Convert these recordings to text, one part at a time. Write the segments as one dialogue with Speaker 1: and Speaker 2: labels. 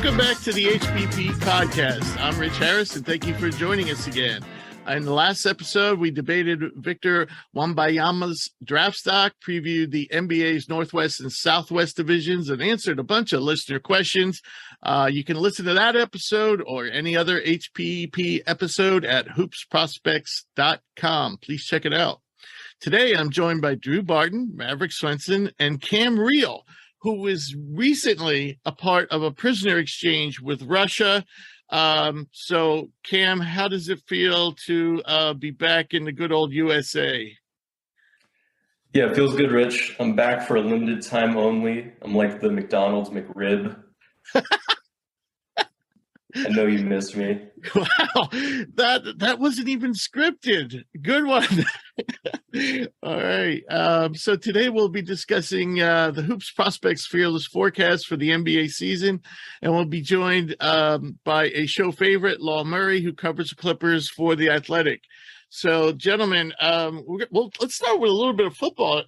Speaker 1: Welcome back to the HPP podcast. I'm Rich Harris, and thank you for joining us again. In the last episode, we debated Victor Wembanyama's draft stock, previewed the NBA's Northwest and Southwest divisions, and answered a bunch of listener questions. You can listen to that episode or any other HPP episode at hoopsprospects.com. Please check it out. Today, I'm joined by Drew Barton, Maverick Swenson, and Cam Reel, who was recently a part of a prisoner exchange with Russia. So, Cam, how does it feel to be back in the good old USA?
Speaker 2: Yeah, it feels good, Rich. I'm back for a limited time only. I'm like the McDonald's McRib. I know you missed me.
Speaker 1: Wow, that wasn't even scripted. Good one. All right. So today we'll be discussing the Hoops Prospects Fearless Forecast for the NBA season, and we'll be joined by a show favorite, Law Murray, who covers the Clippers for The Athletic. So, gentlemen, let's start with a little bit of football.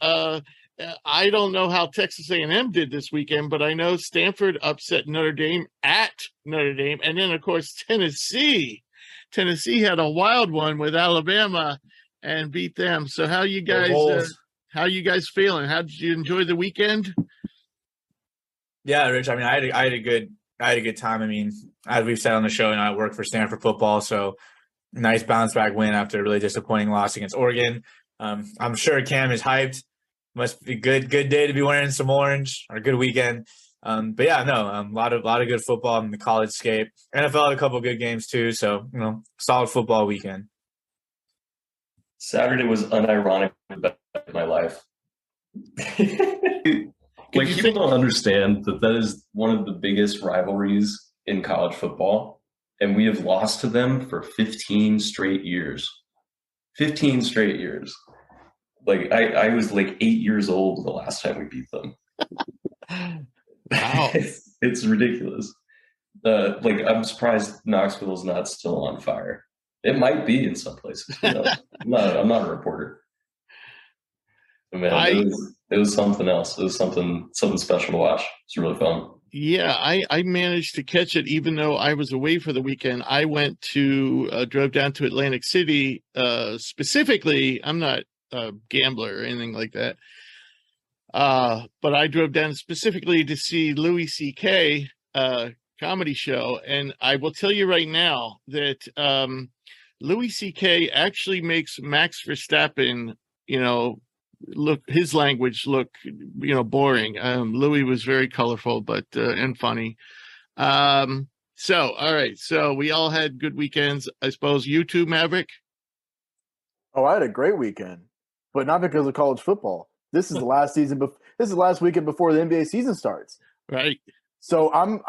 Speaker 1: I don't know how Texas A&M did this weekend, but I know Stanford upset Notre Dame at Notre Dame. And then, of course, Tennessee had a wild one with Alabama and beat them. So how you guys feeling? How did you enjoy the weekend?
Speaker 3: Yeah, Rich, I mean, I had a good time. I mean, as we've said on the show, I work for Stanford football, so nice bounce back win after a really disappointing loss against Oregon. I'm sure Cam is hyped. Must be good day to be wearing some orange, or a good weekend. But yeah, no, a lot of good football in the college scape. NFL had a couple of good games too, so solid football weekend.
Speaker 2: Saturday was unironically better in my life. People don't understand that is one of the biggest rivalries in college football, and we have lost to them for 15 straight years. 15 straight years. Like, I was like 8 years old the last time we beat them.
Speaker 1: Wow.
Speaker 2: It's ridiculous. I'm surprised Knoxville's not still on fire. It might be in some places. I'm not a reporter. But man, it was something else. It was something special to watch. It's really fun.
Speaker 1: Yeah, I managed to catch it even though I was away for the weekend. I drove down to Atlantic City. Specifically, I'm not a gambler or anything like that. But I drove down specifically to see Louis C.K. Comedy show. And I will tell you right now that Louis C.K. actually makes Max Verstappen, his language look, boring. Louis was very colorful, but and funny. So, all right. So we all had good weekends. I suppose you too, Maverick?
Speaker 4: Oh, I had a great weekend, but not because of college football. This is the last season. This is the last weekend before the NBA season starts.
Speaker 1: Right.
Speaker 4: So I'm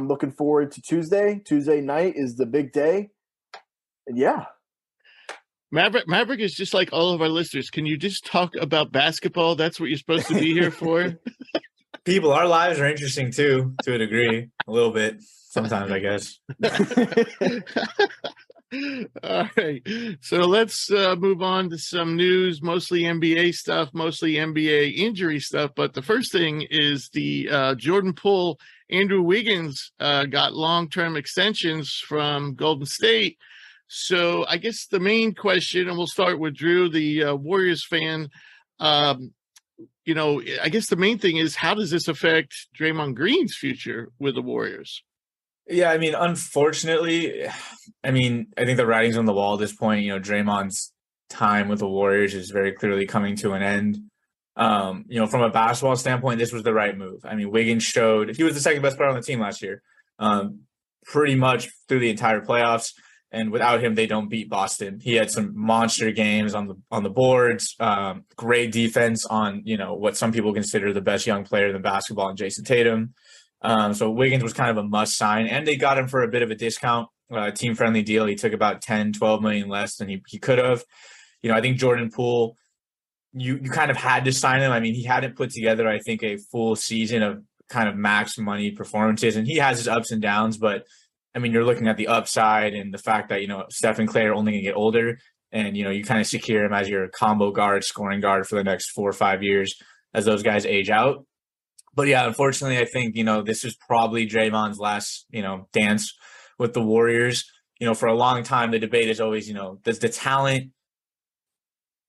Speaker 4: looking forward to Tuesday. Tuesday night is the big day. And yeah.
Speaker 1: Maverick is just like all of our listeners. Can you just talk about basketball? That's what you're supposed to be here for.
Speaker 3: People, our lives are interesting too, to a degree, a little bit sometimes, I guess.
Speaker 1: All right, so let's move on to some news, mostly NBA stuff, mostly NBA injury stuff. But the first thing is the Jordan Poole, Andrew Wiggins got long-term extensions from Golden State. So I guess the main question, and we'll start with Drew, the Warriors fan, I guess the main thing is, how does this affect Draymond Green's future with the Warriors?
Speaker 3: Yeah, I mean, unfortunately, I think the writing's on the wall at this point. Draymond's time with the Warriors is very clearly coming to an end. From a basketball standpoint, this was the right move. I mean, Wiggins showed he was the second best player on the team last year, pretty much through the entire playoffs. And without him, they don't beat Boston. He had some monster games on the boards, great defense on, what some people consider the best young player in basketball in Jason Tatum. So Wiggins was kind of a must sign, and they got him for a bit of a discount, team-friendly deal. He took about 10, 12 million less than he could have. I think Jordan Poole, you kind of had to sign him. I mean, he hadn't put together, I think, a full season of kind of max money performances, and he has his ups and downs, but I mean, you're looking at the upside and the fact that, Steph and Clay are only going to get older, and, you kind of secure him as your combo guard, scoring guard for the next 4 or 5 years as those guys age out. But yeah, unfortunately, I think, this is probably Draymond's last, dance with the Warriors. For a long time, the debate is always, does the talent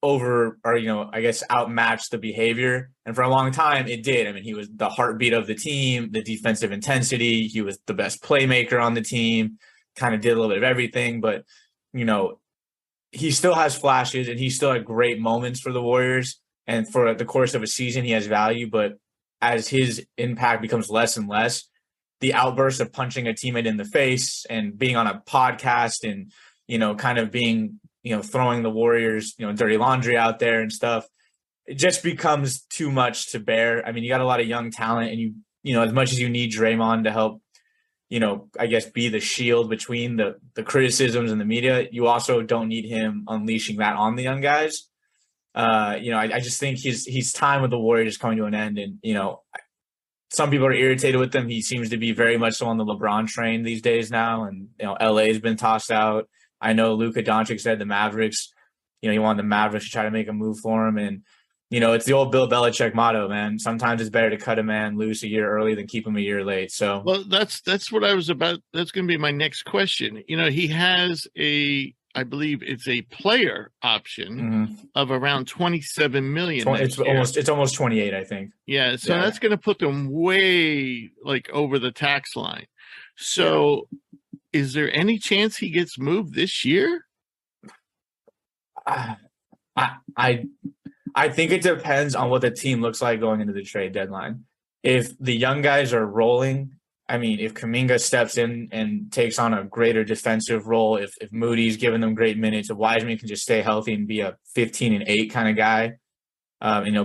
Speaker 3: I guess outmatch the behavior? And for a long time, it did. I mean, he was the heartbeat of the team, the defensive intensity. He was the best playmaker on the team, kind of did a little bit of everything. But, he still has flashes and he still had great moments for the Warriors. And for the course of a season, he has value. But as his impact becomes less and less, the outburst of punching a teammate in the face and being on a podcast and, kind of being, throwing the Warriors, dirty laundry out there and stuff, it just becomes too much to bear. I mean, you got a lot of young talent and as much as you need Draymond to help, I guess be the shield between the criticisms and the media, you also don't need him unleashing that on the young guys. I just think his time with the Warriors is coming to an end. And, some people are irritated with him. He seems to be very much so on the LeBron train these days now. And, LA has been tossed out. I know Luka Doncic said the Mavericks, he wanted the Mavericks to try to make a move for him. And, it's the old Bill Belichick motto, man. Sometimes it's better to cut a man loose a year early than keep him a year late. So,
Speaker 1: well, that's what I was about. That's going to be my next question. He has I believe it's a player option of around 27 million.
Speaker 3: It's almost 28, I think.
Speaker 1: Yeah. So that's going to put them way over the tax line. So is there any chance he gets moved this year?
Speaker 3: I think it depends on what the team looks like going into the trade deadline. If the young guys are rolling, I mean, if Kuminga steps in and takes on a greater defensive role, if Moody's giving them great minutes, if Wiseman can just stay healthy and be a 15-8 kind of guy,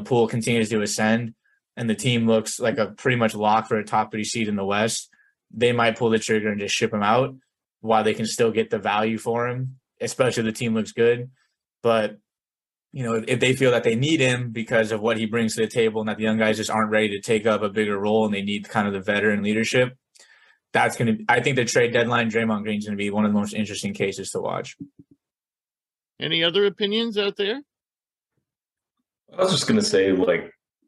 Speaker 3: Poole continues to ascend, and the team looks like a pretty much lock for a top 3 seed in the West, they might pull the trigger and just ship him out while they can still get the value for him, especially if the team looks good. But if they feel that they need him because of what he brings to the table and that the young guys just aren't ready to take up a bigger role and they need kind of the veteran leadership, I think the trade deadline, Draymond Green's going to be one of the most interesting cases to watch.
Speaker 1: Any other opinions out there?
Speaker 2: I was just going to say,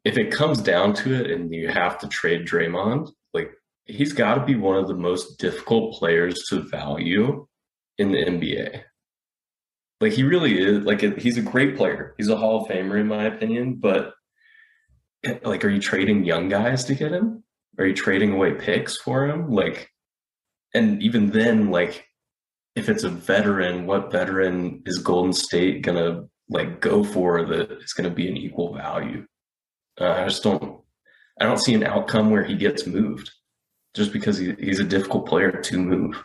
Speaker 2: if it comes down to it and you have to trade Draymond, he's got to be one of the most difficult players to value in the NBA. He really is. He's a great player. He's a Hall of Famer, in my opinion. But, are you trading young guys to get him? Are you trading away picks for him? And even then, if it's a veteran, what veteran is Golden State going to, go for that is going to be an equal value? I don't see an outcome where he gets moved just because he's a difficult player to move.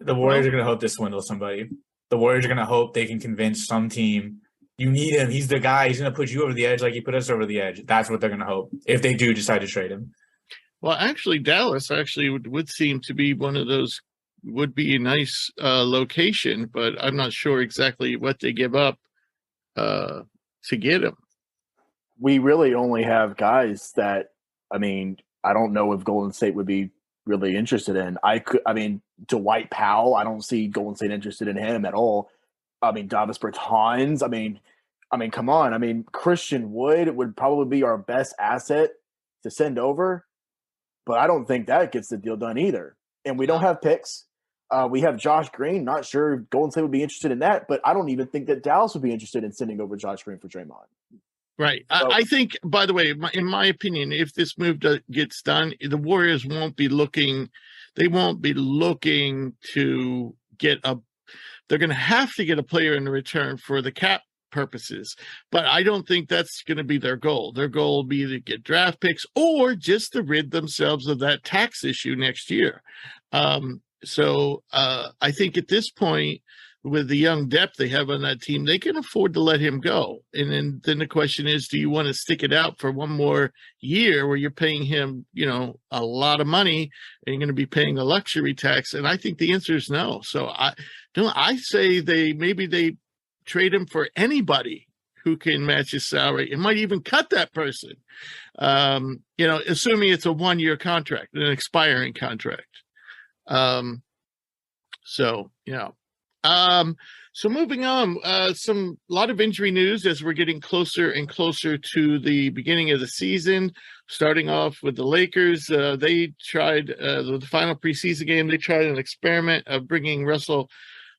Speaker 3: The Warriors are going to hope to swindle somebody. The Warriors are going to hope they can convince some team, you need him. He's the guy. He's going to put you over the edge like he put us over the edge. That's what they're going to hope if they do decide to trade him.
Speaker 1: Well, actually, Dallas would seem to be one of those, would be a nice location, but I'm not sure exactly what they give up to get him.
Speaker 4: We really only have guys that, I don't know if Golden State would be really interested in. Dwight Powell, I don't see Golden State interested in him at all. Davis Bertans, come on. Christian Wood would probably be our best asset to send over, but I don't think that gets the deal done either. And we don't have picks. We have Josh Green. Not sure if Golden State would be interested in that, but I don't even think that Dallas would be interested in sending over Josh Green for Draymond.
Speaker 1: Right. So, I think, by the way, in my opinion, if this move gets done, the Warriors won't be looking. They won't be looking to get they're going to have to get a player in return for the cap purposes. But I don't think that's going to be their goal. Their goal will be to get draft picks or just to rid themselves of that tax issue next year. So I think at this point, with the young depth they have on that team, they can afford to let him go. And then the question is, do you want to stick it out for one more year where you're paying him, a lot of money and you're going to be paying the luxury tax? And I think the answer is no. So I say they trade him for anybody who can match his salary. It might even cut that person, assuming it's a 1-year contract, an expiring contract. So moving on, lot of injury news as we're getting closer and closer to the beginning of the season. Starting off with the Lakers, they tried the final preseason game. They tried an experiment of bringing Russell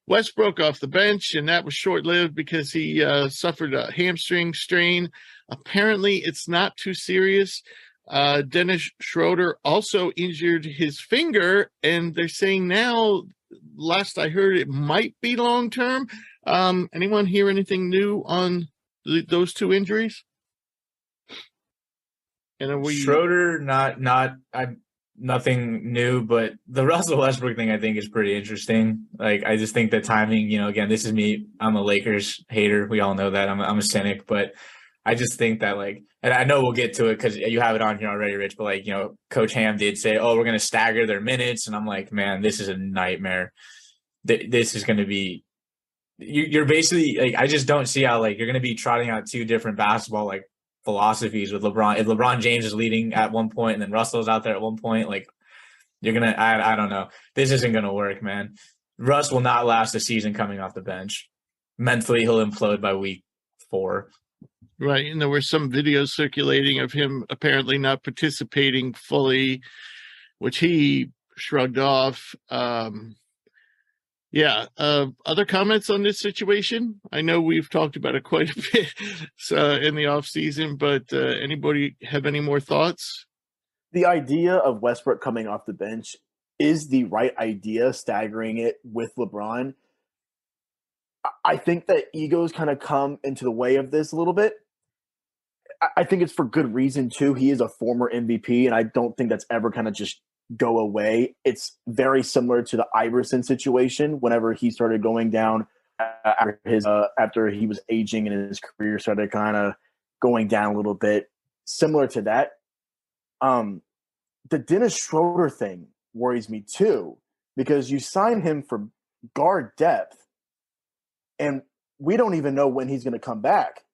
Speaker 1: Westbrook off the bench, and that was short-lived because he suffered a hamstring strain. Apparently, it's not too serious. Dennis Schroeder also injured his finger, and they're saying now, last I heard, it might be long-term. Anyone hear anything new on those two injuries? And
Speaker 3: Schroeder, nothing new, but the Russell Westbrook thing I think is pretty interesting. Like, I just think the timing, again, this is me. I'm a Lakers hater. We all know that. I'm a cynic, but I just think that, and I know we'll get to it because you have it on here already, Rich, but Coach Ham did say, oh, we're going to stagger their minutes. And I'm like, man, this is a nightmare. This is going to be, you're basically I just don't see how you're going to be trotting out two different basketball philosophies with LeBron. If LeBron James is leading at one point and then Russell's out there at one point, you're going to, I don't know. This isn't going to work, man. Russ will not last a season coming off the bench. Mentally, he'll implode by week 4.
Speaker 1: Right. And there were some videos circulating of him apparently not participating fully, which he shrugged off. Other comments on this situation? I know we've talked about it quite a bit in the off season, but anybody have any more thoughts?
Speaker 4: The idea of Westbrook coming off the bench is the right idea, staggering it with LeBron. I think that egos kind of come into the way of this a little bit. I think it's for good reason, too. He is a former MVP, and I don't think that's ever kind of just go away. It's very similar to the Iverson situation whenever he started going down after he was aging and his career started kind of going down a little bit. Similar to that. The Dennis Schroeder thing worries me, too, because you sign him for guard depth, and we don't even know when he's going to come back.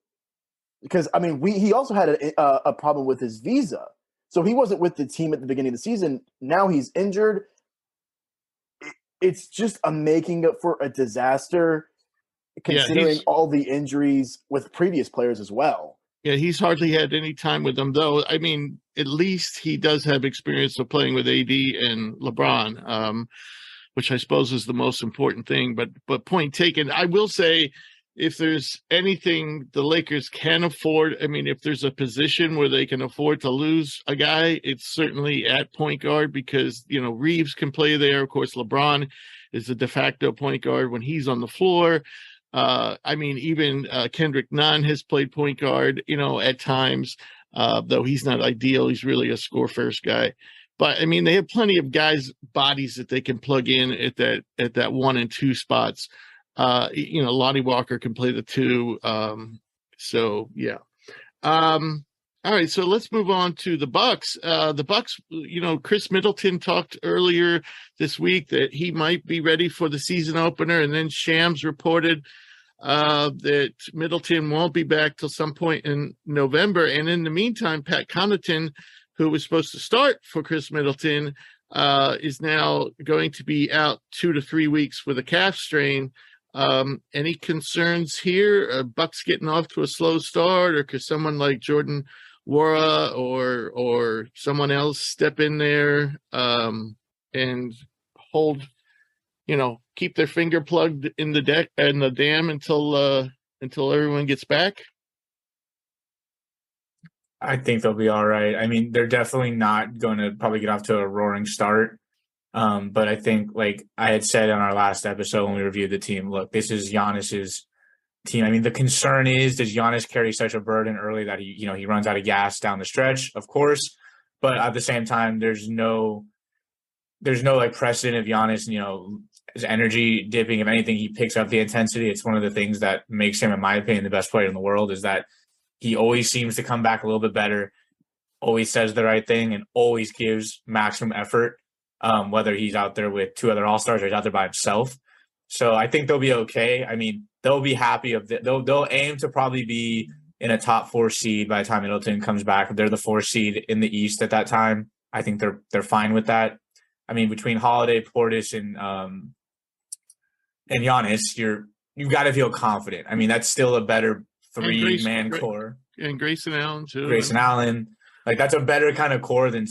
Speaker 4: Because, he also had a problem with his visa. So he wasn't with the team at the beginning of the season. Now he's injured. It's just a making up for a disaster, considering all the injuries with previous players as well.
Speaker 1: Yeah, he's hardly had any time with them, though. At least he does have experience of playing with AD and LeBron, which I suppose is the most important thing. But point taken. I will say, if there's anything the Lakers can afford, if there's a position where they can afford to lose a guy, it's certainly at point guard because, Reeves can play there. Of course, LeBron is the de facto point guard when he's on the floor. Even Kendrick Nunn has played point guard, at times, though he's not ideal. He's really a score first guy. But they have plenty of guys' bodies that they can plug in at that 1 and 2 spots. Lonnie Walker can play the 2. All right, so let's move on to the Bucks. The Bucks, Chris Middleton talked earlier this week that he might be ready for the season opener, and then Shams reported that Middleton won't be back till some point in November. And in the meantime, Pat Connaughton, who was supposed to start for Chris Middleton, is now going to be out 2 to 3 weeks with a calf strain. Any concerns here? Bucks getting off to a slow start, or could someone like Jordan Wara or someone else step in there and hold, keep their finger plugged in the deck and the dam until everyone gets back?
Speaker 3: I think they'll be all right. They're definitely not going to probably get off to a roaring start. But I think, like I had said on our last episode when we reviewed the team, look, this is Giannis's team. The concern is, does Giannis carry such a burden early that he runs out of gas down the stretch? Of course, but at the same time, there's no precedent of Giannis, his energy dipping. If anything, he picks up the intensity. It's one of the things that makes him, in my opinion, the best player in the world, is that he always seems to come back a little bit better, always says the right thing, and always gives maximum effort. Whether he's out there with 2 other All-Stars or he's out there by himself. So I think they'll be okay. They'll be happy they'll aim to probably be in a top 4 seed by the time Middleton comes back. They're the 4 seed in the East at that time. I think they're fine with that. Between Holiday, Portis, and and Giannis, you've got to feel confident. I mean, that's still a better three-man core.
Speaker 1: And Grayson Allen too.
Speaker 3: Grayson Allen, like that's a better kind of core than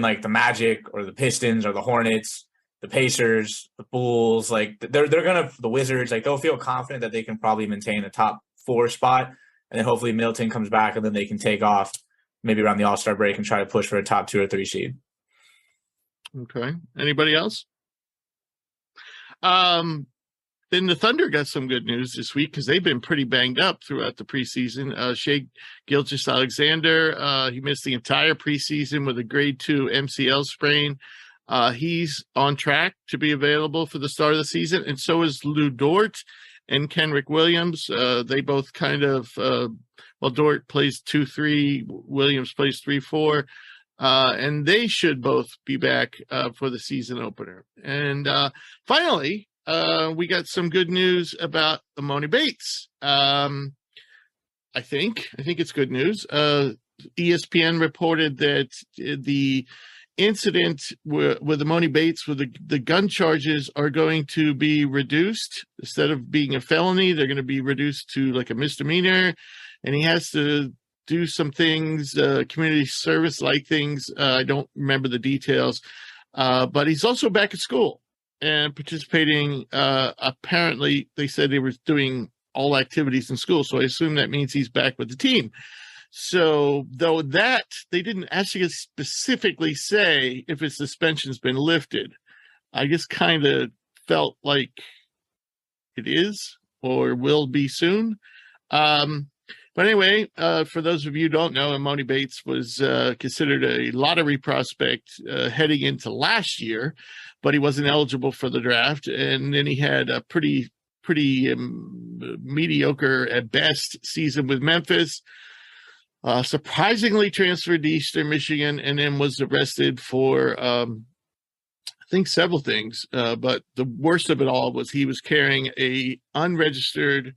Speaker 3: like the Magic or the Pistons or the Hornets, the Pacers, the Bulls. Like the Wizards, like they'll feel confident that they can probably maintain a top 4 spot, and then hopefully Middleton comes back, and then they can take off maybe around the All-Star break and try to push for a top 2 or 3 seed.
Speaker 1: Okay. Anybody else? Then the Thunder got some good news this week because they've been pretty banged up throughout the preseason. Shai Gilgeous-Alexander, he missed the entire preseason with a grade 2 MCL sprain. He's on track to be available for the start of the season, and so is Lou Dort and Kenrick Williams. They both kind of, Dort plays 2-3, Williams plays 3-4. And they should both be back for the season opener. And finally, we got some good news about Emoni Bates. I think it's good news. ESPN reported that the incident with Emoni Bates with the gun charges are going to be reduced. Instead of being a felony, they're going to be reduced to like a misdemeanor, and he has to do some things, community service like things. I don't remember the details, but he's also back at school and participating. Apparently, they said he was doing all activities in school, so I assume that means he's back with the team. So, though that they didn't actually specifically say if his suspension's been lifted, I just kind of felt like it is or will be soon. But anyway, for those of you who don't know, Emoni Bates was considered a lottery prospect heading into last year, but he wasn't eligible for the draft. And then he had a pretty mediocre at best season with Memphis. Surprisingly transferred to Eastern Michigan and then was arrested for, I think, several things. But the worst of it all was he was carrying a unregistered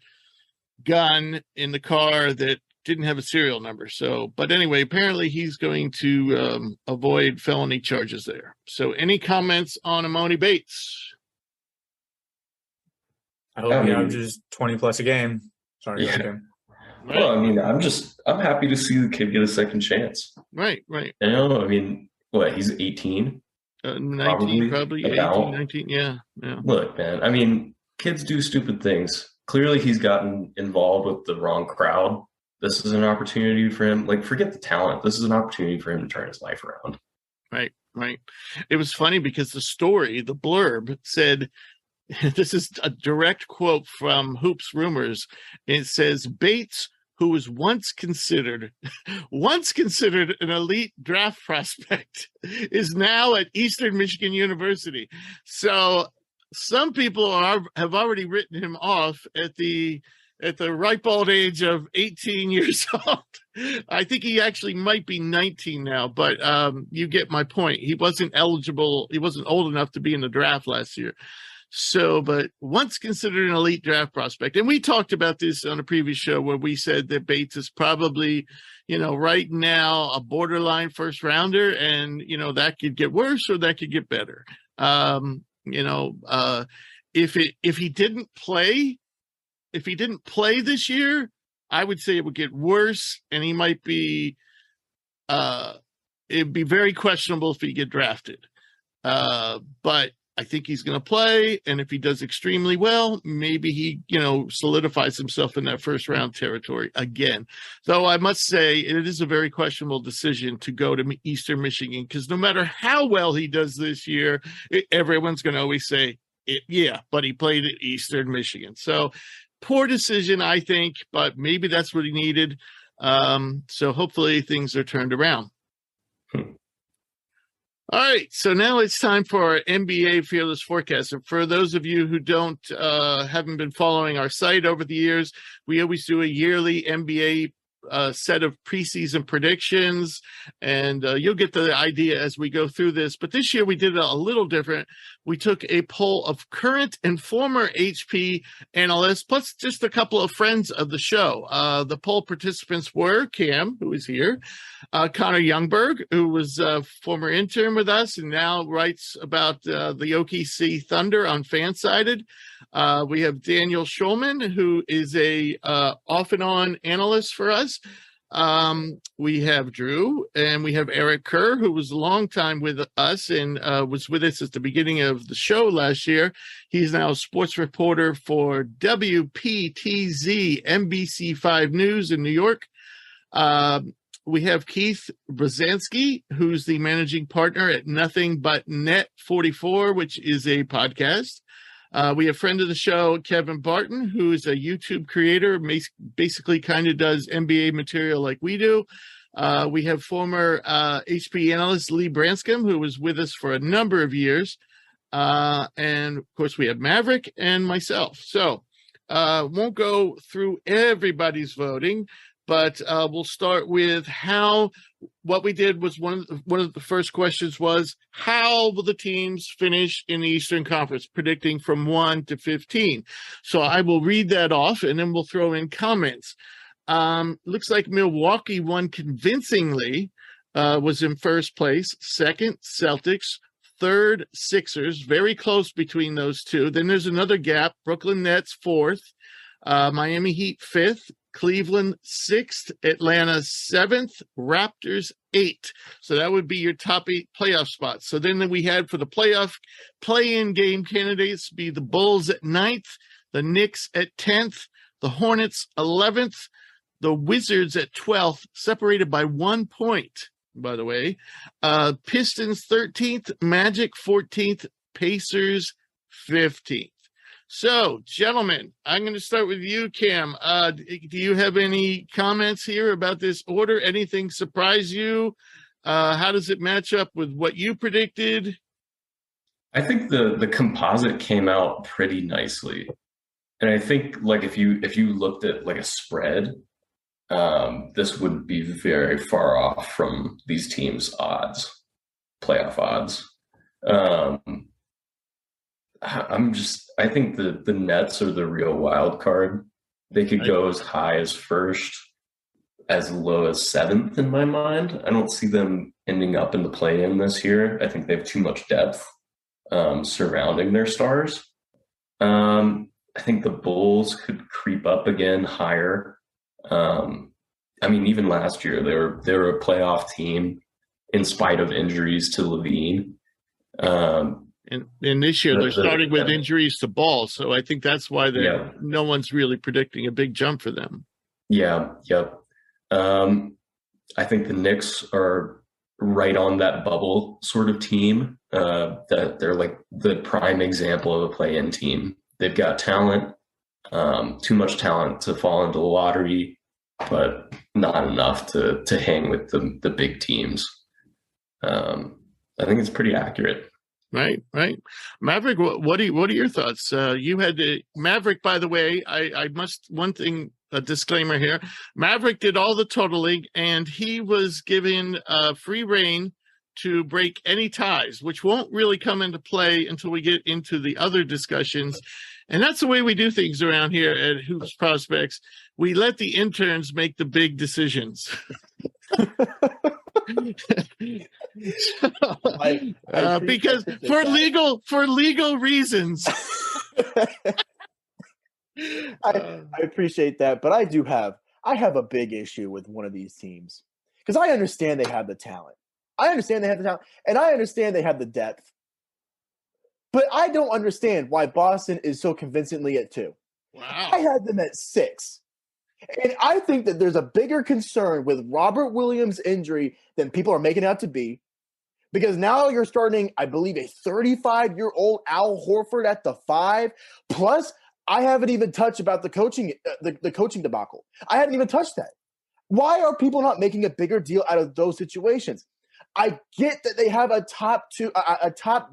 Speaker 1: gun in the car that didn't have a serial number. So, but anyway, apparently he's going to avoid felony charges there. So any comments on Emoni Bates?
Speaker 3: I hope he averages 20 plus a game. Sorry.
Speaker 2: Yeah. Right. Well, I mean, I'm happy to see the kid get a second chance.
Speaker 1: Right.
Speaker 2: You know, I mean, what, he's 18?
Speaker 1: 19, probably 18, 19, yeah.
Speaker 2: Look, man, I mean, kids do stupid things. Clearly he's gotten involved with the wrong crowd. This is an opportunity for him. Like, forget the talent. This is an opportunity for him to turn his life around. Right.
Speaker 1: It was funny because the story, the blurb said, this is a direct quote from Hoops Rumors. It says, Bates, who was once considered an elite draft prospect, is now at Eastern Michigan University. So some people have already written him off at the ripe old age of 18 years old. I think he actually might be 19 now, but you get my point. He wasn't eligible. He wasn't old enough to be in the draft last year. So, but once considered an elite draft prospect. And we talked about this on a previous show where we said that Bates is probably, right now a borderline first rounder, and, that could get worse or that could get better. If he didn't play this year, I would say it would get worse, and he might be, it'd be very questionable if he get drafted. But I think he's going to play, and if he does extremely well, maybe he, solidifies himself in that first round territory again. Though I must say it is a very questionable decision to go to Eastern Michigan, because no matter how well he does this year, everyone's going to always say, but he played at Eastern Michigan. So poor decision, I think, but maybe that's what he needed. So hopefully things are turned around. All right, so now it's time for our NBA Fearless Forecast. And for those of you who haven't been following our site over the years, we always do a yearly NBA set of preseason predictions, and you'll get the idea as we go through this. But this year we did it a little different. We took a poll of current and former HP analysts, plus just a couple of friends of the show. The poll participants were Cam, who is here, Connor Youngberg, who was a former intern with us and now writes about the OKC Thunder on Fansided. We have Daniel Schulman, who is a off and on analyst for us. We have Drew, and we have Eric Kerr, who was a long time with us and was with us at the beginning of the show last year. He's now a sports reporter for WPTZ NBC5 News in New York. We have Keith Brzezinski, who's the managing partner at Nothing But Net 44, which is a podcast. We have friend of the show, Kevin Barton, who is a YouTube creator, basically kind of does NBA material like we do. We have former HP analyst Lee Branscombe, who was with us for a number of years. And, of course, we have Maverick and myself. So won't go through everybody's voting, but we'll start with what we did was one of the first questions was, how will the teams finish in the Eastern Conference, predicting from 1 to 15. So I will read that off, and then we'll throw in comments. Looks like Milwaukee won convincingly, was in first place. Second, Celtics. Third, Sixers. Very close between those two. Then there's another gap. Brooklyn Nets, fourth. Miami Heat, fifth. Cleveland, sixth. Atlanta, seventh. Raptors, eighth. So that would be your top 8 playoff spots. So then we had for the playoff play-in game candidates be the Bulls at 9th, the Knicks at 10th, the Hornets 11th, the Wizards at 12th, separated by 1 point, by the way. Pistons 13th, Magic 14th, Pacers 15th. So, gentlemen, I'm going to start with you, Cam. Do you have any comments here about this order? Anything surprise you? How does it match up with what you predicted?
Speaker 2: I think the composite came out pretty nicely. And I think like if you looked at like a spread, this would be very far off from these teams' odds, playoff odds. I think the Nets are the real wild card. They could go as high as first, as low as 7th in my mind. I don't see them ending up in the play-in this year. I think they have too much depth surrounding their stars. I think the Bulls could creep up again higher. I mean, even last year they were a playoff team in spite of injuries to Levine.
Speaker 1: And this year they're starting with injuries to Ball, so I think that's why no one's really predicting a big jump for them.
Speaker 2: Yeah, yep. I think the Knicks are right on that bubble sort of team. That they're like the prime example of a play-in team. They've got talent, too much talent to fall into the lottery, but not enough to hang with the big teams. I think it's pretty accurate.
Speaker 1: Right. Maverick, what are your thoughts? You had Maverick, by the way, a disclaimer here. Maverick did all the totaling, and he was given free reign to break any ties, which won't really come into play until we get into the other discussions. And that's the way we do things around here at Hoops Prospects. We let the interns make the big decisions. Because for legal reasons.
Speaker 4: I appreciate that, but I have a big issue with one of these teams because I understand they have the talent. And I understand they have the depth. But I don't understand why Boston is so convincingly at 2.
Speaker 1: Wow.
Speaker 4: I had them at 6. And I think that there's a bigger concern with Robert Williams' injury than people are making it out to be. Because now you're starting, I believe, a 35-year-old Al Horford at the 5. Plus, I haven't even touched about the coaching debacle. I haven't even touched that. Why are people not making a bigger deal out of those situations? I get that they have a top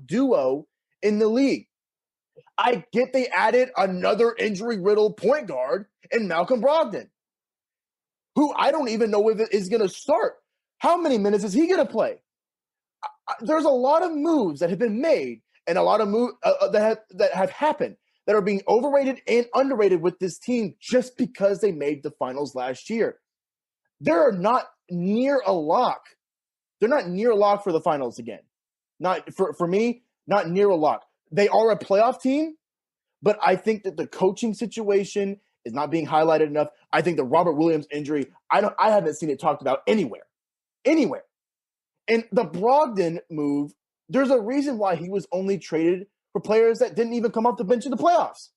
Speaker 4: duo in the league. I get they added another injury-riddled point guard in Malcolm Brogdon. who I don't even know if it is going to start. How many minutes is he going to play? There's a lot of moves that have been made and a lot of moves that have happened that are being overrated and underrated with this team just because they made the finals last year. They're not near a lock. They're not near a lock for the finals again. Not for me, not near a lock. They are a playoff team, but I think that the coaching situation is not being highlighted enough. I think the Robert Williams injury, I haven't seen it talked about anywhere. And the Brogdon move, there's a reason why he was only traded for players that didn't even come off the bench in the playoffs.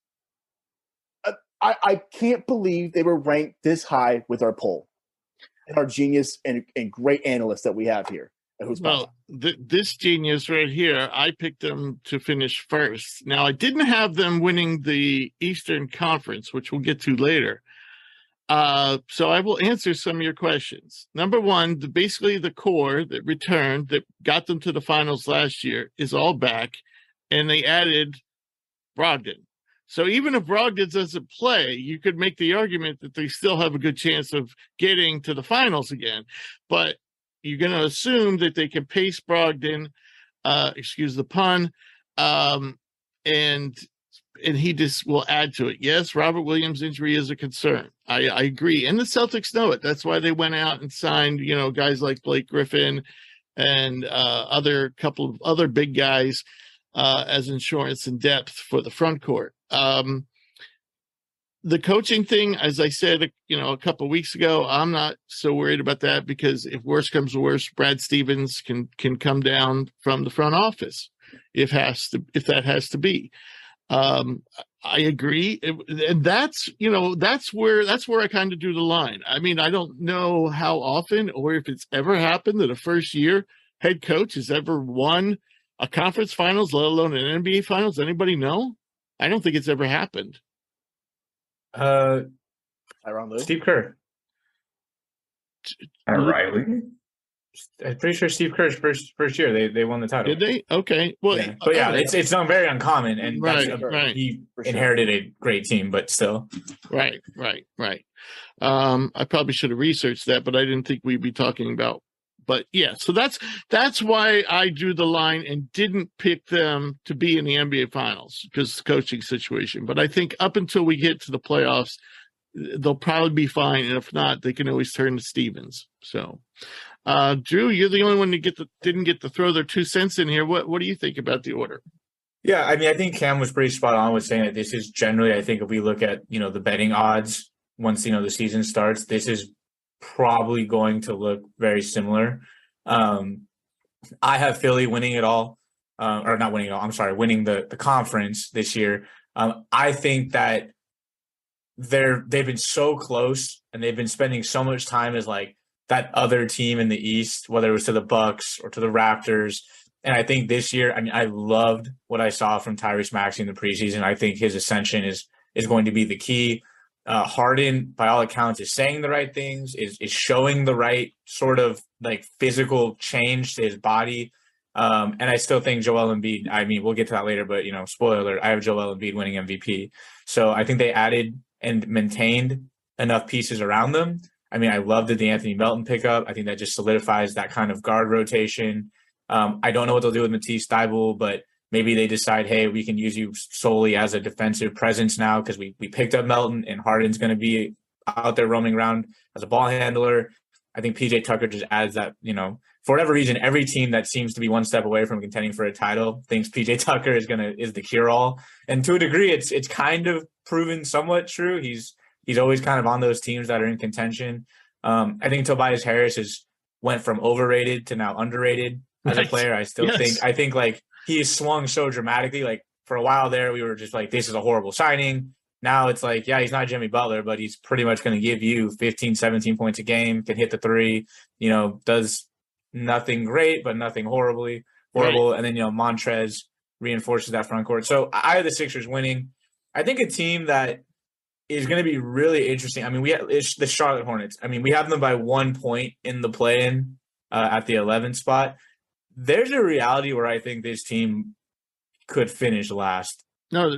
Speaker 4: I can't believe they were ranked this high with our poll and our genius and great analysts that we have here.
Speaker 1: Well, this genius right here, I picked them to finish first. Now, I didn't have them winning the Eastern Conference, which we'll get to later. So I will answer some of your questions. Number one, basically the core that returned that got them to the finals last year is all back, and they added Brogdon. So even if Brogdon doesn't play, you could make the argument that they still have a good chance of getting to the finals again. But you're going to assume that they can pace Brogdon, excuse the pun, and he just will add to it. Yes, Robert Williams' injury is a concern. I agree. And the Celtics know it. That's why they went out and signed, guys like Blake Griffin and couple of other big guys as insurance and depth for the front court. The coaching thing, as I said, a couple of weeks ago, I'm not so worried about that because if worse comes to worse, Brad Stevens can come down from the front office if that has to be. I agree, and that's where I kind of drew the line. I mean, I don't know how often or if it's ever happened that a first-year head coach has ever won a conference finals, let alone an NBA finals. Anybody know? I don't think it's ever happened.
Speaker 3: Steve Kerr.
Speaker 2: Riley.
Speaker 3: I'm pretty sure Steve Kerr's first year they won the title.
Speaker 1: Did they? Okay. Well,
Speaker 3: yeah. But it's not very uncommon, and
Speaker 1: right.
Speaker 3: He inherited a great team, but still.
Speaker 1: Right. I probably should have researched that, but I didn't think we'd be talking about. But yeah, so that's why I drew the line and didn't pick them to be in the NBA Finals because of the coaching situation. But I think up until we get to the playoffs, they'll probably be fine, and if not, they can always turn to Stevens. So. Drew, you're the only one that didn't get to throw their 2 cents in here. What do you think about the order?
Speaker 3: Yeah, I mean, I think Cam was pretty spot on with saying that this is generally, I think if we look at, the betting odds, once, the season starts, this is probably going to look very similar. I have Philly winning it all, or not winning it all. I'm sorry, winning the conference this year. I think that they've been so close and they've been spending so much time as like that other team in the East, whether it was to the Bucks or to the Raptors. And I think this year, I mean, I loved what I saw from Tyrese Maxey in the preseason. I think his ascension is going to be the key. Harden, by all accounts, is saying the right things, is showing the right sort of like physical change to his body. And I still think Joel Embiid, I mean, we'll get to that later, but, spoiler alert, I have Joel Embiid winning MVP. So I think they added and maintained enough pieces around them. I mean, I loved the Anthony Melton pickup. I think that just solidifies that kind of guard rotation. I don't know what they'll do with Matisse Thybulle, but maybe they decide, hey, we can use you solely as a defensive presence now because we picked up Melton and Harden's going to be out there roaming around as a ball handler. I think PJ Tucker just adds that, for whatever reason, every team that seems to be one step away from contending for a title thinks PJ Tucker is the cure-all. And to a degree, it's kind of proven somewhat true. He's always kind of on those teams that are in contention. I think Tobias Harris went from overrated to now underrated as a player. I think like he has swung so dramatically. Like for a while there, we were just like, this is a horrible signing. Now it's like, yeah, he's not Jimmy Butler, but he's pretty much going to give you 15, 17 points a game, can hit the three, does nothing great, but nothing horrible. Right. And then, Montrez reinforces that front court. So I have the Sixers winning. I think a team that is going to be really interesting. I mean, it's the Charlotte Hornets. I mean, we have them by 1 point in the play-in at the 11th spot. There's a reality where I think this team could finish last.
Speaker 1: No,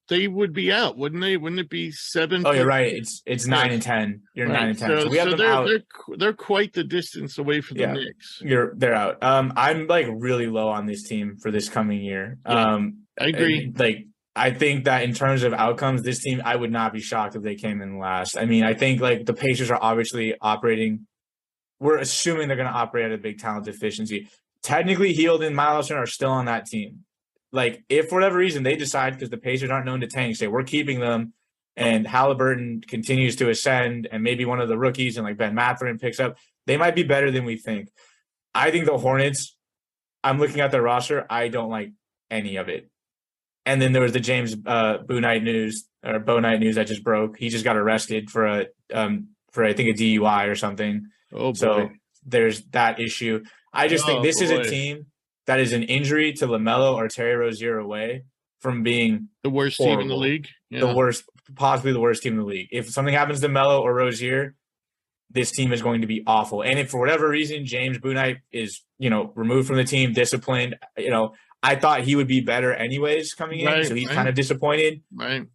Speaker 1: they would be out, wouldn't they? Wouldn't it be 7?
Speaker 3: Oh, you're right. It's 9 and 10. You're
Speaker 1: Right.
Speaker 3: 9 and 10. So we have them out.
Speaker 1: They're quite the distance away from the Knicks.
Speaker 3: They're out. I'm like really low on this team for this coming year.
Speaker 1: Yeah, I agree.
Speaker 3: I think that in terms of outcomes, this team, I would not be shocked if they came in last. I mean, I think like the Pacers are obviously operating. We're assuming they're going to operate at a big talent deficiency. Technically, Hield and Miles are still on that team. Like, if for whatever reason they decide, because the Pacers aren't known to tank, say we're keeping them, and Halliburton continues to ascend, and maybe one of the rookies and like Ben Mathurin picks up, they might be better than we think. I think the Hornets, I'm looking at their roster, I don't like any of it. And then there was the James Bo Knight news that just broke. He just got arrested for I think a DUI or something.
Speaker 1: Oh boy.
Speaker 3: So there's that issue. I just think this is a team that is an injury to LaMelo or Terry Rozier away from being
Speaker 1: the worst team in the league. Yeah.
Speaker 3: Possibly the worst team in the league. If something happens to Melo or Rozier, this team is going to be awful. And if for whatever reason James Bo Knight is, removed from the team, disciplined, I thought he would be better anyways coming in. So he's kind of disappointed.
Speaker 1: Right.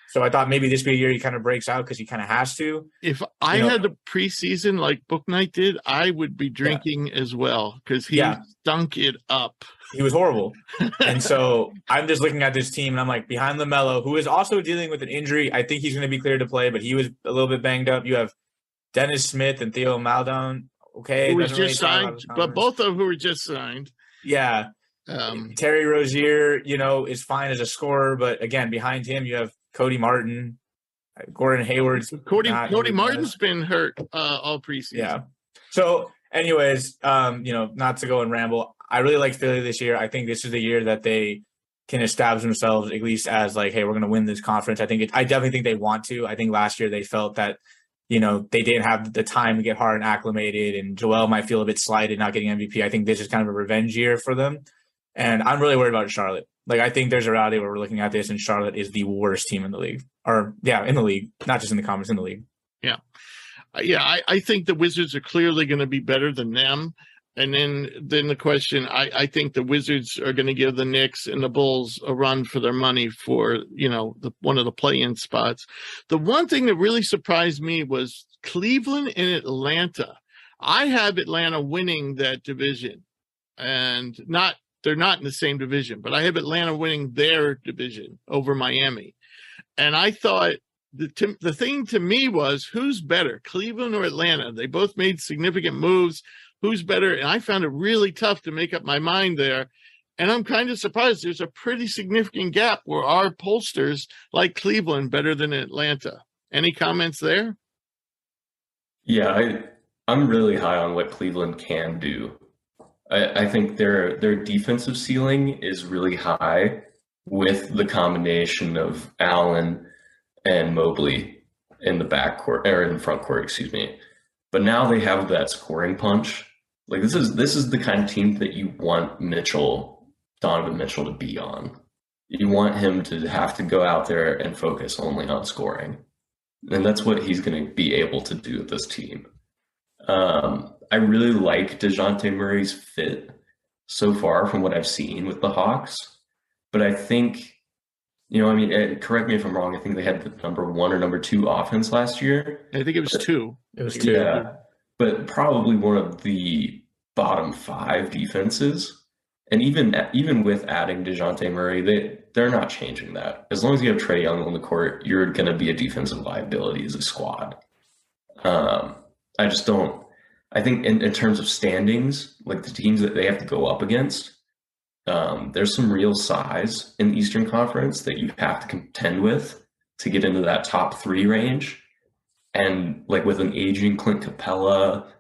Speaker 3: So I thought maybe this be a year he kind of breaks out because he kind of has to.
Speaker 1: If I had the preseason like Book Knight did, I would be drinking as well because he stunk it up.
Speaker 3: He was horrible. And so I'm just looking at this team and I'm like, behind LaMelo, who is also dealing with an injury. I think he's going to be cleared to play, but he was a little bit banged up. You have Dennis Smith and Theo Maledon. Okay.
Speaker 1: Who was just signed, but both of them who were just signed.
Speaker 3: Yeah. Terry Rozier, is fine as a scorer, but again, behind him, you have Cody Martin, Gordon Hayward's.
Speaker 1: Cody Martin's been hurt all preseason.
Speaker 3: Yeah. So, anyways, not to go and ramble, I really like Philly this year. I think this is the year that they can establish themselves at least as like, hey, we're going to win this conference. I definitely think they want to. I think last year they felt that, they didn't have the time to get hard and acclimated, and Joel might feel a bit slighted not getting MVP. I think this is kind of a revenge year for them. And I'm really worried about Charlotte. Like, I think there's a reality where we're looking at this, and Charlotte is the worst team in the league. In the league, not just in the conference, in the league.
Speaker 1: Yeah. I think the Wizards are clearly going to be better than them. And then the question, I think the Wizards are going to give the Knicks and the Bulls a run for their money for, one of the play-in spots. The one thing that really surprised me was Cleveland and Atlanta. I have Atlanta winning that division, and they're not in the same division, but I have Atlanta winning their division over Miami. And I thought the thing to me was, who's better, Cleveland or Atlanta? They both made significant moves. Who's better? And I found it really tough to make up my mind there. And I'm kind of surprised there's a pretty significant gap where our pollsters like Cleveland better than Atlanta. Any comments there?
Speaker 2: Yeah, I'm really high on what Cleveland can do. I think their defensive ceiling is really high with the combination of Allen and Mobley in the backcourt, or in the front court, excuse me. But now they have that scoring punch. Like, this is the kind of team that you want Donovan Mitchell to be on. You want him to have to go out there and focus only on scoring. And that's what he's going to be able to do with this team. I really like DeJounte Murray's fit so far from what I've seen with the Hawks. But I think, correct me if I'm wrong, I think they had the number 1 or number 2 offense last year.
Speaker 1: I think it was 2.
Speaker 3: It was 2.
Speaker 2: Yeah, but probably one of the bottom 5 defenses. And even with adding DeJounte Murray, they're not changing that. As long as you have Trae Young on the court, you're going to be a defensive liability as a squad. I just don't. I think in terms of standings, like the teams that they have to go up against, there's some real size in the Eastern Conference that you have to contend with to get into that top 3 range. And like with an aging Clint Capella,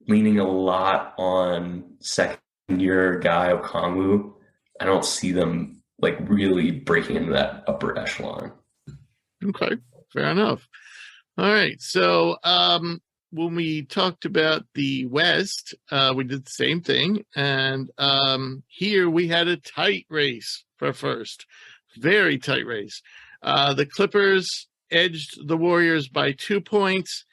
Speaker 2: leaning a lot on second-year guy Okongwu, I don't see them like really breaking into that upper echelon.
Speaker 1: Okay, fair enough. All right, so when we talked about the West, we did the same thing. And here we had a tight race for first. Very tight race. The Clippers edged the Warriors by 2 points.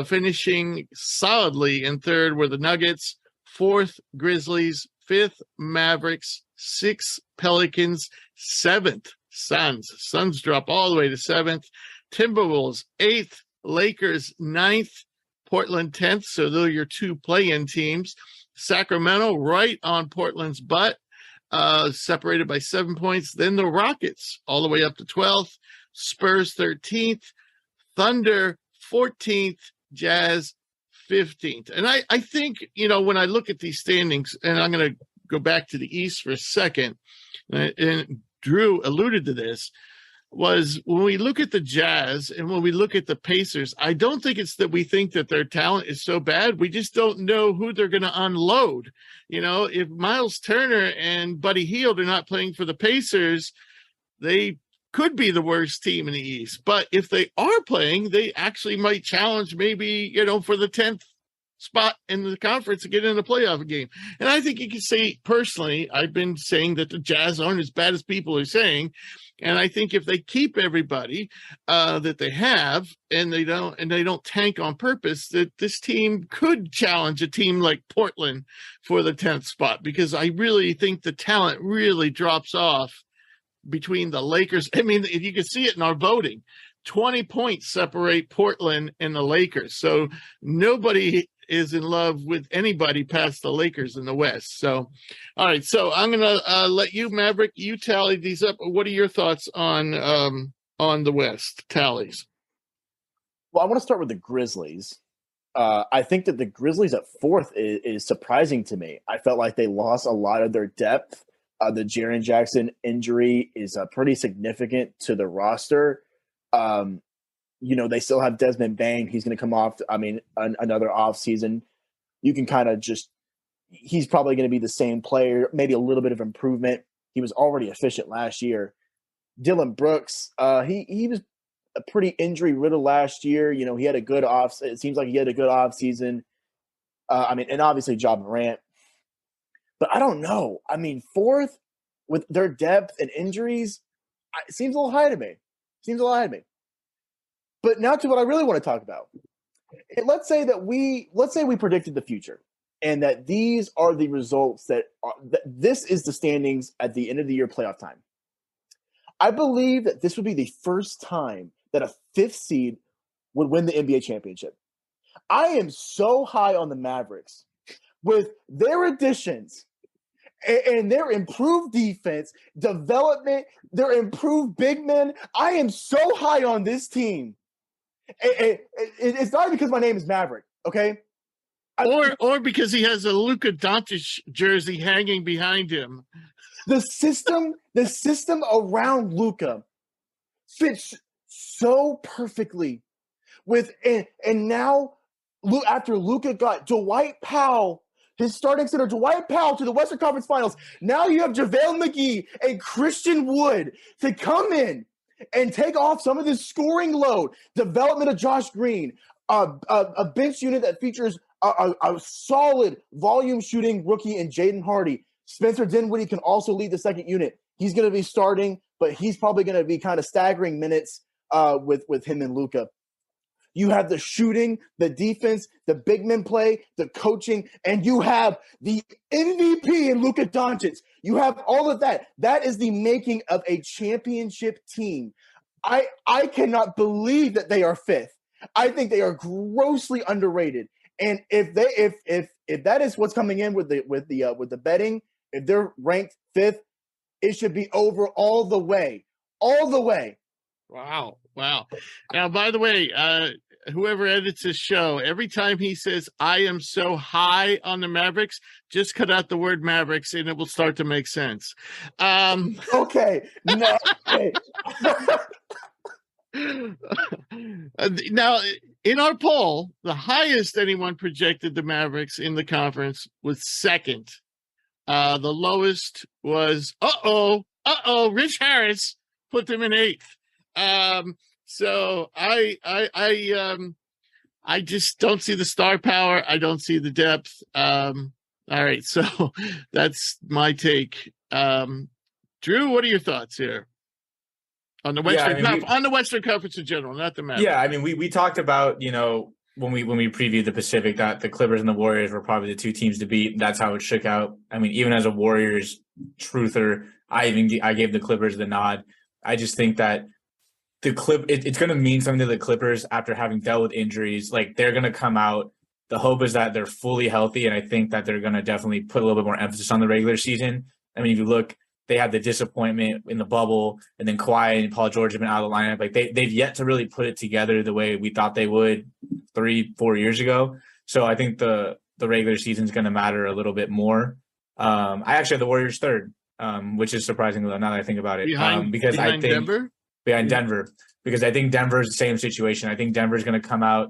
Speaker 1: Finishing solidly in third were the Nuggets, 4th Grizzlies, 5th Mavericks, 6th Pelicans, 7th Suns. Suns drop all the way to 7th. Timberwolves 8th. Lakers 9th. Portland 10th. So those are your 2 play-in teams. Sacramento right on Portland's butt, separated by 7 points. Then the Rockets all the way up to 12th. Spurs 13th. Thunder 14th. Jazz 15th. And I think, when I look at these standings, and I'm going to go back to the East for a second, and Drew alluded to this, was when we look at the Jazz and when we look at the Pacers, I don't think it's that we think that their talent is so bad. We just don't know who they're going to unload. If Miles Turner and Buddy Hield are not playing for the Pacers, they could be the worst team in the East. But if they are playing, they actually might challenge maybe, for the 10th spot in the conference to get in a playoff game. And I think you can say, personally, I've been saying that the Jazz aren't as bad as people are saying. And I think if they keep everybody that they have, and they don't tank on purpose, that this team could challenge a team like Portland for the 10th spot, because I really think the talent really drops off between the Lakers. I mean, you can see it in our voting. 20 points separate Portland and the Lakers. So nobody is in love with anybody past the Lakers in the West. So, all right. So I'm going to let you, Maverick, you tally these up. What are your thoughts on the West tallies?
Speaker 4: Well, I want to start with the Grizzlies. I think that the Grizzlies at 4th is surprising to me. I felt like they lost a lot of their depth. The Jaren Jackson injury is pretty significant to the roster. They still have Desmond Bane. He's going to come off, another off season. You can kind of he's probably going to be the same player, maybe a little bit of improvement. He was already efficient last year. Dylan Brooks, he was a pretty injury riddled last year. He had a good it seems like he had a good off season. And obviously Ja Morant. But I don't know. 4th with their depth and injuries, it seems a little high to me. But now to what I really want to talk about. Let's say we predicted the future, and that these are the results that this is the standings at the end of the year playoff time. I believe that this would be the first time that a 5th seed would win the NBA championship. I am so high on the Mavericks with their additions and their improved defense, development, their improved big men. I am so high on this team. It's not because my name is Maverick, okay?
Speaker 1: Or because he has a Luka Doncic jersey hanging behind him.
Speaker 4: The system around Luka fits so perfectly and now after Luka got Dwight Powell, his starting center, Dwight Powell, to the Western Conference Finals. Now you have JaVale McGee and Christian Wood to come in and take off some of this scoring load. Development of Josh Green, a bench unit that features a solid volume shooting rookie in Jaden Hardy. Spencer Dinwiddie can also lead the second unit. He's going to be starting, but he's probably going to be kind of staggering minutes with him and Luka. You have the shooting, the defense, the big men play, the coaching, and you have the MVP in Luka Doncic. You have all of that. That is the making of a championship team. I cannot believe that they are 5th. I think they are grossly underrated. And if that is what's coming in with the betting, if they're ranked 5th, it should be over all the way. All the way.
Speaker 1: Wow. Now, by the way, whoever edits this show, every time he says, I am so high on the Mavericks, just cut out the word Mavericks and it will start to make sense.
Speaker 4: Okay. No. Okay.
Speaker 1: Now, in our poll, the highest anyone projected the Mavericks in the conference was 2nd. The lowest was, Rich Harris put them in 8th. So I just don't see the star power. I don't see the depth. All right. So that's my take. Drew, what are your thoughts here on the Western on the Western Conference in general, not the Mavericks?
Speaker 3: Yeah. We talked about, when we previewed the Pacific, that the Clippers and the Warriors were probably the 2 teams to beat. That's how it shook out. Even as a Warriors truther, I gave the Clippers the nod. I just think that it's going to mean something to the Clippers after having dealt with injuries. Like, they're going to come out. The hope is that they're fully healthy, and I think that they're going to definitely put a little bit more emphasis on the regular season. I mean, if you look, they had the disappointment in the bubble, and then Kawhi and Paul George have been out of the lineup. Like, they've yet to really put it together the way we thought they would 3-4 years ago. So I think the regular season is going to matter a little bit more. I actually have the Warriors third, which is surprising though, now that I think about it. Because I think
Speaker 1: Denver?
Speaker 3: Behind Denver, because I think Denver's the same situation. I think Denver's going to come out.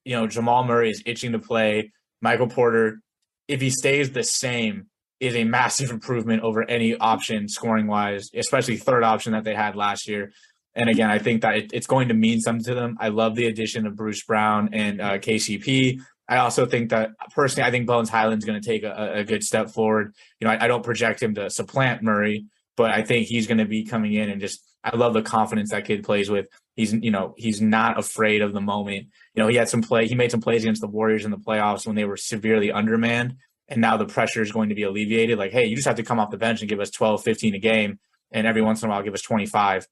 Speaker 3: Jamal Murray is itching to play. Michael Porter, if he stays the same, is a massive improvement over any option scoring wise, especially third option that they had last year. And again, I think that it's going to mean something to them. I love the addition of Bruce Brown and KCP. I also think that personally, I think Bones Highland's going to take a good step forward. I don't project him to supplant Murray, but I think he's going to be coming in and just, I love the confidence that kid plays with. He's not afraid of the moment. He made some plays against the Warriors in the playoffs when they were severely undermanned. And now the pressure is going to be alleviated. Like, hey, you just have to come off the bench and give us 12, 15 a game. And every once in a while, give us 25.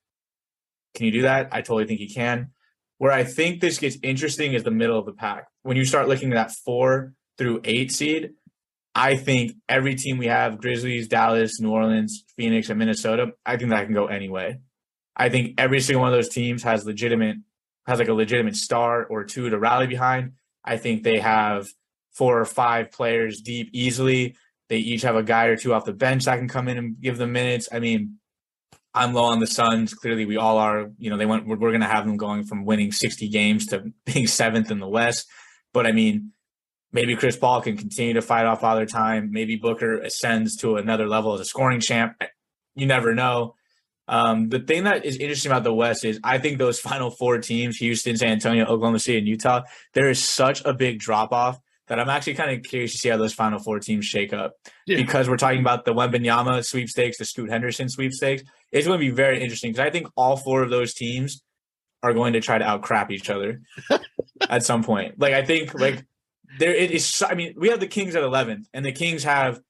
Speaker 3: Can you do that? I totally think he can. Where I think this gets interesting is the middle of the pack. When you start looking at that 4 through 8 seed, I think every team we have, Grizzlies, Dallas, New Orleans, Phoenix, and Minnesota, I think that can go any way. I think every single one of those teams has a legitimate star or two to rally behind. I think they have 4 or 5 players deep easily. They each have a guy or two off the bench that can come in and give them minutes. I mean, I'm low on the Suns. Clearly, we all are. We're going to have them going from winning 60 games to being 7th in the West. But I mean, maybe Chris Paul can continue to fight off Father Time. Maybe Booker ascends to another level as a scoring champ. You never know. The thing that is interesting about the West is I think those final 4 teams, Houston, San Antonio, Oklahoma City, and Utah, there is such a big drop-off that I'm actually kind of curious to see how those final 4 teams shake up. Yeah. Because we're talking about the Wembanyama sweepstakes, the Scoot Henderson sweepstakes. It's going to be very interesting because I think all 4 of those teams are going to try to outcrap each other at some point. Like, I think, there it is. I mean, we have the Kings at 11th, and the Kings have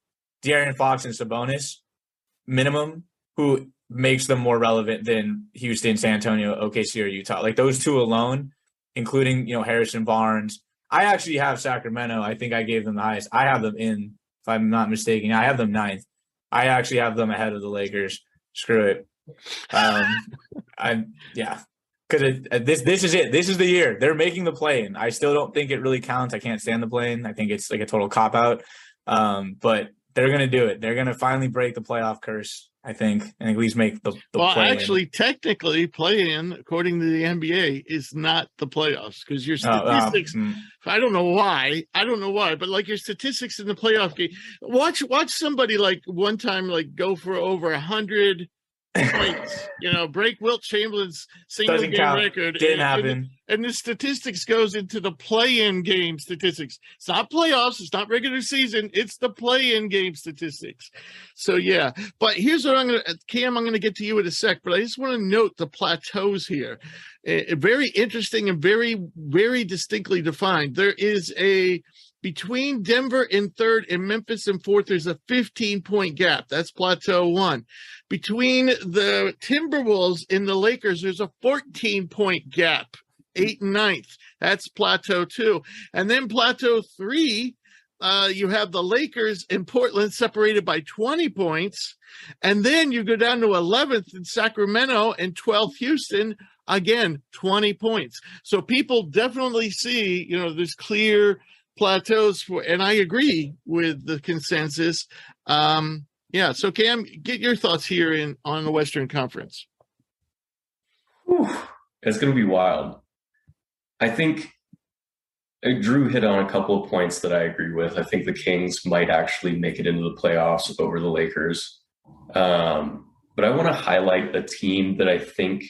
Speaker 3: De'Aaron Fox and Sabonis minimum, who makes them more relevant than Houston, San Antonio, OKC, or Utah. Like, those 2 alone, including, Harrison Barnes. I actually have Sacramento. I think I gave them the highest. I have them in, if I'm not mistaken. I have them 9th. I actually have them ahead of the Lakers. Screw it. Because this is it. This is the year. They're making the play-in. I still don't think it really counts. I can't stand the play-in. I think it's like a total cop-out. But they're going to do it. They're going to finally break the playoff curse, I think, and at least make the play-in. Actually,
Speaker 1: technically, play-in, according to the NBA, is not the playoffs because your statistics. I don't know why, but like your statistics in the playoff game. Watch somebody like one time go for over 100 points. Break Wilt Chamberlain's single game record.
Speaker 3: Didn't happen.
Speaker 1: And the statistics goes into the play-in game statistics. It's not playoffs. It's not regular season. It's the play-in game statistics. So, yeah. But here's what I'm going to get to you in a sec, but I just want to note the plateaus here. Very interesting and very, very distinctly defined. There is between Denver in 3rd and Memphis in 4th, there's a 15-point gap. That's plateau 1. Between the Timberwolves and the Lakers, there's a 14-point gap. 8th and 9th. That's plateau 2. And then plateau 3, you have the Lakers in Portland separated by 20 points. And then you go down to 11th in Sacramento and 12th Houston, again, 20 points. So people definitely see, there's clear plateaus and I agree with the consensus. So Cam, get your thoughts here on the Western Conference.
Speaker 2: Whew. It's going to be wild. I think Drew hit on a couple of points that I agree with. I think the Kings might actually make it into the playoffs over the Lakers. But I want to highlight a team that I think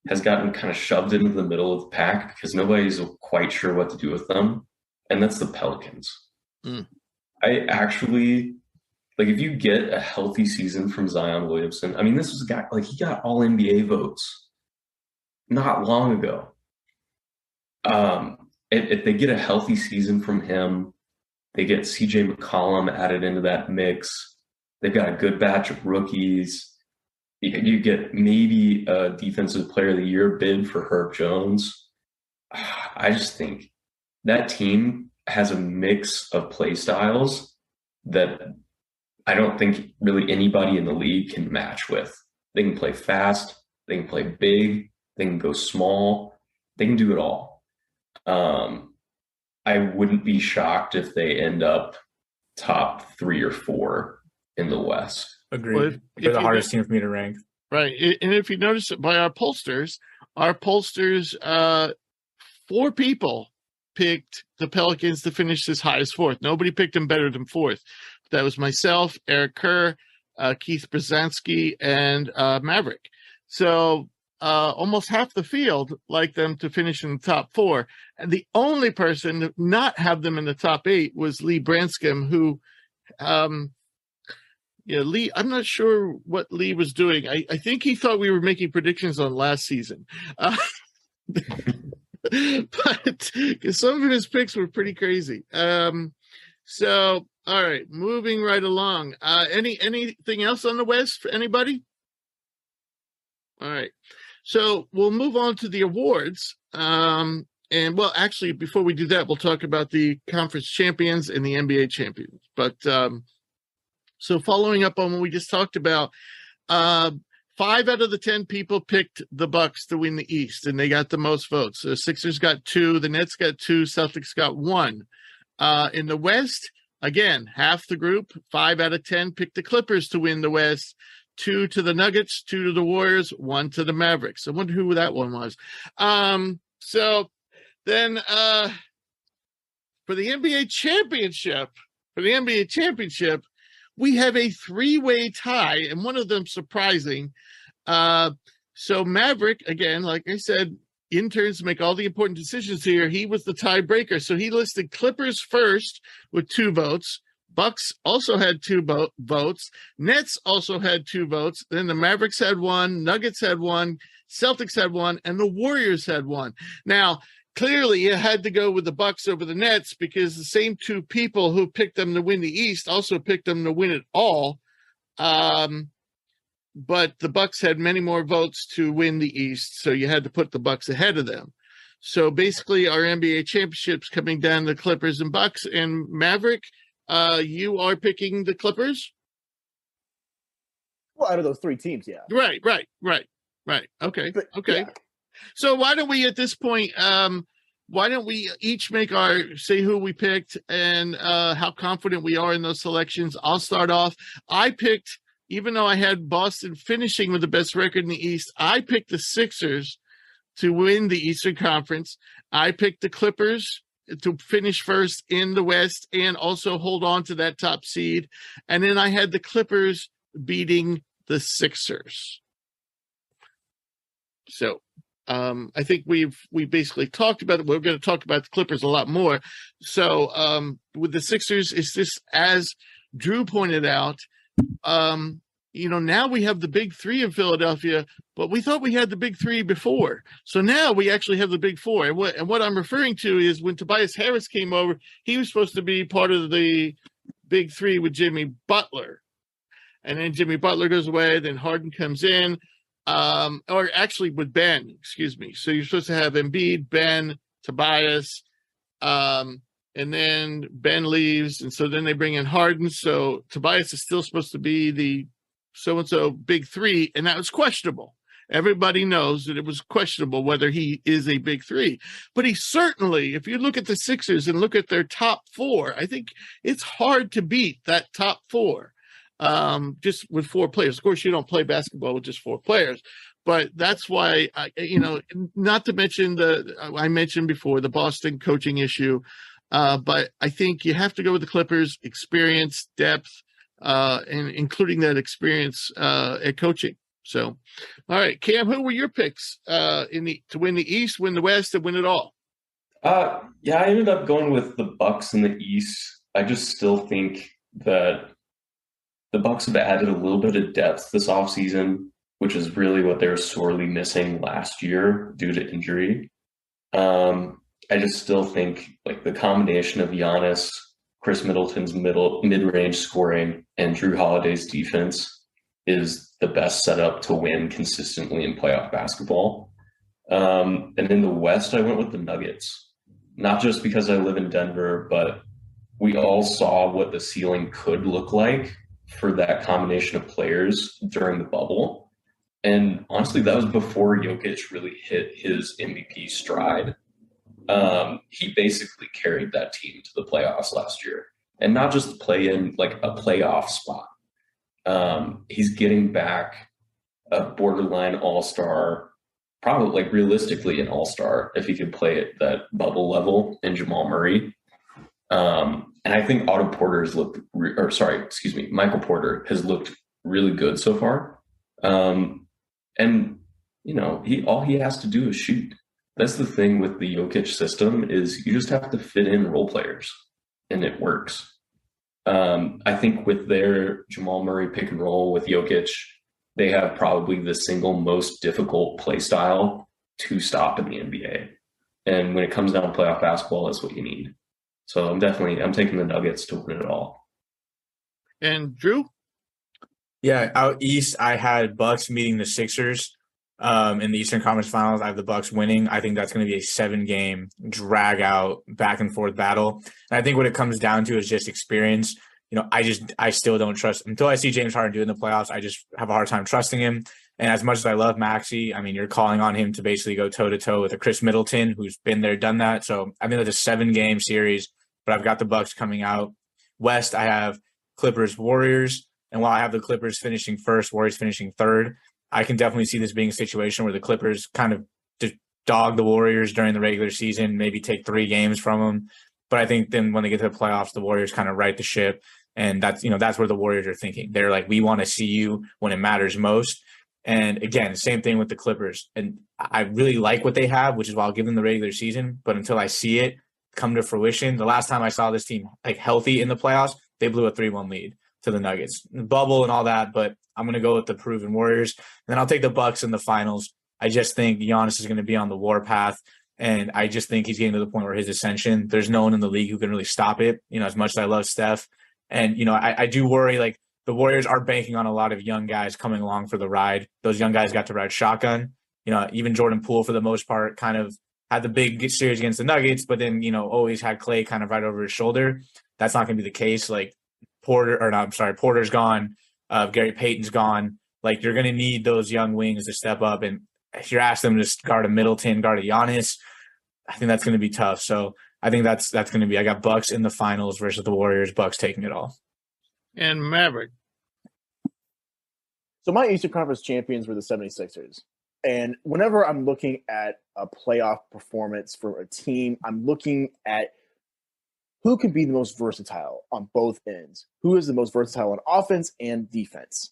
Speaker 2: has gotten kind of shoved into the middle of the pack because nobody's quite sure what to do with them. And that's the Pelicans. I actually, if you get a healthy season from Zion Williamson, I mean, this was a guy, he got all NBA votes not long ago. If they get a healthy season from him, they get CJ McCollum added into that mix. They've got a good batch of rookies. You get maybe a defensive player of the year bid for Herb Jones. I just think that team has a mix of play styles that I don't think really anybody in the league can match with. They can play fast, they can play big, they can go small, they can do it all. I wouldn't be shocked if they end up top 3 or 4 in the West.
Speaker 3: Agreed.
Speaker 1: Well,
Speaker 3: They're the hardest team for me to rank.
Speaker 1: Right. And if you notice it by our pollsters, 4 people picked the Pelicans to finish as high as 4th. Nobody picked them better than 4th. That was myself, Eric Kerr, Keith Brzezinski, and Maverick. So almost half the field liked them to finish in the top 4. And the only person to not have them in the top 8 was Lee Branscombe, who Lee, I'm not sure what Lee was doing. I think he thought we were making predictions on last season. But some of his picks were pretty crazy. So, all right, moving right along. Anything else on the West for anybody? All right. So we'll move on to the awards. And well, actually, before we do that, we'll talk about the conference champions and the NBA champions. But so following up on what we just talked about, 5 out of the 10 people picked the Bucks to win the East, and they got the most votes. The Sixers got 2, the Nets got 2, Celtics got 1. In the West, again, half the group, 5 out of 10 picked the Clippers to win the West. 2 to the Nuggets, 2 to the Warriors, 1 to the Mavericks. I wonder who that one was. So then for the NBA championship, we have a 3-way tie, and one of them surprising. So Maverick, again, like I said, interns make all the important decisions here. He was the tiebreaker. So he listed Clippers first with 2 votes. Bucks also had 2 votes. Nets also had 2 votes. Then the Mavericks had 1, Nuggets had 1, Celtics had 1, and the Warriors had 1. Now, clearly, you had to go with the Bucks over the Nets because the same 2 people who picked them to win the East also picked them to win it all. But the Bucks had many more votes to win the East, so you had to put the Bucks ahead of them. So basically, our NBA championships coming down to Clippers and Bucks. And Maverick, you are picking the Clippers?
Speaker 4: Well, out of those 3 teams, yeah.
Speaker 1: Right. Okay.
Speaker 4: But,
Speaker 1: okay.
Speaker 4: yeah.
Speaker 1: So why don't we, at this point, why don't we each make say who we picked and how confident we are in those selections? I'll start off. I picked, even though I had Boston finishing with the best record in the East, I picked the Sixers to win the Eastern Conference. I picked the Clippers to finish first in the West and also hold on to that top seed. And then I had the Clippers beating the Sixers. So I think we basically talked about it. We're going to talk about the Clippers a lot more. So with the Sixers, it's just as Drew pointed out, now we have the big 3 in Philadelphia, but we thought we had the big 3 before. So now we actually have the big 4. And what I'm referring to is when Tobias Harris came over, he was supposed to be part of the big 3 with Jimmy Butler. And then Jimmy Butler goes away, then Harden comes in. Or actually with Ben, excuse me. So you're supposed to have Embiid, Ben, Tobias, and then Ben leaves, and so then they bring in Harden. So Tobias is still supposed to be the so-and-so big 3, and that was questionable. Everybody knows that it was questionable whether he is a big 3. But he certainly, if you look at the Sixers and look at their top 4, I think it's hard to beat that top 4. Just with 4 players. Of course, you don't play basketball with just 4 players, but that's why, not to mention I mentioned before the Boston coaching issue, but I think you have to go with the Clippers, experience, depth, and including that experience at coaching. So, all right, Cam, who were your picks to win the East, win the West, and win it all?
Speaker 2: Yeah, I ended up going with the Bucks in the East. I just still think that the Bucks have added a little bit of depth this offseason, which is really what they were sorely missing last year due to injury. I just still think like the combination of Giannis, Chris Middleton's mid-range scoring, and Drew Holiday's defense is the best setup to win consistently in playoff basketball. And in the West, I went with the Nuggets, not just because I live in Denver, but we all saw what the ceiling could look like for that combination of players during the bubble. And honestly, that was before Jokic really hit his MVP stride. He basically carried that team to the playoffs last year, and not just play in like a playoff spot. He's getting back a borderline all-star, probably like realistically an all-star if he could play at that bubble level in Jamal Murray. And I think Michael Porter has looked really good so far. And all he has to do is shoot. That's the thing with the Jokic system is you just have to fit in role players and it works. I think with their Jamal Murray pick and roll with Jokic, they have probably the single most difficult play style to stop in the NBA. And when it comes down to playoff basketball, that's what you need. So I'm taking the Nuggets to win it all.
Speaker 1: And Drew?
Speaker 3: Yeah, out east, I had Bucks meeting the Sixers in the Eastern Conference Finals. I have the Bucks winning. I think that's going to be a 7-game drag out back and forth battle. And I think what it comes down to is just experience. I still don't trust until I see James Harden do it in the playoffs. I just have a hard time trusting him. And as much as I love Maxey, I mean, you're calling on him to basically go toe to toe with a Chris Middleton who's been there, done that. So I think that's a 7-game series, but I've got the Bucks coming out. West, I have Clippers, Warriors. And while I have the Clippers finishing first, Warriors finishing third, I can definitely see this being a situation where the Clippers kind of just dog the Warriors during the regular season, maybe take 3 games from them. But I think then when they get to the playoffs, the Warriors kind of right the ship. And that's where the Warriors are thinking. They're like, we want to see you when it matters most. And again, same thing with the Clippers. And I really like what they have, which is why I'll give them the regular season. But until I see it come to fruition, the last time I saw this team like healthy in the playoffs, they blew a 3-1 lead to the Nuggets, bubble and all that. But I'm going to go with the proven Warriors. And then I'll take the Bucks in the finals. I just think Giannis is going to be on the warpath. And I just think he's getting to the point where his ascension, there's no one in the league who can really stop it. As much as I love Steph. And, I do worry, like, the Warriors are banking on a lot of young guys coming along for the ride. Those young guys got to ride shotgun. Even Jordan Poole, for the most part, kind of had the big series against the Nuggets, but then, always had Clay kind of right over his shoulder. That's not going to be the case. Like, Porter's gone. Gary Payton's gone. Like, you're going to need those young wings to step up. And if you're asking them to guard a Middleton, guard a Giannis, I think that's going to be tough. So I think that's going to be, I got Bucks in the finals versus the Warriors, Bucks taking it all.
Speaker 1: And Maverick.
Speaker 4: So my Eastern Conference champions were the 76ers. And whenever I'm looking at a playoff performance for a team, I'm looking at who can be the most versatile on both ends. Who is the most versatile on offense and defense?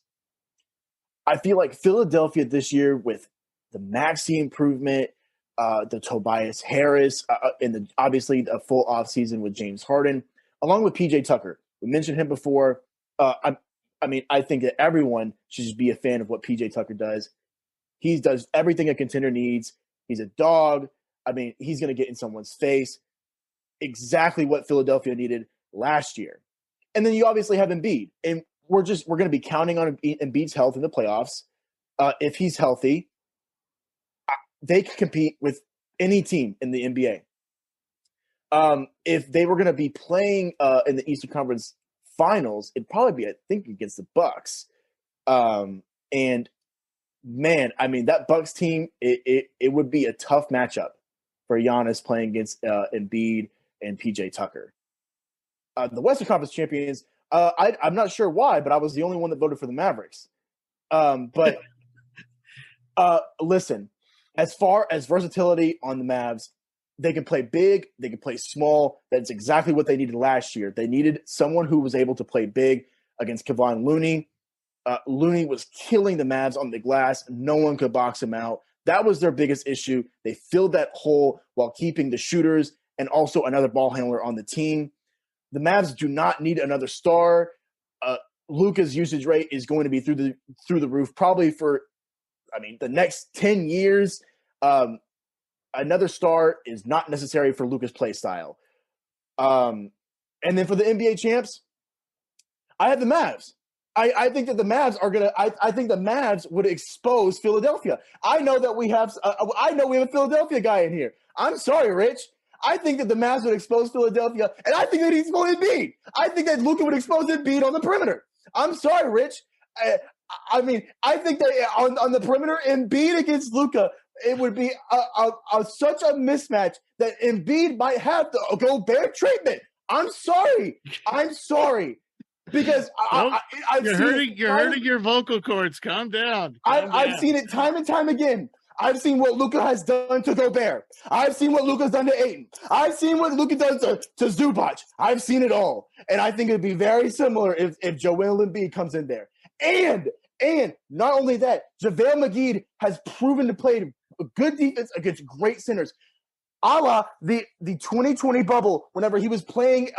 Speaker 4: I feel like Philadelphia this year, with the Maxey improvement, the Tobias Harris, and obviously a full offseason with James Harden, along with PJ Tucker. We mentioned him before. I think that everyone should just be a fan of what PJ Tucker does. He does everything a contender needs. He's a dog. He's going to get in someone's face. Exactly what Philadelphia needed last year. And then you obviously have Embiid. And we're going to be counting on Embiid's health in the playoffs. If he's healthy, they can compete with any team in the NBA. If they were going to be playing in the Eastern Conference Finals, it'd probably be, I think, against the Bucks. And man, that Bucks team, it would be a tough matchup for Giannis playing against Embiid and PJ Tucker. The Western Conference champions, I'm not sure why, but I was the only one that voted for the Mavericks. But listen, as far as versatility on the Mavs, they can play big, they can play small. That's exactly what they needed last year. They needed someone who was able to play big against Kevon Looney. Looney was killing the Mavs on the glass. No one could box him out. That was their biggest issue. They filled that hole while keeping the shooters and also another ball handler on the team. The Mavs do not need another star. Luka's usage rate is going to be through the roof probably for, the next 10 years. Another star is not necessary for Luka's play style. And then for the NBA champs, I have the Mavs. I think that the Mavs are gonna. I think the Mavs would expose Philadelphia. I know that we have. I know we have a Philadelphia guy in here. I'm sorry, Rich. I think that the Mavs would expose Philadelphia, and I think that he's going to Embiid. I think that Luka would expose Embiid on the perimeter. I'm sorry, Rich. I mean, I think that on the perimeter, Embiid against Luka, it would be such a mismatch that Embiid might have the Gobert treatment. I'm sorry. Because
Speaker 1: you're hurting your vocal cords. Calm down.
Speaker 4: I've seen it time and time again. I've seen what Luka has done to Gobert. I've seen what Luka's done to Ayton. I've seen what Luka does to Zubac. I've seen it all. And I think it'd be very similar if Joel Embiid comes in there. And not only that, JaVale McGee has proven to play good defense against great centers. A la the 2020 bubble, whenever he was playing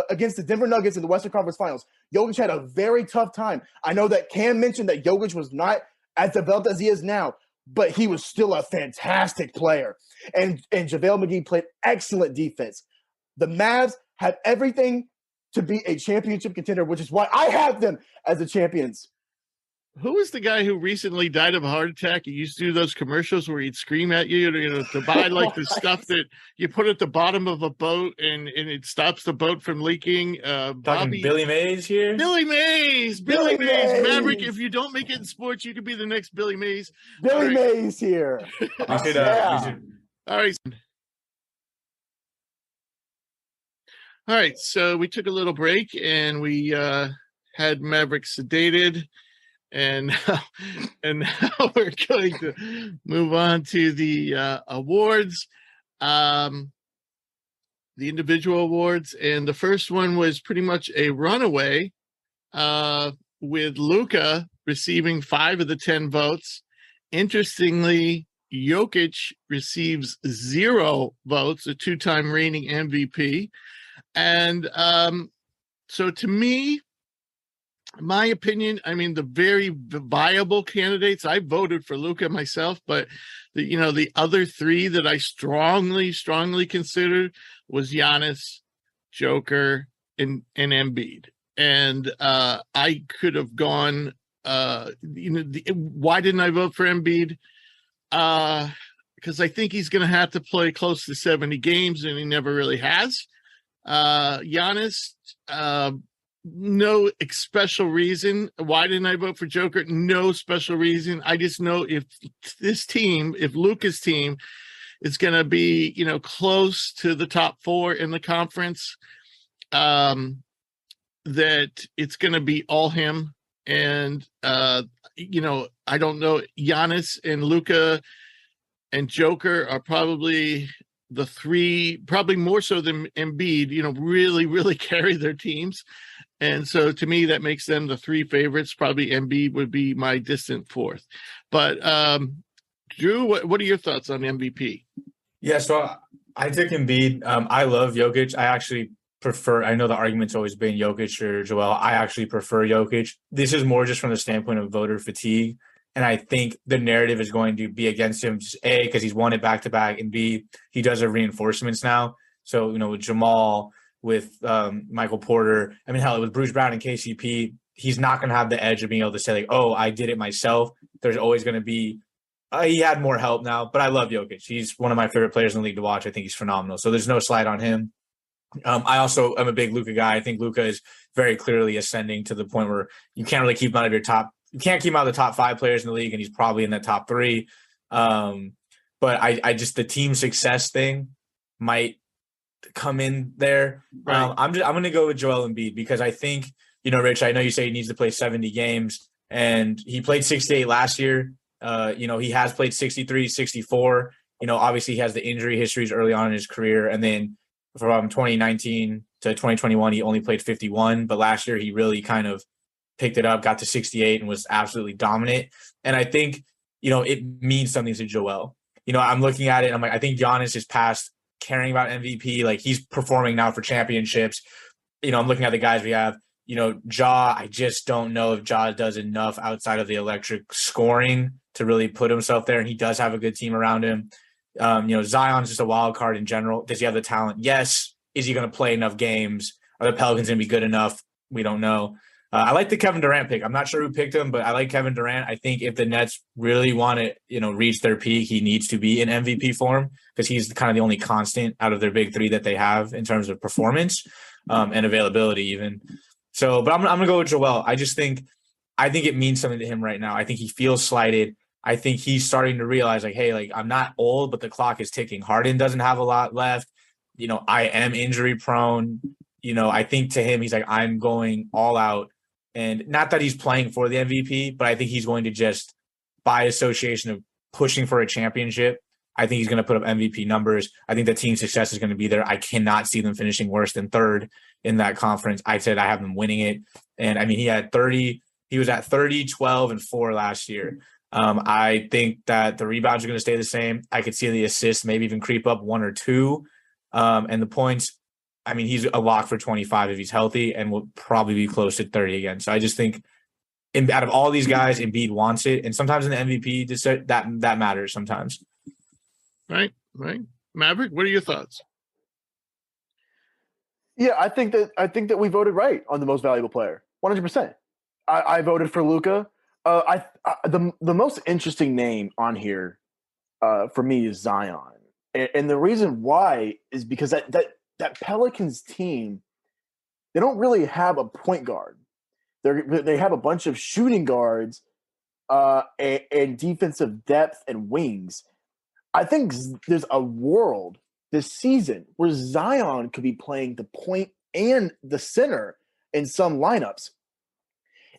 Speaker 4: against the Denver Nuggets in the Western Conference Finals, Jokic had a very tough time. I know that Cam mentioned that Jokic was not as developed as he is now, but he was still a fantastic player. And JaVale McGee played excellent defense. The Mavs have everything to be a championship contender, which is why I have them as the champions.
Speaker 1: Who was the guy who recently died of a heart attack? He used to do those commercials where he'd scream at you, to buy like the stuff that you put at the bottom of a boat and it stops the boat from leaking.
Speaker 3: Talking Billy Mays here?
Speaker 1: Billy Mays. Maverick, if you don't make it in sports, you could be the next Billy Mays.
Speaker 4: Billy Mays here.
Speaker 1: All right. All right, so we took a little break and we had Maverick sedated. And now we're going to move on to the awards, the individual awards. And the first one was pretty much a runaway with Luka receiving 5 of the 10 votes. Interestingly, Jokic receives 0 votes, a 2-time reigning MVP. And so to me, my opinion, I mean, the very viable candidates, I voted for Luka myself, but the other 3 that I strongly considered was Giannis, Joker, and Embiid. And I could have gone, why didn't I vote for Embiid? Because I think he's going to have to play close to 70 games, and he never really has. Giannis, no special reason. Why didn't I vote for Joker? No special reason. I just know if Luka's team is going to be, close to the top 4 in the conference, that it's going to be all him. And, I don't know, Giannis and Luka and Joker are probably the 3, probably more so than Embiid, really, really carry their teams. And so to me, that makes them the 3 favorites. Probably Embiid would be my distant 4th. But Drew, what are your thoughts on MVP?
Speaker 3: Yeah, so I took Embiid. I love Jokic. I actually prefer, I know the argument's always been Jokic or Joel. I actually prefer Jokic. This is more just from the standpoint of voter fatigue. And I think the narrative is going to be against him, just A, because he's won it back-to-back, and B, he does have reinforcements now. So, with Jamal, with Michael Porter, I mean, hell, with Bruce Brown and KCP, he's not going to have the edge of being able to say, like, oh, I did it myself. There's always going to be he had more help now, but I love Jokic. He's one of my favorite players in the league to watch. I think he's phenomenal. So there's no slight on him. I also am a big Luka guy. I think Luka is very clearly ascending to the point where you can't really keep him out of your top. You can't keep him out of the top 5 players in the league, and he's probably in the top 3. But I just, the team success thing might come in there.
Speaker 1: Right.
Speaker 3: I'm going to go with Joel Embiid because I think, Rich, I know you say he needs to play 70 games, and he played 68 last year. He has played 63, 64. Obviously he has the injury histories early on in his career, and then from 2019 to 2021, he only played 51. But last year he really kind of picked it up, got to 68, and was absolutely dominant. And I think, it means something to Joel. I'm looking at it, and I'm like, I think Giannis is past caring about MVP. Like, he's performing now for championships. I'm looking at the guys we have. Ja, I just don't know if Ja does enough outside of the electric scoring to really put himself there. And he does have a good team around him. Zion's just a wild card in general. Does he have the talent? Yes. Is he going to play enough games? Are the Pelicans going to be good enough? We don't know. I like the Kevin Durant pick. I'm not sure who picked him, but I like Kevin Durant. I think if the Nets really want to, reach their peak, he needs to be in MVP form because he's kind of the only constant out of their big three that they have in terms of performance and availability even. So, but I'm going to go with Joel. I think it means something to him right now. I think he feels slighted. I think he's starting to realize like, hey, like I'm not old, but the clock is ticking. Harden doesn't have a lot left. I am injury prone. I think to him, he's like, I'm going all out. And not that he's playing for the MVP, but I think he's going to just, by association of pushing for a championship, I think he's going to put up MVP numbers. I think the team success is going to be there. I cannot see them finishing worse than third in that conference. I said I have them winning it. And I mean, he was at 30, 12, and 4 last year. I think that the rebounds are going to stay the same. I could see the assists maybe even creep up 1 or 2. And the points, I mean, he's a lock for 25 if he's healthy and will probably be close to 30 again. So I just think out of all these guys, Embiid wants it. And sometimes in the MVP, that matters sometimes.
Speaker 1: Right. Maverick, what are your thoughts?
Speaker 4: Yeah, I think that we voted right on the most valuable player, 100%. I voted for Luka. The most interesting name on here for me is Zion, and the reason why is because that Pelicans team, they don't really have a point guard. They have a bunch of shooting guards and defensive depth and wings. I think there's a world this season where Zion could be playing the point and the center in some lineups.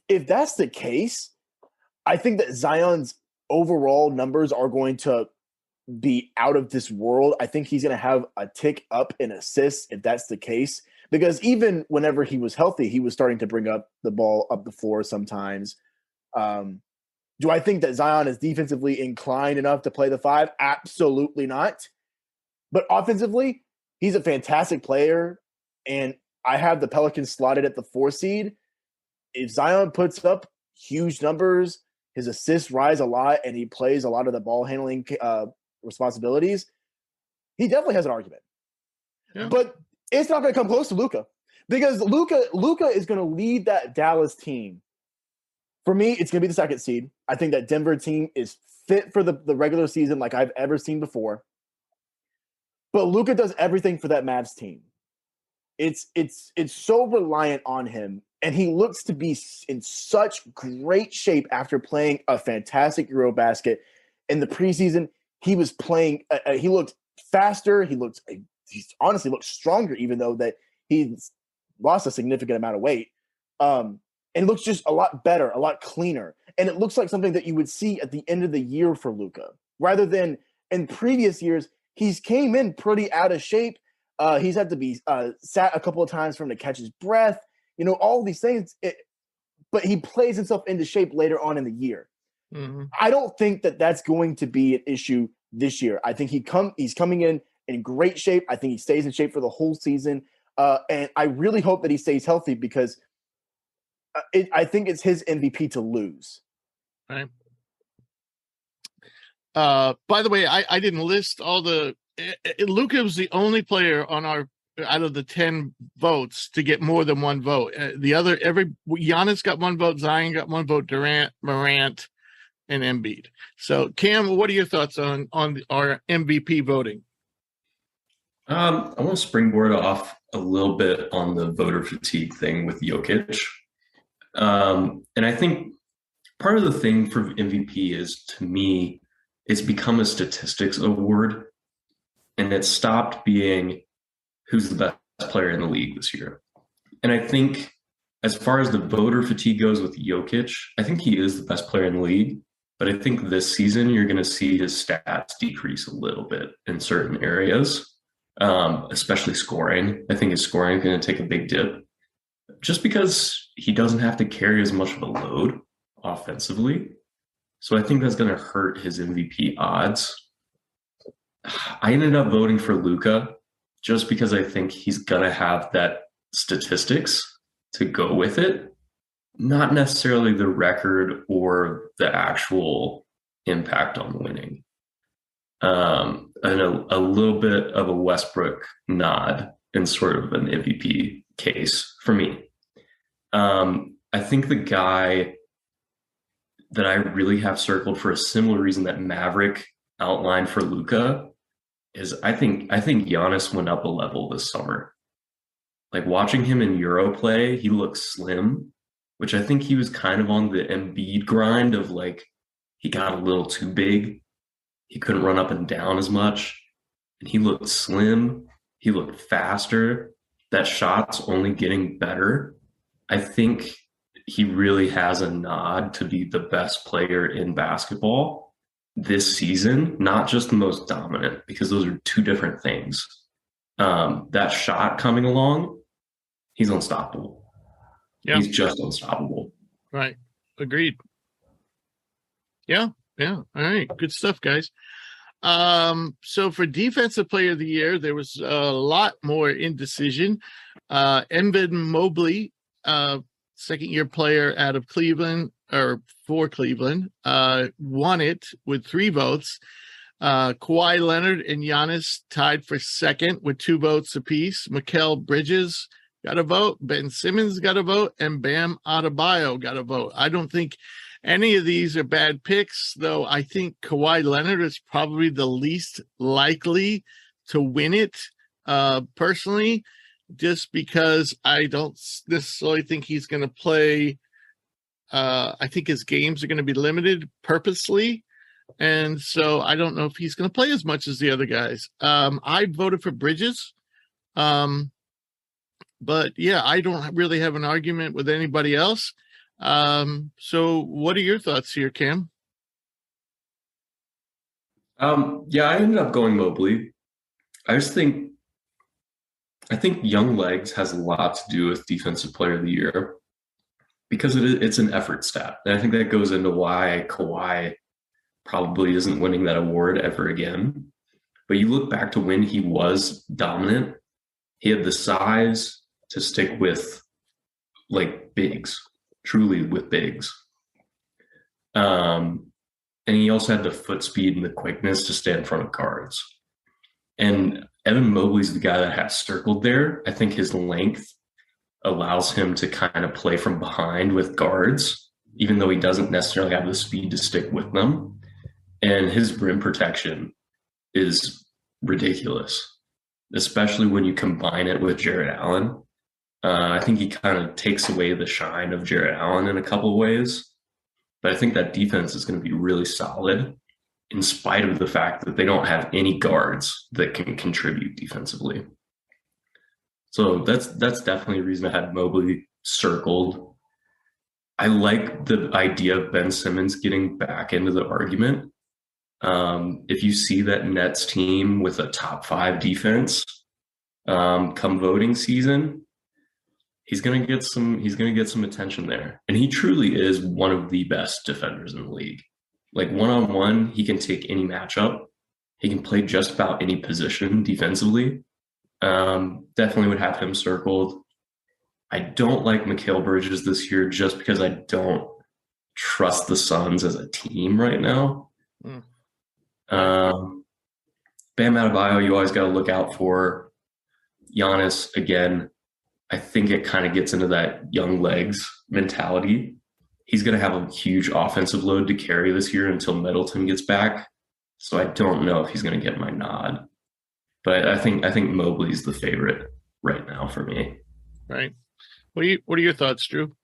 Speaker 4: If that's the case, I think that Zion's overall numbers are going to be out of this world. I think he's going to have a tick up in assists if that's the case, because even whenever he was healthy, he was starting to bring up the ball up the floor sometimes. Do I think that Zion is defensively inclined enough to play the 5? Absolutely not. But offensively, he's a fantastic player, and I have the Pelicans slotted at the 4 seed. If Zion puts up huge numbers, his assists rise a lot, and he plays a lot of the ball handling responsibilities, he definitely has an argument. Yeah. But it's not going to come close to Luka, because Luka is going to lead that Dallas team. For me, it's going to be the 2nd seed. I think that Denver team is fit for the regular season like I've ever seen before. But Luka does everything for that Mavs team. It's so reliant on him, and he looks to be in such great shape after playing a fantastic Eurobasket. In the preseason, he was playing. He looked faster. He honestly looked stronger, even though that he lost a significant amount of weight. And it looks just a lot better, a lot cleaner. And it looks like something that you would see at the end of the year for Luka, rather than in previous years. He's came in pretty out of shape. He's had to be sat a couple of times for him to catch his breath. All these things. But he plays himself into shape later on in the year. Mm-hmm. I don't think that that's going to be an issue this year. I think he's coming in great shape. I think he stays in shape for the whole season. And I really hope that he stays healthy, because I think it's his MVP to lose.
Speaker 1: Right. By the way, I didn't list all the. Luka was the only player on our out of the 10 votes to get more than 1 vote. Giannis got 1 vote, Zion got 1 vote, Durant, Morant, and Embiid. So, Cam, what are your thoughts on our MVP voting?
Speaker 2: I want to springboard off a little bit on the voter fatigue thing with Jokic. And I think part of the thing for MVP is, to me, it's become a statistics award, and it stopped being who's the best player in the league this year. And I think as far as the voter fatigue goes with Jokic, I think he is the best player in the league. But I think this season you're going to see his stats decrease a little bit in certain areas, especially scoring. I think his scoring is going to take a big dip just because he doesn't have to carry as much of a load offensively. So I think that's going to hurt his MVP odds. I ended up voting for Luka just because I think he's going to have that statistics to go with it, not necessarily the record or the actual impact on winning. And a little bit of a Westbrook nod in sort of an MVP case for me. I think the guy that I really have circled for a similar reason that Maverick outlined for Luka is I think Giannis went up a level this summer. Like watching him in Euro play, he looks slim, which I think he was kind of on the Embiid grind of like he got a little too big. He couldn't run up and down as much. And he looked slim. He looked faster. That shot's only getting better. I think he really has a nod to be the best player in basketball this season, not just the most dominant, because those are two different things. That shot coming along, he's unstoppable.
Speaker 1: Yeah.
Speaker 2: He's just unstoppable.
Speaker 1: Right. Agreed. Yeah. All right. Good stuff, guys. So for defensive player of the year, there was a lot more indecision. Embiid Mobley, second-year player out of Cleveland, or for Cleveland, won it with 3 votes. Kawhi Leonard and Giannis tied for second with 2 votes apiece. Mikal Bridges got a vote. Ben Simmons got a vote. And Bam Adebayo got a vote. I don't think any of these are bad picks, though I think Kawhi Leonard is probably the least likely to win it, personally, just because I don't necessarily think he's going to play. I think his games are going to be limited purposely. And so I don't know if he's going to play as much as the other guys. I voted for Bridges. But yeah, I don't really have an argument with anybody else. So what are your thoughts here, Cam?
Speaker 2: Yeah, I ended up going Mobley. I think young legs has a lot to do with defensive player of the year because it's an effort stat. And I think that goes into why Kawhi probably isn't winning that award ever again. But you look back to when he was dominant, he had the size to stick with like bigs, truly with bigs. And he also had the foot speed and the quickness to stay in front of guards. And Evan Mobley's the guy that has circled there. I think his length allows him to kind of play from behind with guards, even though he doesn't necessarily have the speed to stick with them. And his rim protection is ridiculous, especially when you combine it with Jarrett Allen. I think he kind of takes away the shine of Jarrett Allen in a couple of ways. But I think that defense is going to be really solid in spite of the fact that they don't have any guards that can contribute defensively. So that's definitely a reason I had Mobley circled. I like the idea of Ben Simmons getting back into the argument. If you see that Nets team with a top 5 defense come voting season, he's going to get some attention there. And he truly is one of the best defenders in the league. Like one-on-one, he can take any matchup. He can play just about any position defensively. Definitely would have him circled. I don't like Mikal Bridges this year just because I don't trust the Suns as a team right now. Bam Adebayo, you always got to look out for. Giannis, again, I think it kind of gets into that young legs mentality. He's going to have a huge offensive load to carry this year until Middleton gets back. So I don't know if he's going to get my nod. But I think Mobley's the favorite right now for me.
Speaker 1: Right. What are your thoughts, Drew?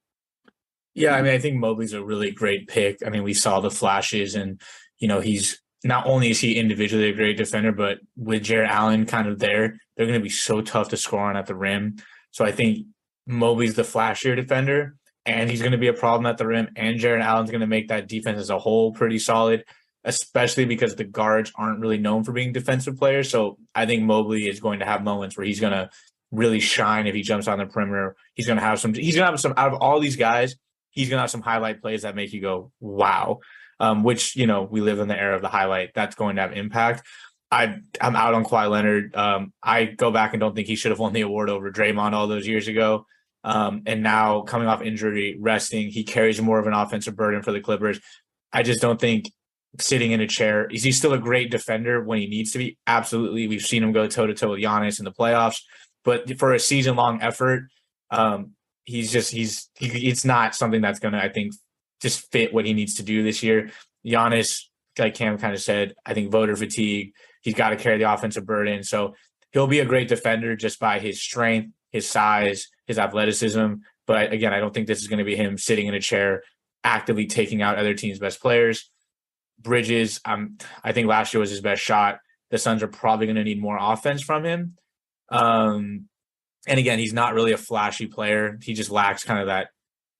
Speaker 3: Yeah, I mean, I think Mobley's a really great pick. I mean, we saw the flashes, and he's not only is he individually a great defender, but with Jarrett Allen kind of there, they're going to be so tough to score on at the rim. So I think Mobley's the flashier defender, and he's going to be a problem at the rim, and Jarrett Allen's going to make that defense as a whole pretty solid, especially because the guards aren't really known for being defensive players. So I think Mobley is going to have moments where he's going to really shine if he jumps on the perimeter. He's going to have some out of all these guys, he's going to have some highlight plays that make you go, wow, which, we live in the era of the highlight. That's going to have impact. I'm out on Kawhi Leonard. I go back and don't think he should have won the award over Draymond all those years ago. And now coming off injury, resting, he carries more of an offensive burden for the Clippers. I just don't think sitting in a chair, is he still a great defender when he needs to be? Absolutely. We've seen him go toe-to-toe with Giannis in the playoffs. But for a season-long effort, it's not something that's going to, I think, just fit what he needs to do this year. Giannis, like Cam kind of said, I think voter fatigue. He's got to carry the offensive burden. So he'll be a great defender just by his strength, his size, his athleticism. But again, I don't think this is going to be him sitting in a chair actively taking out other teams' best players. Bridges, I think last year was his best shot. The Suns are probably going to need more offense from him. And again, he's not really a flashy player. He just lacks kind of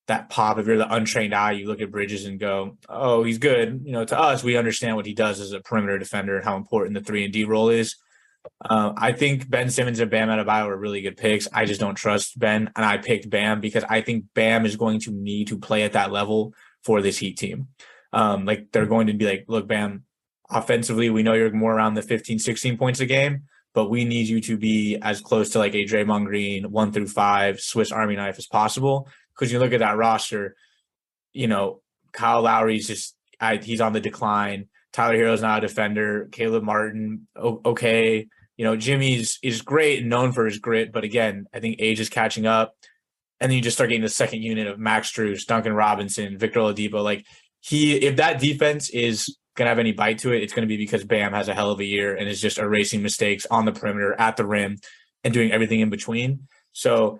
Speaker 3: that pop. If you're the untrained eye, you look at Bridges and go, oh, he's good. To us, we understand what he does as a perimeter defender and how important the 3-and-D role is. I think Ben Simmons and Bam Adebayo are really good picks. I just don't trust Ben, and I picked Bam because I think Bam is going to need to play at that level for this Heat team. They're going to be like, look, Bam, offensively, we know you're more around the 15, 16 points a game, but we need you to be as close to like a Draymond Green 1 through 5 Swiss Army knife as possible. Because you look at that roster, Kyle Lowry's he's on the decline. Tyler Hero's not a defender. Caleb Martin, okay. Jimmy is great and known for his grit, but again, I think age is catching up. And then you just start getting the second unit of Max Strus, Duncan Robinson, Victor Oladipo. If that defense is going to have any bite to it, it's going to be because Bam has a hell of a year and is just erasing mistakes on the perimeter, at the rim, and doing everything in between. So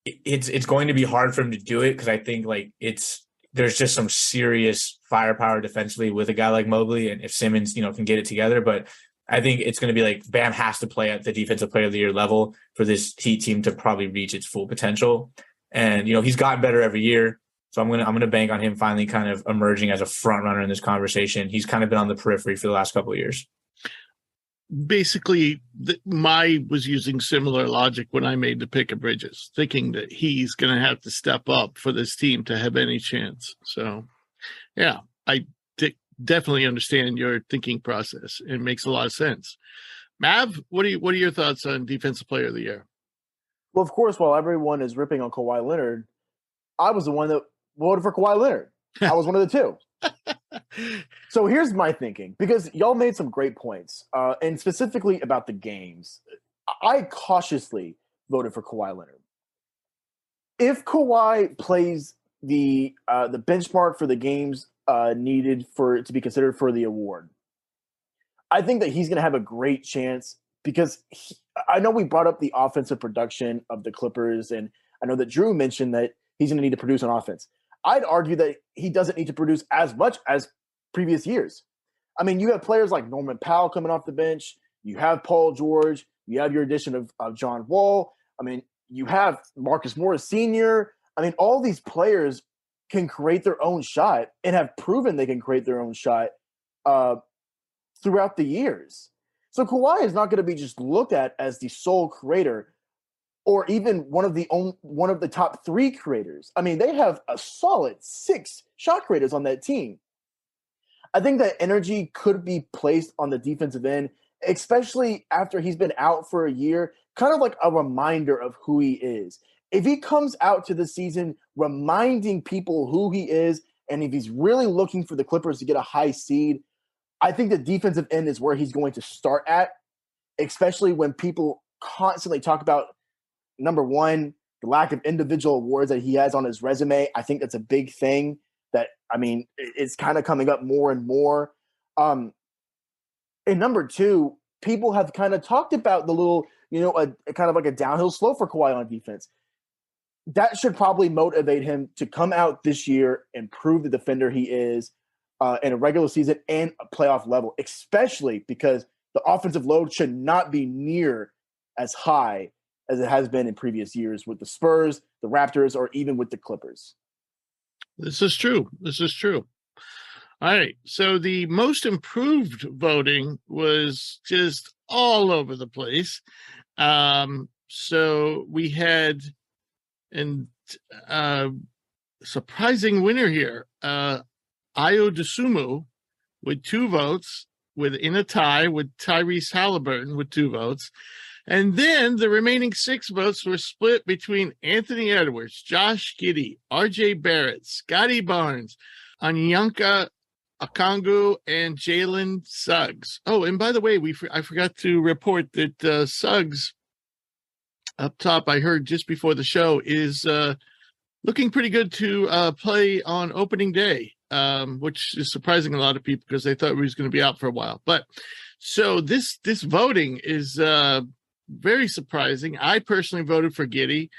Speaker 3: it's going to be hard for him to do it because I think there's just some serious firepower defensively with a guy like Mobley, and if Simmons can get it together. But I think it's going to be like Bam has to play at the defensive player of the year level for this Heat team to probably reach its full potential. And he's gotten better every year, so I'm gonna bank on him finally kind of emerging as a front runner in this conversation. He's kind of been on the periphery for the last couple of years.
Speaker 1: Basically, was using similar logic when I made the pick of Bridges, thinking that he's going to have to step up for this team to have any chance. So, yeah, I definitely understand your thinking process. It makes a lot of sense. Mav, what are your thoughts on Defensive Player of the Year?
Speaker 4: Well, of course, while everyone is ripping on Kawhi Leonard, I was the one that voted for Kawhi Leonard. I was one of the two. So here's my thinking, because y'all made some great points, and specifically about the games. I cautiously voted for Kawhi Leonard. If Kawhi plays the benchmark for the games needed for it to be considered for the award, I think that he's going to have a great chance, because I know we brought up the offensive production of the Clippers, and I know that Drew mentioned that he's going to need to produce on offense. I'd argue that he doesn't need to produce as much as previous years. I mean, you have players like Norman Powell coming off the bench. You have Paul George. You have your addition of John Wall. I mean, you have Marcus Morris Sr. I mean, all these players can create their own shot and have proven they can create their own shot throughout the years. So Kawhi is not going to be just looked at as the sole creator, or even one of the top 3 creators. I mean, they have a solid 6 shot creators on that team. I think that energy could be placed on the defensive end, especially after he's been out for a year, kind of like a reminder of who he is. If he comes out to the season reminding people who he is, and if he's really looking for the Clippers to get a high seed, I think the defensive end is where he's going to start at, especially when people constantly talk about, number one, the lack of individual awards that he has on his resume. I think that's a big thing that, I mean, it's kind of coming up more and more. And number two, people have kind of talked about the little, a kind of like a downhill slope for Kawhi on defense. That should probably motivate him to come out this year and prove the defender he is in a regular season and a playoff level, especially because the offensive load should not be near as high as it has been in previous years with the Spurs, the Raptors, or even with the Clippers.
Speaker 1: This is true. All right. So the most improved voting was just all over the place. So we had a surprising winner here. Ayo Dosunmu with 2 votes, in a tie with Tyrese Halliburton with 2 votes. And then the remaining 6 votes were split between Anthony Edwards, Josh Giddey, RJ Barrett, Scotty Barnes, Onyeka Okongwu, and Jalen Suggs. Oh, and by the way, I forgot to report that Suggs up top, I heard just before the show, is looking pretty good to play on opening day, which is surprising a lot of people because they thought he was going to be out for a while. But so this voting is very surprising. I personally voted for Giddey.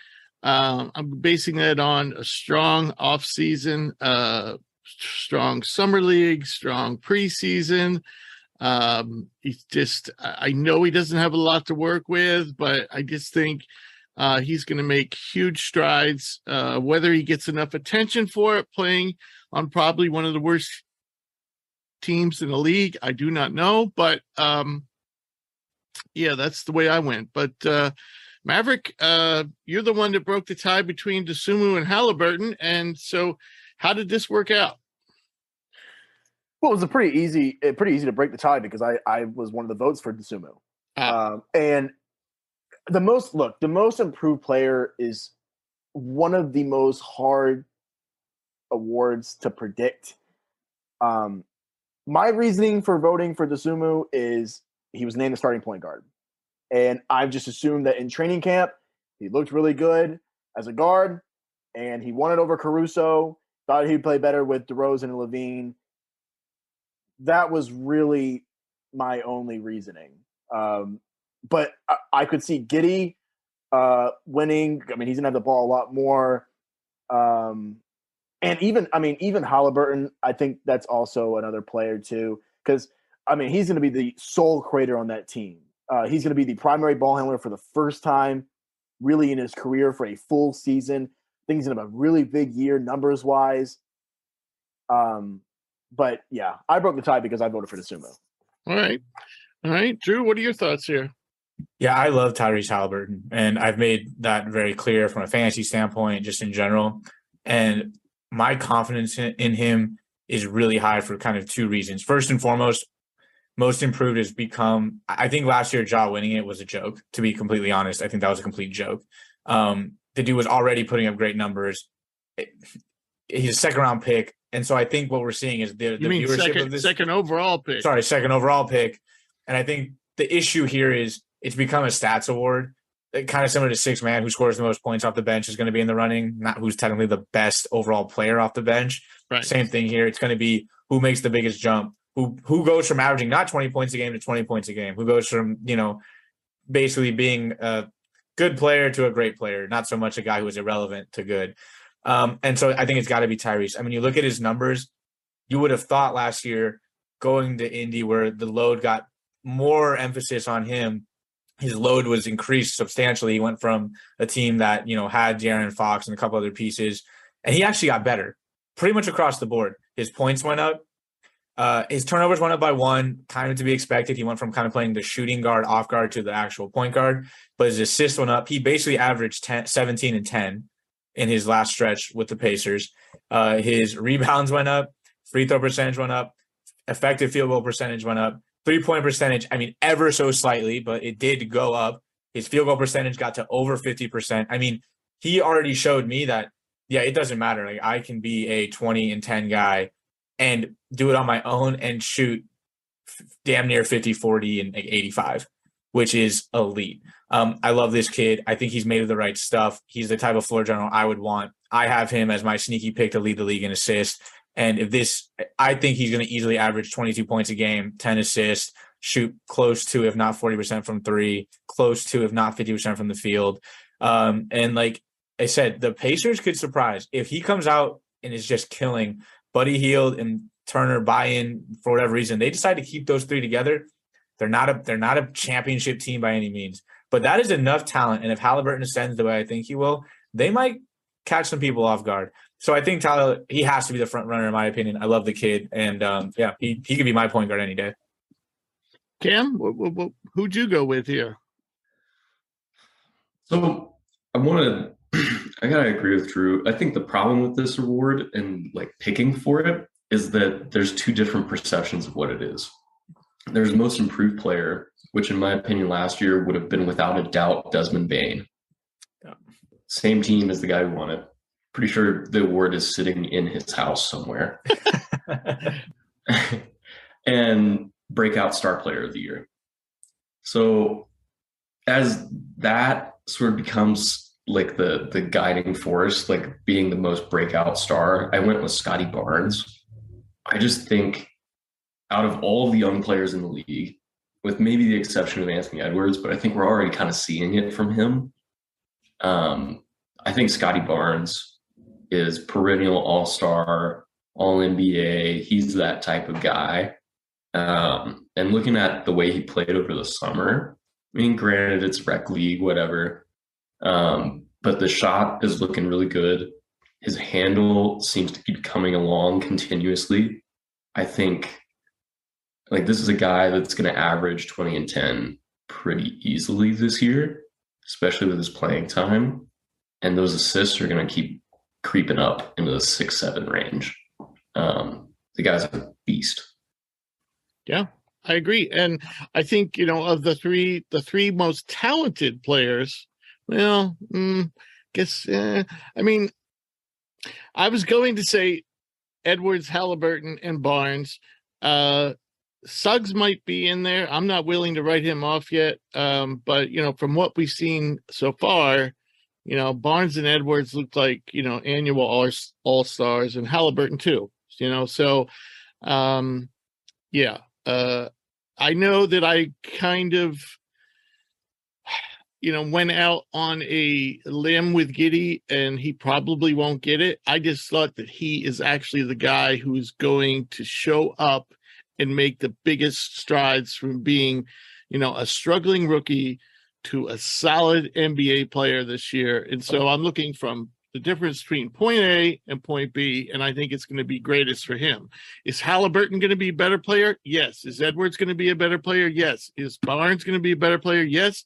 Speaker 1: I'm basing that on a strong off-season, strong summer league, strong preseason. He's just, I know he doesn't have a lot to work with, but I just think he's going to make huge strides. Whether he gets enough attention for it, playing on probably one of the worst teams in the league, I do not know. But yeah, that's the way I went. But Maverick, you're the one that broke the tie between Dosunmu and Halliburton. And so how did this work out?
Speaker 4: Well, it was pretty easy to break the tie because I was one of the votes for Dosunmu. And the most improved player is one of the most hard awards to predict. My reasoning for voting for Dosunmu is he was named the starting point guard. And I've just assumed that in training camp, he looked really good as a guard, and he won it over Caruso, thought he'd play better with DeRozan and Levine. That was really my only reasoning. But I could see Giddey winning. I mean, he's going to have the ball a lot more. And even Halliburton, I think that's also another player too. Because, I mean, he's going to be the sole creator on that team. He's going to be the primary ball handler for the first time really in his career for a full season. I think he's going to have a really big year numbers-wise. But, yeah, I broke the tie because I voted for Dosunmu.
Speaker 1: All right. Drew, what are your thoughts here?
Speaker 3: Yeah, I love Tyrese Halliburton, and I've made that very clear from a fantasy standpoint, just in general. And my confidence in him is really high for kind of two reasons. First and foremost, most improved has become – I think last year Ja winning it was a joke, to be completely honest. I think that was a complete joke. The dude was already putting up great numbers. He's a second-round pick. And so I think what we're seeing is the viewership of this.
Speaker 1: Second overall pick.
Speaker 3: Sorry, second overall pick. And I think the issue here is it's become a stats award, kind of similar to sixth man. Who scores the most points off the bench is going to be in the running, not who's technically the best overall player off the bench.
Speaker 1: Right.
Speaker 3: Same thing here. It's going to be who makes the biggest jump, who goes from averaging not 20 points a game to 20 points a game, who goes from, basically being a good player to a great player, not so much a guy who is irrelevant to good. And so I think it's got to be Tyrese. I mean, you look at his numbers, you would have thought last year going to Indy where the load got more emphasis on him, his load was increased substantially. He went from a team that, had De'Aaron Fox and a couple other pieces, and he actually got better pretty much across the board. His points went up. His turnovers went up by one, kind of to be expected. He went from kind of playing the shooting guard, off guard to the actual point guard, but his assists went up. He basically averaged 17 and 10 in his last stretch with the Pacers. His rebounds went up, free throw percentage went up, effective field goal percentage went up, 3-point percentage, I mean, ever so slightly, but it did go up. His field goal percentage got to over 50%. I mean, he already showed me that, yeah, it doesn't matter. Like, I can be a 20 and 10 guy and do it on my own and shoot damn near 50, 40, and 85, which is elite. I love this kid. I think he's made of the right stuff. He's the type of floor general I would want. I have him as my sneaky pick to lead the league in assists. And I think he's going to easily average 22 points a game, 10 assists, shoot close to, if not 40% from three, close to, if not 50% from the field. And like I said, the Pacers could surprise. If he comes out and is just killing, Buddy Hield and Turner buy in for whatever reason, they decide to keep those three together. They're not a championship team by any means, but that is enough talent. And if Halliburton ascends the way I think he will, they might catch some people off guard. So I think Tyler, he has to be the front runner in my opinion. I love the kid, and he could be my point guard any day.
Speaker 1: Cam, who'd you go with here?
Speaker 2: So I gotta agree with Drew. I think the problem with this award and like picking for it is that there's two different perceptions of what it is. There's most improved player, which in my opinion last year would have been without a doubt Desmond Bane. Yeah. Same team as the guy who won it. Pretty sure the award is sitting in his house somewhere. And breakout star player of the year. So as that sort of becomes like the guiding force, like being the most breakout star, I went with Scotty Barnes. I just think out of all the young players in the league, with maybe the exception of Anthony Edwards, but I think we're already kind of seeing it from him. I think Scotty Barnes is perennial all-star, all-NBA. He's that type of guy. And looking at the way he played over the summer, I mean, granted, it's rec league, whatever. But the shot is looking really good. His handle seems to keep coming along continuously. I think like this is a guy that's going to average 20 and 10 pretty easily this year, especially with his playing time. And those assists are going to keep creeping up into the 6-7 range. The guy's a beast.
Speaker 1: Yeah, I agree. And I think, of the three most talented players, well, I mean, I was going to say Edwards, Halliburton, and Barnes. Suggs might be in there. I'm not willing to write him off yet. But, from what we've seen so far, Barnes and Edwards look like, annual all-stars, and Halliburton too, so, yeah. I know that I kind of, went out on a limb with Giddey, and he probably won't get it. I just thought that he is actually the guy who's going to show up and make the biggest strides from being, a struggling rookie to a solid NBA player this year. And so I'm looking from the difference between point A and point B, and I think it's going to be greatest for him. Is Halliburton going to be a better player? Yes. Is Edwards going to be a better player? Yes. Is Barnes going to be a better player? Yes.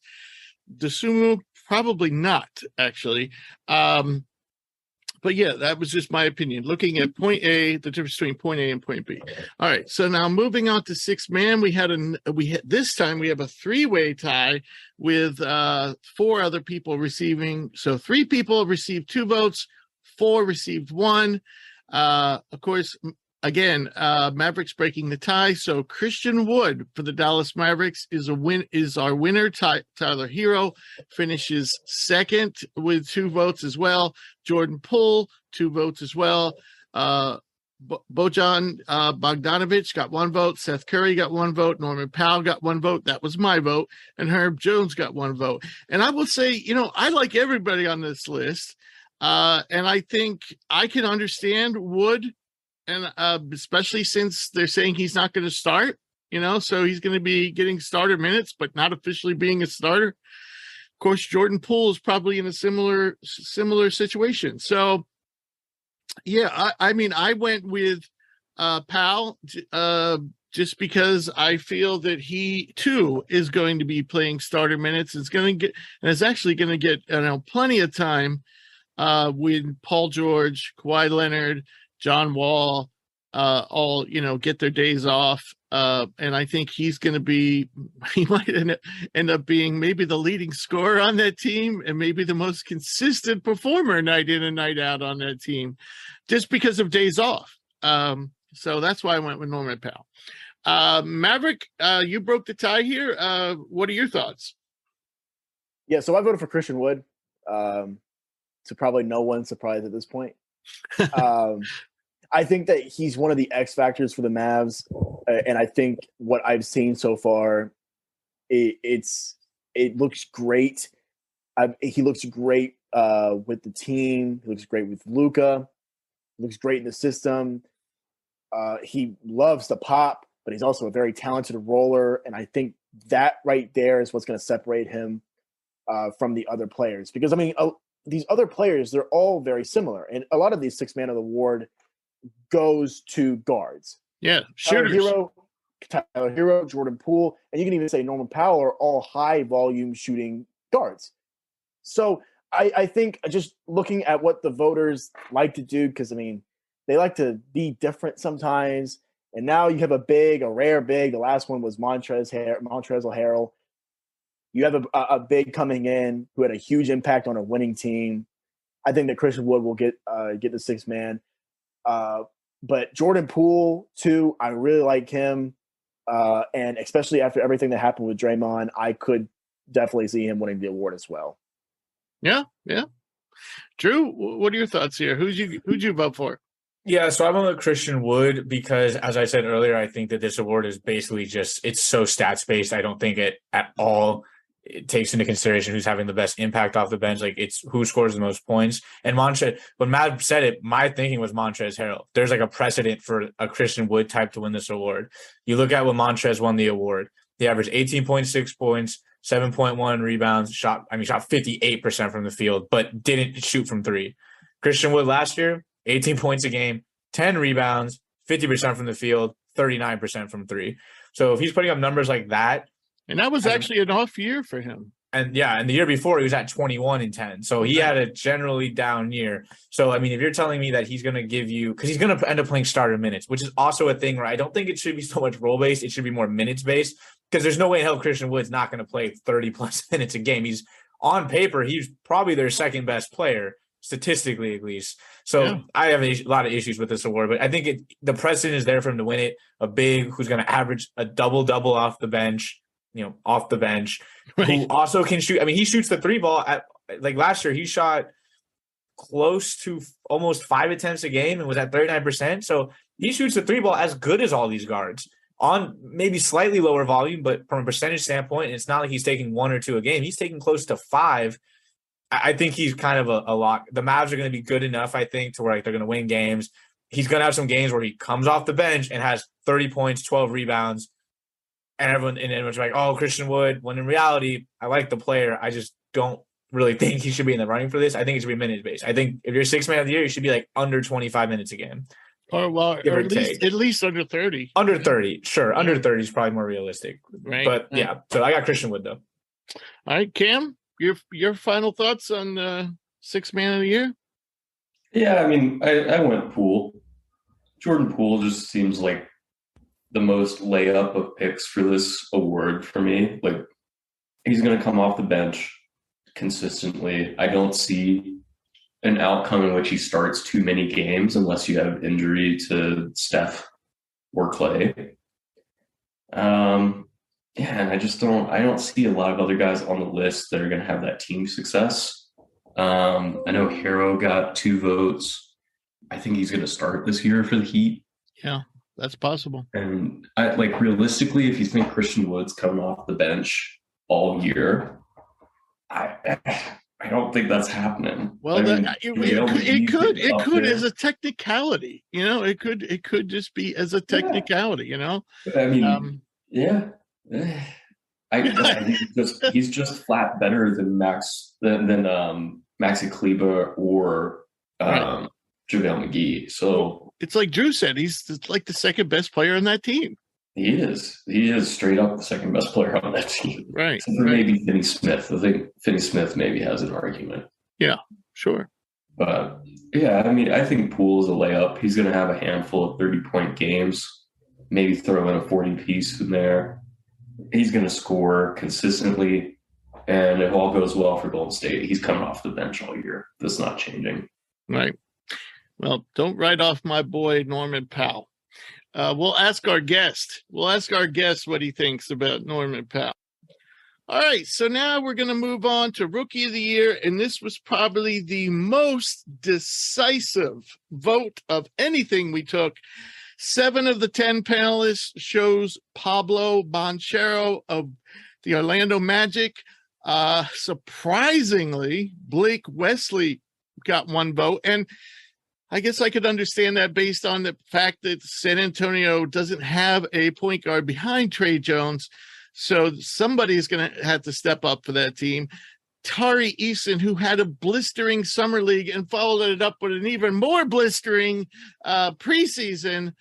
Speaker 1: DeSumo, probably not, actually. But yeah, that was just my opinion. Looking at point A, the difference between point A and point B. All right, so now moving on to sixth man, this time we have a three-way tie with 4 other people receiving. So 3 people received 2 votes, 4 received 1. Of course, again, Mavericks breaking the tie. So Christian Wood for the Dallas Mavericks is our winner. Tyler Hero finishes second with 2 votes as well. Jordan Poole, 2 votes as well. Bojan Bogdanovic got 1 vote. Seth Curry got 1 vote. Norman Powell got 1 vote. That was my vote. And Herb Jones got 1 vote. And I will say, I like everybody on this list. And I think I can understand Wood. And especially since they're saying he's not going to start, so he's going to be getting starter minutes, but not officially being a starter. Of course, Jordan Poole is probably in a similar situation. So, yeah, I mean, I went with Powell just because I feel that he too is going to be playing starter minutes. Is actually going to get plenty of time with Paul George, Kawhi Leonard, John Wall, all, get their days off. And I think he might end up being maybe the leading scorer on that team and maybe the most consistent performer night in and night out on that team just because of days off. So that's why I went with Norman Powell. Maverick, you broke the tie here. What are your thoughts?
Speaker 4: Yeah, so I voted for Christian Wood. To probably no one's surprise at this point. I think that he's one of the X factors for the Mavs, and I think what I've seen so far, it looks great. He looks great with the team. He looks great with Luka. He looks great in the system. He loves to pop, but he's also a very talented roller, and I think that right there is what's going to separate him from the other players. Because, I mean, these other players, they're all very similar. And a lot of these 6-man of the award goes to guards.
Speaker 1: Yeah, shooters.
Speaker 4: Tyler Hero, Jordan Poole, and you can even say Norman Powell are all high-volume shooting guards. So I think just looking at what the voters like to do, because, I mean, they like to be different sometimes. And now you have a rare big. The last one was Montrezl Harrell. You have a big coming in who had a huge impact on a winning team. I think that Christian Wood will get the 6-man. But Jordan Poole, too, I really like him. And especially after everything that happened with Draymond, I could definitely see him winning the award as well.
Speaker 1: Yeah. Drew, what are your thoughts here? Who'd you vote for?
Speaker 3: Yeah, so I'm on with Christian Wood because, as I said earlier, I think that this award is basically it's so stats based. I don't think it at all it takes into consideration who's having the best impact off the bench. Like, it's who scores the most points. And when Matt said it, my thinking was Montrezl Harrell. There's like a precedent for a Christian Wood type to win this award. You look at when Montrezl won the award, he averaged 18.6 points, 7.1 rebounds, shot 58% from the field, but didn't shoot from three. Christian Wood last year, 18 points a game, 10 rebounds, 50% from the field, 39% from three. So if he's putting up numbers like that.
Speaker 1: And that was actually an off year for him.
Speaker 3: And the year before he was at 21 and 10. So he had a generally down year. So, I mean, if you're telling me that he's going to give you – because he's going to end up playing starter minutes, which is also a thing where I don't think it should be so much role-based. It should be more minutes-based because there's no way in hell Christian Wood's not going to play 30-plus minutes a game. He's – on paper, he's probably their second-best player, statistically at least. So yeah. I have a lot of issues with this award, but I think the precedent is there for him to win it. A big who's going to average a double-double off the bench, right. Who also can shoot. I mean, he shoots the three ball at like last year. He shot close to almost 5 attempts a game and was at 39%. So he shoots the three ball as good as all these guards on maybe slightly lower volume, but from a percentage standpoint, it's not like he's taking 1 or 2 a game. He's taking close to 5. I think he's kind of a lock. The Mavs are going to be good enough, I think, to where they're going to win games. He's going to have some games where he comes off the bench and has 30 points, 12 rebounds, and everyone's like, "Oh, Christian Wood." When in reality, I like the player. I just don't really think he should be in the running for this. I think it should be minutes based. I think if you're 6th man of the year, you should be like under 25 minutes a game,
Speaker 1: or at least under 30.
Speaker 3: Under 30, sure. Yeah. Under 30 is probably more realistic,
Speaker 1: right?
Speaker 3: But yeah, so I got Christian Wood though.
Speaker 1: All right, Cam. Your final thoughts on 6th man of the year?
Speaker 2: Yeah, I mean, I went Poole. Jordan Poole just seems like the most layup of picks for this award for me. Like, he's going to come off the bench consistently. I don't see an outcome in which he starts too many games unless you have injury to Steph or Clay. Yeah, and I don't see a lot of other guys on the list that are going to have that team success. I know Harrow got 2 votes. I think he's going to start this year for the Heat.
Speaker 1: Yeah, that's possible.
Speaker 2: And realistically, if you think Christian Wood's coming off the bench all year, I don't think that's happening.
Speaker 1: Well, it could as a technicality, it could just be as a technicality,
Speaker 2: I mean, yeah. I think he's just flat better than Maxi Kleber or JaVale McGee. So
Speaker 1: it's like Drew said, he's like the second best player on that team.
Speaker 2: He is straight up the second best player on that team.
Speaker 1: Right.
Speaker 2: Except for maybe Finney Smith. I think Finney Smith maybe has an argument.
Speaker 1: Yeah, sure.
Speaker 2: But yeah, I mean, I think Poole is a layup. He's going to have a handful of 30-point games, maybe throw in a 40-piece in there. He's going to score consistently, and if all goes well for Golden State, he's coming off the bench all year. That's not changing.
Speaker 1: Right. Well, don't write off my boy Norman Powell. We'll ask our guest what he thinks about Norman Powell. All right, so now we're going to move on to Rookie of the Year, and this was probably the most decisive vote of anything we took. 7 of the 10 panelists chose Pablo Banchero of the Orlando Magic. Surprisingly, Blake Wesley got 1 vote. And I guess I could understand that based on the fact that San Antonio doesn't have a point guard behind Trey Jones. So somebody is going to have to step up for that team. Tari Eason, who had a blistering summer league and followed it up with an even more blistering preseason.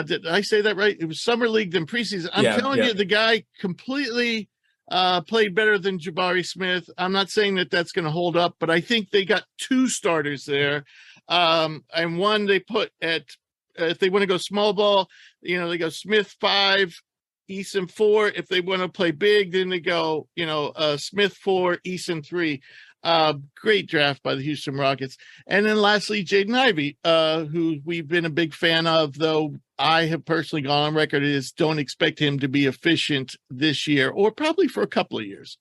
Speaker 1: Did I say that right? It was summer league than preseason. I'm telling you, the guy completely played better than Jabari Smith. I'm not saying that that's going to hold up, but I think they got 2 starters there. And one they put at, if they want to go small ball, they go Smith 5, Eason 4. If they want to play big, then they go, Smith 4, Eason 3. Great draft by the Houston Rockets. And then lastly, Jaden Ivey, who we've been a big fan of, though I have personally gone on record is don't expect him to be efficient this year or probably for a couple of years.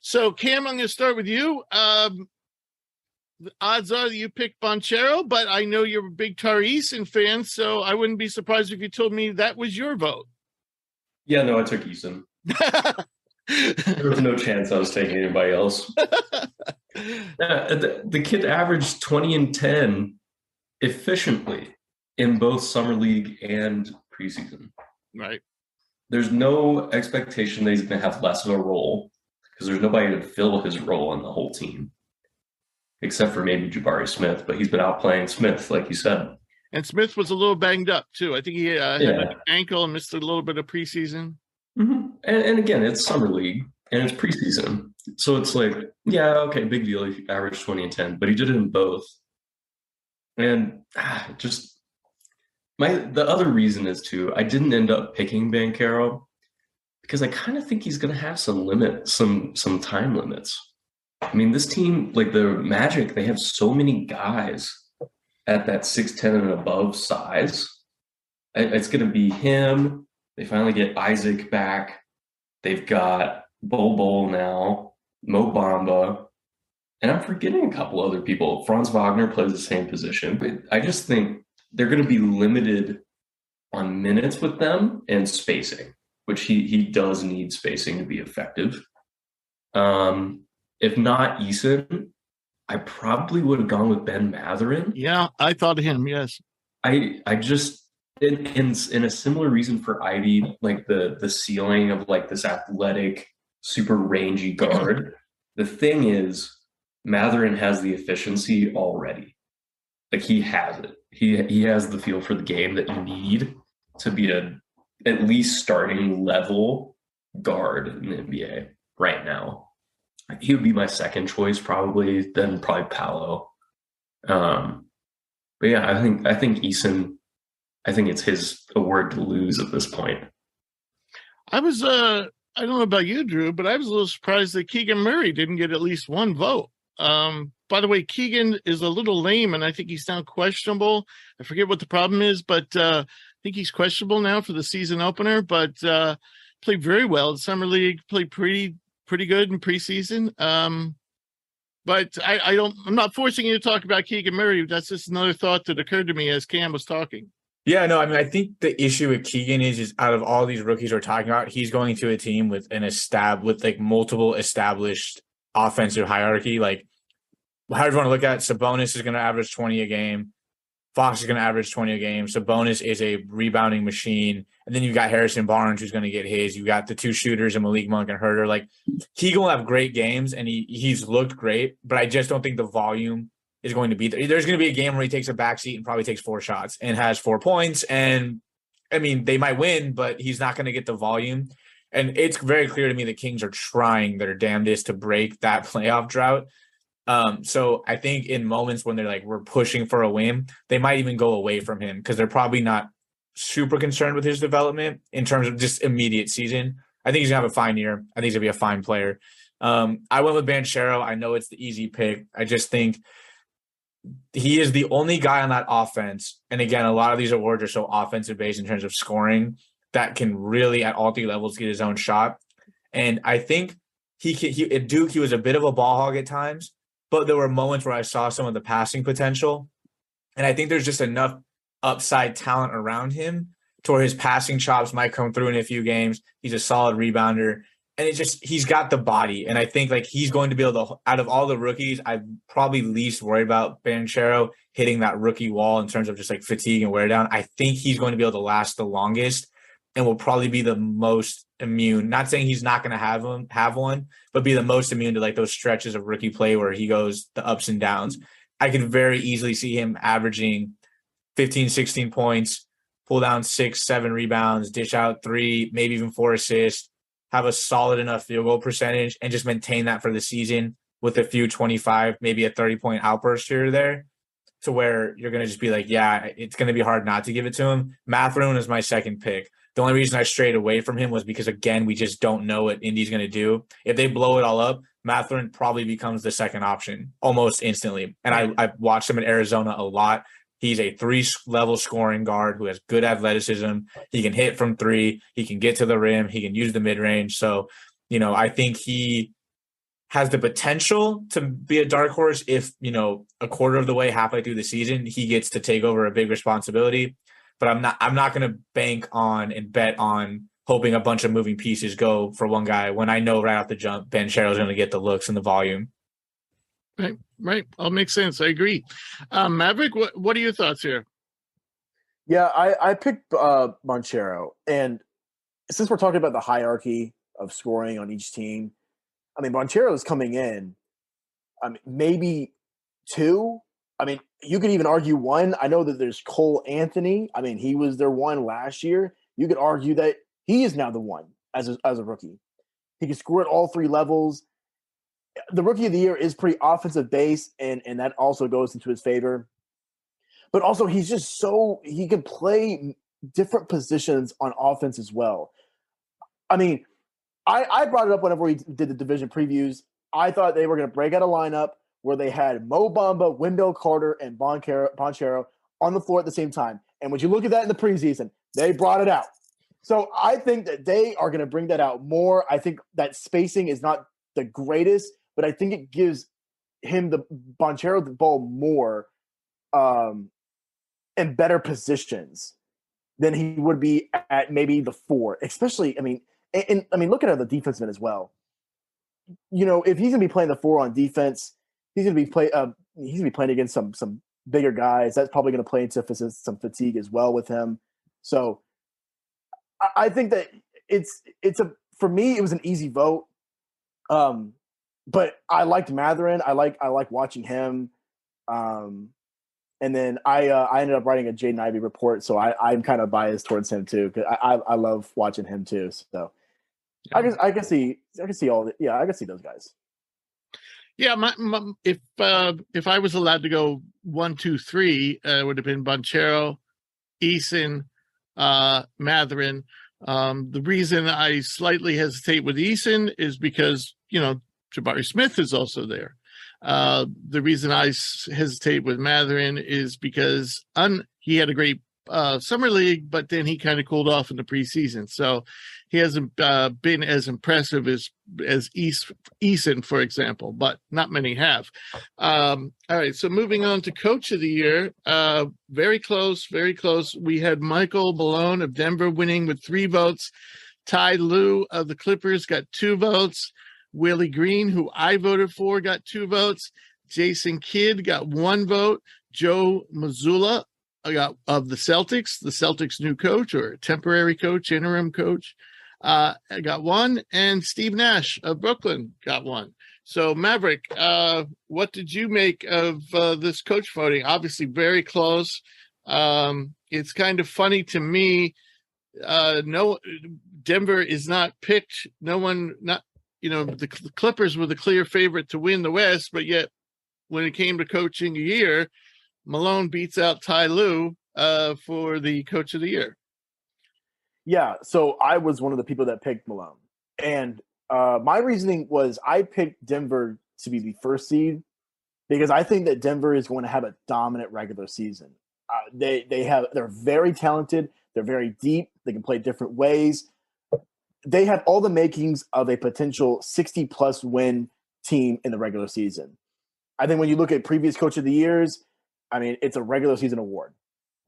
Speaker 1: So, Cam, I'm going to start with you. The odds are that you picked Banchero, but I know you're a big Tari Eason fan, so I wouldn't be surprised if you told me that was your vote.
Speaker 2: Yeah, no, I took Eason. There was no chance I was taking anybody else. The kid averaged 20 and 10 efficiently in both summer league and preseason.
Speaker 1: Right.
Speaker 2: There's no expectation that he's going to have less of a role because there's nobody to fill his role in the whole team, except for maybe Jabari Smith. But he's been out playing Smith, like you said. And
Speaker 1: Smith was a little banged up too. I think he had an ankle and missed a little bit of preseason.
Speaker 2: Mm-hmm. And again, it's summer league and it's preseason. So it's like, yeah, okay, big deal if you average 20 and 10, but he did it in both. And the other reason is too, I didn't end up picking Banchero because I kind of think he's going to have some time limits. I mean, this team, like the Magic, they have so many guys at that 6'10" and above size. It's going to be him. They finally get Isaac back. They've got Bol now, Mo Bamba, and I'm forgetting a couple other people. Franz Wagner plays the same position. But I just think they're going to be limited on minutes with them and spacing, which he does need spacing to be effective. If not Eason, I probably would have gone with Ben Mathurin.
Speaker 1: Yeah, I thought of him, yes.
Speaker 2: I just in a similar reason for Ivy, like the ceiling of like this athletic, super rangy guard. The thing is, Mathurin has the efficiency already. Like he has it. He has the feel for the game that you need to be at least starting level guard in the NBA right now. He would be my second choice probably, then probably Paolo. But yeah, I think Eason, I think it's his award to lose at this point.
Speaker 1: I was I don't know about you, Drew, but I was a little surprised that Keegan Murray didn't get at least one vote. By the way, Keegan is a little lame, and I think he's now questionable. I forget what the problem is, but I think he's questionable now for the season opener, but played very well in Summer League, played pretty good in preseason. But I'm not forcing you to talk about Keegan Murray. That's just another thought that occurred to me as Cam was talking.
Speaker 3: Yeah, no, I mean, I think the issue with Keegan is out of all these rookies we're talking about, he's going to a team with like multiple established offensive hierarchy. Like, however you want to look at it, Sabonis is going to average 20 a game. Fox is going to average 20 a game. Sabonis is a rebounding machine. And then you've got Harrison Barnes who's going to get his. You've got the two shooters and Malik Monk and Herter. Like, Keegan will have great games, and he's looked great, but I just don't think the volume is going to be there. There's going to be a game where he takes a backseat and probably takes 4 shots and has 4 points. And, I mean, they might win, but he's not going to get the volume. And it's very clear to me the Kings are trying their damnedest to break that playoff drought. So I think in moments when they're like, we're pushing for a win, they might even go away from him because they're probably not super concerned with his development in terms of just immediate season. I think he's going to have a fine year. I think he's going to be a fine player. I went with Banchero. I know it's the easy pick. I just think he is the only guy on that offense. And again, a lot of these awards are so offensive based in terms of scoring that can really at all 3 levels get his own shot. And I think at Duke, he was a bit of a ball hog at times, but there were moments where I saw some of the passing potential. And I think there's just enough upside talent around him to where his passing chops might come through in a few games. He's a solid rebounder. And he's got the body. And I think like he's going to be able to, out of all the rookies, I'm probably least worried about Banchero hitting that rookie wall in terms of just like fatigue and wear down. I think he's going to be able to last the longest and will probably be the most immune. Not saying he's not going to have one, but be the most immune to like those stretches of rookie play where he goes the ups and downs. I could very easily see him averaging 15, 16 points, pull down 6, 7 rebounds, dish out 3, maybe even 4 assists, have a solid enough field goal percentage, and just maintain that for the season with a few 25, maybe a 30-point outburst here or there, to where you're going to just be like, yeah, it's going to be hard not to give it to him. Mathurin is my second pick. The only reason I strayed away from him was because, again, we just don't know what Indy's going to do. If they blow it all up, Matherin probably becomes the second option almost instantly. And I watched him in Arizona a lot. He's a 3-level scoring guard who has good athleticism. He can hit from 3. He can get to the rim. He can use the mid-range. So, I think he has the potential to be a dark horse if, a quarter of the way, halfway through the season, he gets to take over a big responsibility. But I'm not going to bank on and bet on hoping a bunch of moving pieces go for one guy when I know right off the jump Banchero's going to get the looks and the volume.
Speaker 1: Right. All makes sense. I agree. Maverick, what are your thoughts here?
Speaker 4: Yeah, I picked Banchero. And since we're talking about the hierarchy of scoring on each team, I mean, Banchero is coming in, maybe 2. I mean, you could even argue 1. I know that there's Cole Anthony. I mean, he was their 1 last year. You could argue that he is now the 1 as a rookie. He can score at all 3 levels. The rookie of the year is pretty offensive based, and that also goes into his favor. But also, he's just he can play different positions on offense as well. I mean, I brought it up whenever we did the division previews. I thought they were going to break out a lineup where they had Mo Bamba, Wendell Carter, and Banchero on the floor at the same time. And when you look at that in the preseason, they brought it out. So I think that they are going to bring that out more. I think that spacing is not the greatest, but I think it gives him Banchero the ball more in better positions than he would be at maybe the 4. Especially, looking at the defenseman as well. If he's going to be playing the 4 on defense, he's going to be playing against some bigger guys. That's probably going to play into some fatigue as well with him. So I think that for me, it was an easy vote. But I liked Matherin. I like watching him. And then I ended up writing a Jaden Ivey report, so I'm kind of biased towards him too, because I love watching him too. So yeah. I can see I can see those guys.
Speaker 1: Yeah, if I was allowed to go 1, 2, 3, it would have been Banchero, Eason, Matherin. The reason I slightly hesitate with Eason is because Jabari Smith is also there. The reason I hesitate with Matherin is because he had a great summer league, but then he kind of cooled off in the preseason. So he hasn't been as impressive as Eason, for example, but not many have. All right, so moving on to Coach of the Year. Very close. We had Michael Malone of Denver winning with 3 votes. Ty Lue of the Clippers got 2 votes. Willie Green, who I voted for, got 2 votes. Jason Kidd got 1 vote. Joe Mazzulla of the Celtics' new coach or temporary coach, interim coach, got 1. And Steve Nash of Brooklyn got 1. So, Maverick, what did you make of this coach voting? Obviously, very close. It's kind of funny to me. Denver is not picked. The Clippers were the clear favorite to win the West, but yet when it came to coaching a year, Malone beats out Ty Lue for the Coach of the Year.
Speaker 4: Yeah, so I was one of the people that picked Malone. And my reasoning was I picked Denver to be the first seed because I think that Denver is going to have a dominant regular season. They're very talented. They're very deep. They can play different ways. They have all the makings of a potential 60-plus win team in the regular season. I think when you look at previous Coach of the Years, it's a regular season award.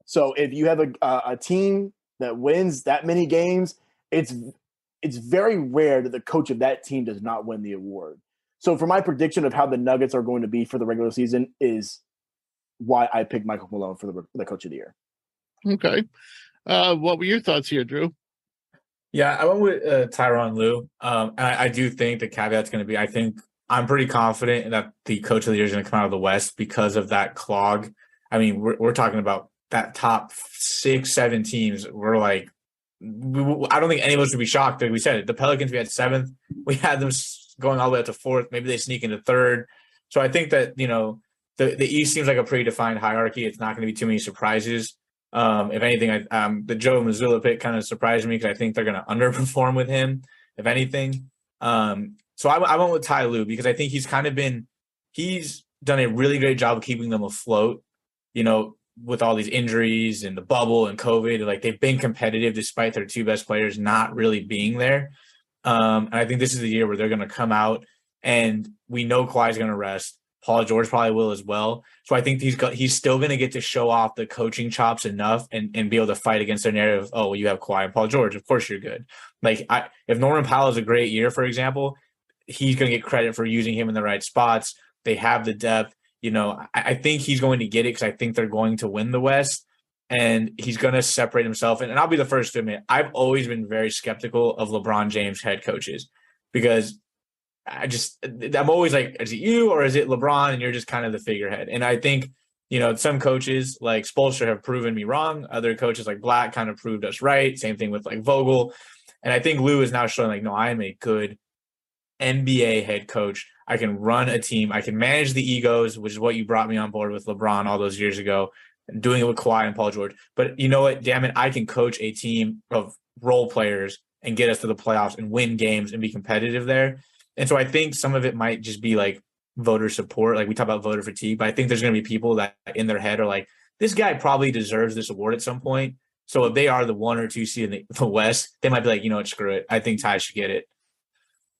Speaker 4: So if you have a team that wins that many games, it's very rare that the coach of that team does not win the award. So for my prediction of how the Nuggets are going to be for the regular season is why I picked Michael Malone for the Coach of the Year.
Speaker 1: Okay. What were your thoughts here, Drew?
Speaker 3: Yeah, I went with Tyronn Lue. And I do think the caveat's going to be, I'm pretty confident that the Coach of the Year is going to come out of the West because of that clog. We're talking about that top 6, 7 teams. We're like, I don't think any of us would be shocked. Like we said, the Pelicans, we had 7th. We had them going all the way up to 4th. Maybe they sneak into 3rd. So I think that, the East seems like a pretty defined hierarchy. It's not going to be too many surprises. If anything, the Joe Mazzulla pick kind of surprised me because I think they're going to underperform with him, if anything. So I went with Ty Lue because I think he's done a really great job of keeping them afloat, with all these injuries and the bubble and COVID. Like, they've been competitive despite their two best players not really being there. And I think this is the year where they're going to come out, and we know Kawhi's going to rest. Paul George probably will as well. So I think he's still going to get to show off the coaching chops enough and be able to fight against their narrative. Oh, well, you have Kawhi and Paul George. Of course you're good. Like, if Norman Powell has a great year, for example, he's going to get credit for using him in the right spots. They have the depth. I think he's going to get it because I think they're going to win the West, and he's going to separate himself. And I'll be the first to admit, I've always been very skeptical of LeBron James head coaches because I'm always like, is it you or is it LeBron? And you're just kind of the figurehead. And I think, some coaches like Spoelstra have proven me wrong. Other coaches like Black kind of proved us right. Same thing with like Vogel. And I think Lue is now showing like, no, I am a good NBA head coach. I can run a team. I can manage the egos, which is what you brought me on board with LeBron all those years ago, and doing it with Kawhi and Paul George. But you know what? Damn it, I can coach a team of role players and get us to the playoffs and win games and be competitive there. And so I think some of it might just be like voter support. Like, we talk about voter fatigue, but I think there's going to be people that in their head are like, this guy probably deserves this award at some point. So if they are the 1 or 2 seed in the West, they might be like, screw it. I think Ty should get it.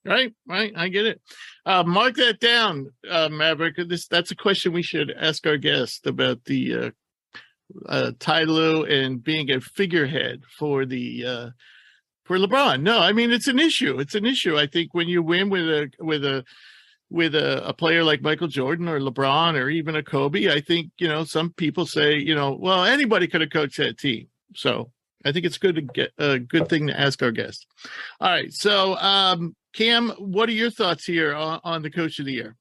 Speaker 1: Right. I get it. Mark that down, Maverick. That's a question we should ask our guest about the Ty Lue and being a figurehead for LeBron. No, I mean, it's an issue. It's an issue. I think when you win with a player like Michael Jordan or LeBron or even a Kobe, I think, some people say, well, anybody could have coached that team. So I think it's good to get a good thing to ask our guest. All right. So, Cam, what are your thoughts here on the coach of the year?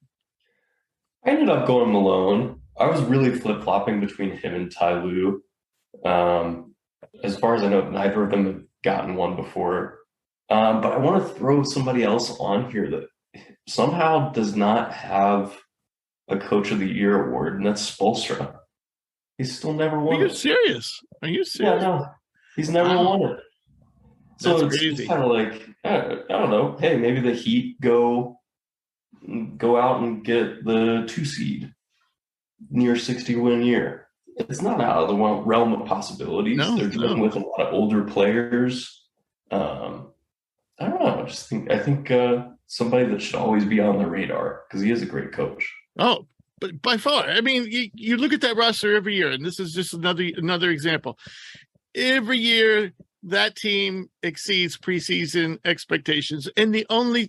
Speaker 2: I ended up going Malone. I was really flip-flopping between him and Ty Lue. As far as I know, neither of them have gotten one before. But I want to throw somebody else on here that somehow does not have a Coach of the Year award, and that's Spoelstra. He's still never won it.
Speaker 1: Are you serious?
Speaker 2: Yeah, no. He's never won it. So
Speaker 1: it's
Speaker 2: kind of like, I don't know. Hey, maybe the Heat go out and get the 2 seed, near 60-win year. It's not out of the realm of possibilities. They're dealing with a lot of older players. I don't know. I think somebody that should always be on the radar because he is a great coach.
Speaker 1: Oh, but by far. I mean, you look at that roster every year, and this is just another example. Every year, that team exceeds preseason expectations, and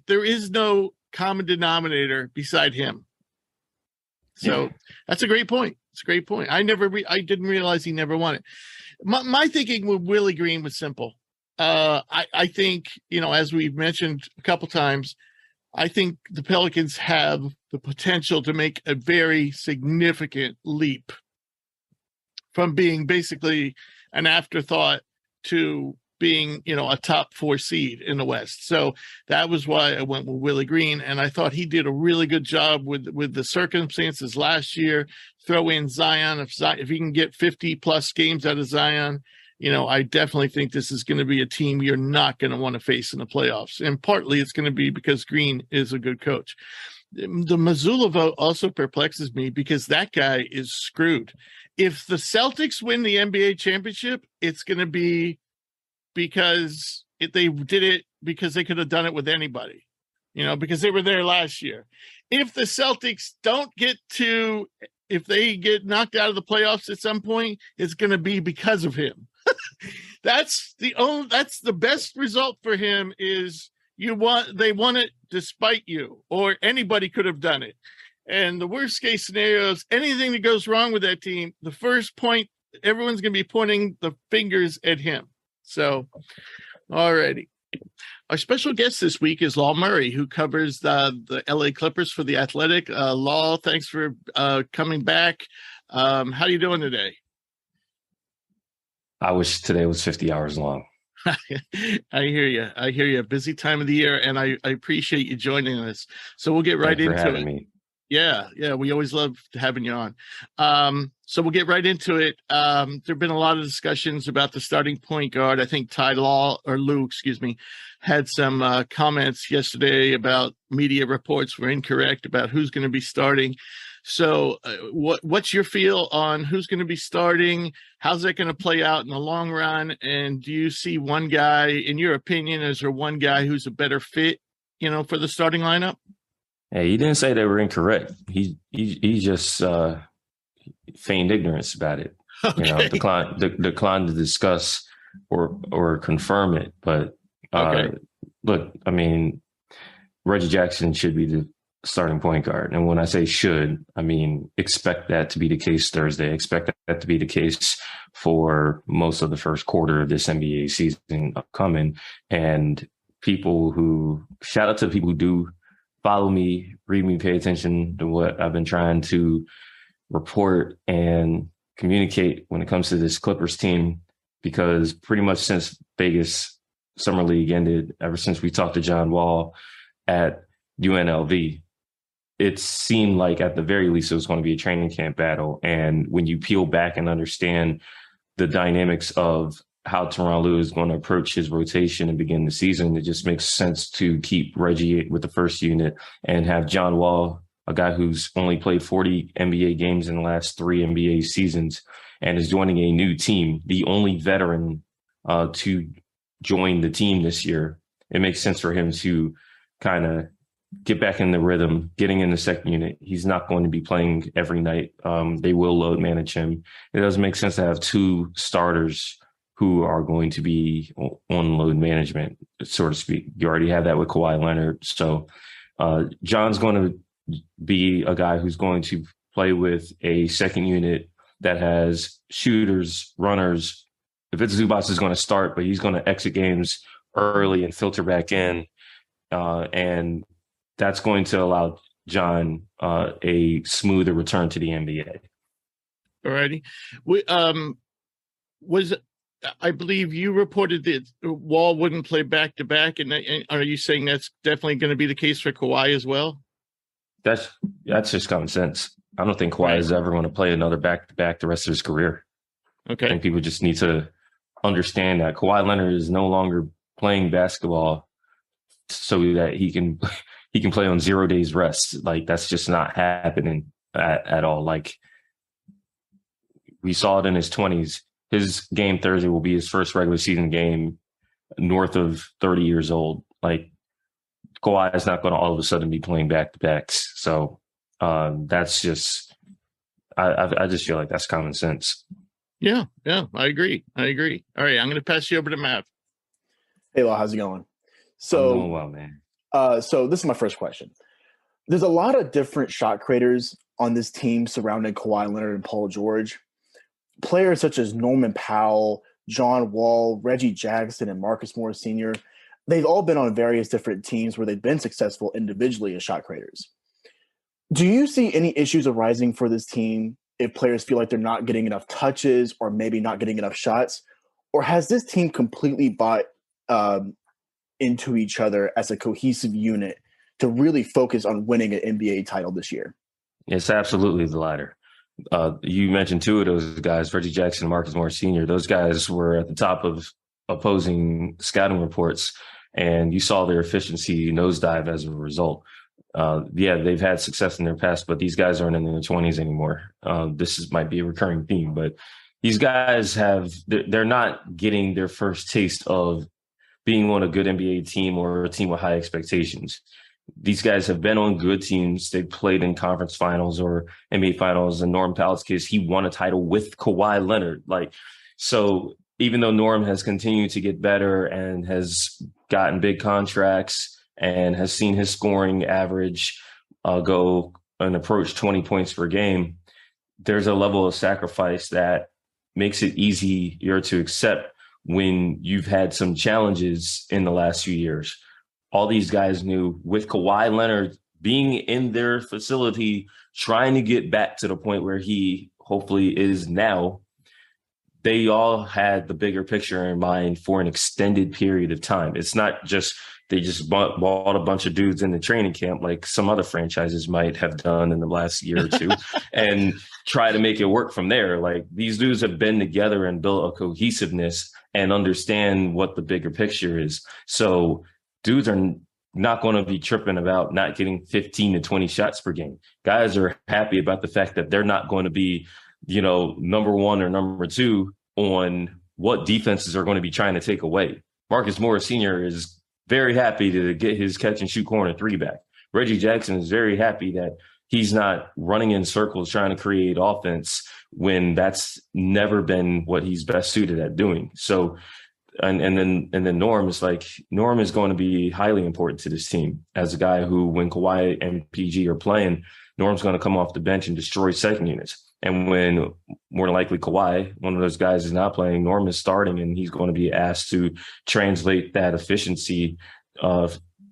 Speaker 1: there is no common denominator beside him. So That's a great point. It's a great point. I didn't realize he never won it. My thinking with Willie Green was simple. I think, as we've mentioned a couple times, I think the Pelicans have the potential to make a very significant leap from being basically an afterthought to being, a top 4 seed in the West. So that was why I went with Willie Green. And I thought he did a really good job with the circumstances last year. Throw in Zion. If he can get 50 plus games out of Zion, I definitely think this is going to be a team you're not going to want to face in the playoffs. And partly it's going to be because Green is a good coach. The Mazzulla vote also perplexes me because that guy is screwed. If the Celtics win the NBA championship, it's going to be because they did it because they could have done it with anybody, because they were there last year. If the Celtics if they get knocked out of the playoffs at some point, it's going to be because of him. That's the best result for him is they won it despite you, or anybody could have done it. And the worst case scenario is anything that goes wrong with that team, the first point, everyone's going to be pointing the fingers at him. So, alrighty. Our special guest this week is Law Murray, who covers the LA Clippers for The Athletic. Law, thanks for coming back. How are you doing today?
Speaker 5: I wish today was 50 hours long.
Speaker 1: I hear you. Busy time of the year, and I appreciate you joining us. So we'll get right into it.
Speaker 5: Me.
Speaker 1: Yeah, we always love having you on. So we'll get right into it. There have been a lot of discussions about the starting point guard. I think Lou, had some comments yesterday about media reports were incorrect about who's going to be starting. So what's your feel on who's going to be starting? How's that going to play out in the long run? And do you see one guy, in your opinion, is there one guy who's a better fit, for the starting lineup?
Speaker 5: Hey, he didn't say they were incorrect. He just feigned ignorance about it.
Speaker 1: Okay.
Speaker 5: Declined to discuss or confirm it. But
Speaker 1: okay.
Speaker 5: Look, I mean, Reggie Jackson should be the starting point guard. And when I say should, I mean expect that to be the case Thursday. Expect that to be the case for most of the first quarter of this NBA season upcoming. And shout out to the people who do follow me, read me, pay attention to what I've been trying to report and communicate when it comes to this Clippers team, because pretty much since Vegas Summer League ended, ever since we talked to John Wall at UNLV, it seemed like at the very least it was going to be a training camp battle. And when you peel back and understand the dynamics of how Tyronn Lue is going to approach his rotation and begin the season, it just makes sense to keep Reggie with the first unit and have John Wall, a guy who's only played 40 NBA games in the last 3 NBA seasons and is joining a new team, the only veteran to join the team this year. It makes sense for him to kind of get back in the rhythm, getting in the second unit. He's not going to be playing every night. They will load manage him. It doesn't make sense to have 2 starters who are going to be on load management, so to speak. You already have that with Kawhi Leonard. So John's going to be a guy who's going to play with a second unit that has shooters, runners. If it's Zubac is going to start, but he's going to exit games early and filter back in. And that's going to allow John a smoother return to the NBA.
Speaker 1: All righty. I believe you reported that Wall wouldn't play back-to-back, and are you saying that's definitely going to be the case for Kawhi as well?
Speaker 5: That's just common sense. I don't think Kawhi is ever going to play another back-to-back the rest of his career.
Speaker 1: Okay.
Speaker 5: I think people just need to understand that Kawhi Leonard is no longer playing basketball so that he can play on 0 days rest. Like, that's just not happening at all. Like, we saw it in his 20s. His game Thursday will be his first regular season game north of 30 years old. Like, Kawhi is not going to all of a sudden be playing back-to-backs. So that's just I just feel like that's common sense.
Speaker 1: Yeah, I agree. All right, I'm going to pass you over to Matt.
Speaker 4: Hey, Law, how's it going? So,
Speaker 5: I'm doing well, man.
Speaker 4: So this is my first question. There's a lot of different shot creators on this team surrounding Kawhi Leonard and Paul George. Players such as Norman Powell, John Wall, Reggie Jackson, and Marcus Morris Sr., they've all been on various different teams where they've been successful individually as shot creators. Do you see any issues arising for this team if players feel like they're not getting enough touches or maybe not getting enough shots? Or has this team completely bought into each other as a cohesive unit to really focus on winning an NBA title this year?
Speaker 5: It's absolutely the latter. You mentioned 2 of those guys, Reggie Jackson and Marcus Morris Sr. Those guys were at the top of opposing scouting reports, and you saw their efficiency nosedive as a result. They've had success in their past, but these guys aren't in their 20s anymore. Might be a recurring theme, but these guys they're not getting their first taste of being on a good NBA team or a team with high expectations. These guys have been on good teams. They played in conference finals or NBA finals. In Norm Powell's case, he won a title with Kawhi Leonard. So even though Norm has continued to get better and has gotten big contracts and has seen his scoring average go and approach 20 points per game, there's a level of sacrifice that makes it easier to accept when you've had some challenges in the last few years. All these guys knew with Kawhi Leonard being in their facility, trying to get back to the point where he hopefully is now, they all had the bigger picture in mind for an extended period of time. It's not just they just bought a bunch of dudes in the training camp, like some other franchises might have done in the last year or two, and try to make it work from there. Like, these dudes have been together and built a cohesiveness and understand what the bigger picture is. So dudes are not going to be tripping about not getting 15 to 20 shots per game. Guys are happy about the fact that they're not going to be, number one or number two on what defenses are going to be trying to take away. Marcus Morris Sr. is very happy to get his catch and shoot corner three back. Reggie Jackson is very happy that he's not running in circles trying to create offense when that's never been what he's best suited at doing. So, and then Norm is going to be highly important to this team as a guy who, when Kawhi and PG are playing, Norm's going to come off the bench and destroy second units. And when more than likely Kawhi, one of those guys, is not playing, Norm is starting, and he's going to be asked to translate that efficiency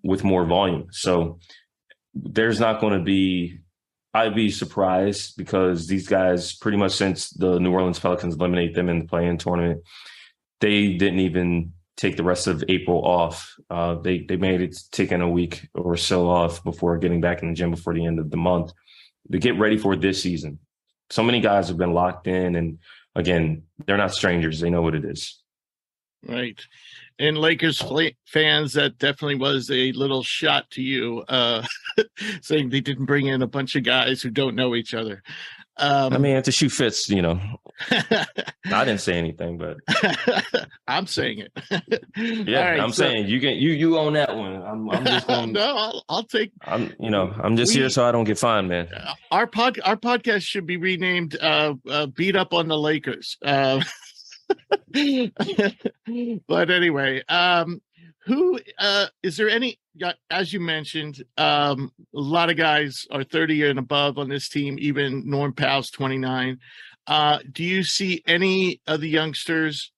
Speaker 5: with more volume. So there's not going to be, I'd be surprised, because these guys, pretty much since the New Orleans Pelicans eliminate them in the play-in tournament, they didn't even take the rest of April off. They made it taking a week or so off before getting back in the gym before the end of the month to get ready for this season. So many guys have been locked in, and again, they're not strangers. They know what it is.
Speaker 1: Right. And Lakers fans, that definitely was a little shot to you, saying they didn't bring in a bunch of guys who don't know each other.
Speaker 5: I mean, if the shoe fits, I didn't say anything, but
Speaker 1: I'm saying it.
Speaker 5: Yeah, right, I'm saying you own that one. I'm just going.
Speaker 1: No, I'll take.
Speaker 5: I'm just here so I don't get fined, man.
Speaker 1: Our podcast should be renamed "Beat Up on the Lakers." But anyway, who is there any? As you mentioned, a lot of guys are 30 and above on this team. Even Norm Powell's 29. Do you see any of the youngsters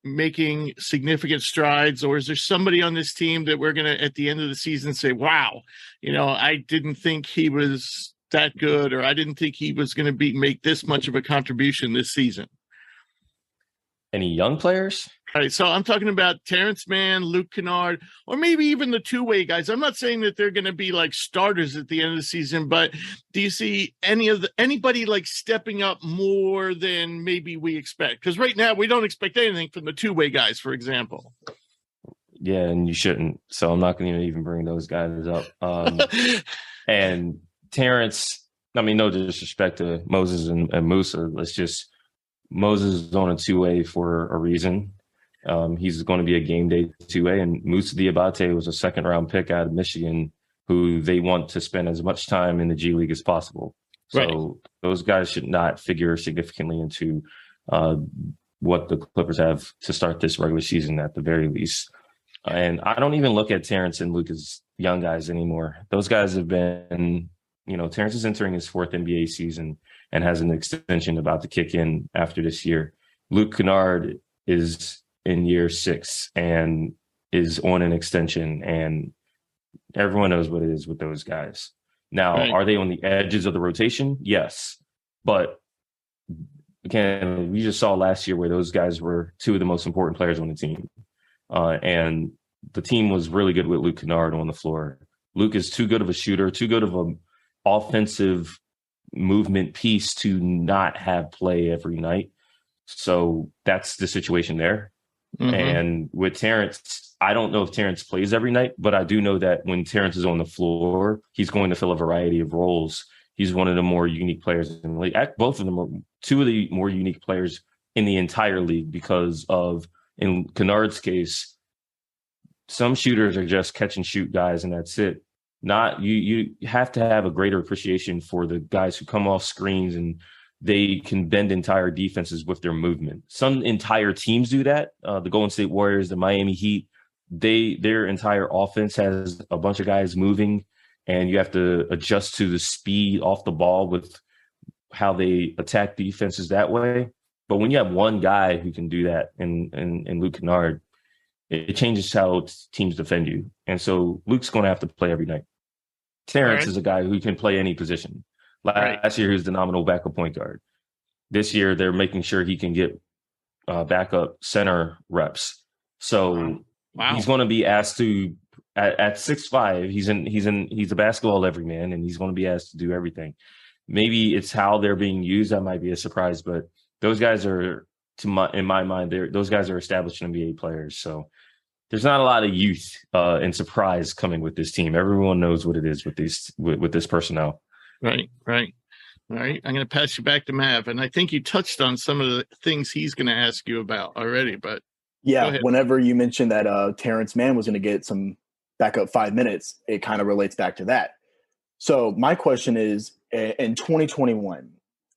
Speaker 1: making significant strides, or is there somebody on this team that we're going to, at the end of the season, say, wow, I didn't think he was that good, or I didn't think he was going to make this much of a contribution this season?
Speaker 5: Any young players?
Speaker 1: All right, so I'm talking about Terrence Mann, Luke Kennard, or maybe even the two-way guys. I'm not saying that they're going to be like starters at the end of the season, but do you see anybody like stepping up more than maybe we expect? Because right now we don't expect anything from the two-way guys, for example.
Speaker 5: Yeah, and you shouldn't. So I'm not going to even bring those guys up. And Terrence, I mean, no disrespect to Moses and Musa. Moses is on a two-way for a reason. He's going to be a game day two-way, and Musa Diabate was a second-round pick out of Michigan who they want to spend as much time in the G League as possible.
Speaker 1: Right.
Speaker 5: So those guys should not figure significantly into what the Clippers have to start this regular season at the very least. And I don't even look at Terrence and Luke as young guys anymore. Those guys have been, Terrence is entering his fourth NBA season and has an extension about to kick in after this year. Luke Kennard is in year 6 and is on an extension, and everyone knows what it is with those guys. Now, right. Are they on the edges of the rotation? Yes. But again, we just saw last year where those guys were two of the most important players on the team. And the team was really good with Luke Kennard on the floor. Luke is too good of a shooter, too good of an offensive movement piece to not have play every night. So that's the situation there. Mm-hmm. And with Terrence, I don't know if Terrence plays every night, but I do know that when Terrence is on the floor, he's going to fill a variety of roles. He's one of the more unique players in the league. Both of them are two of the more unique players in the entire league because of, in Kennard's case, some shooters are just catch and shoot guys and that's it. You have to have a greater appreciation for the guys who come off screens and they can bend entire defenses with their movement. Some entire teams do that. The Golden State Warriors, the Miami Heat, their entire offense has a bunch of guys moving, and you have to adjust to the speed off the ball with how they attack defenses that way. But when you have one guy who can do that in Luke Kennard, it changes how teams defend you. And so Luke's going to have to play every night. Terrence is a guy who can play any position. Last year, he was the nominal backup point guard. This year, they're making sure he can get backup center reps. So he's going to be asked to at 6'5", he's a basketball everyman, and he's going to be asked to do everything. Maybe it's how they're being used that might be a surprise, but those guys are, in my mind, those guys are established NBA players. So there's not a lot of youth and surprise coming with this team. Everyone knows what it is with this personnel.
Speaker 1: Right. All right. I'm going to pass you back to Mav, and I think you touched on some of the things he's going to ask you about already. But
Speaker 4: yeah, whenever you mentioned that Terrence Mann was going to get some backup 5 minutes, it kind of relates back to that. So my question is, in 2021,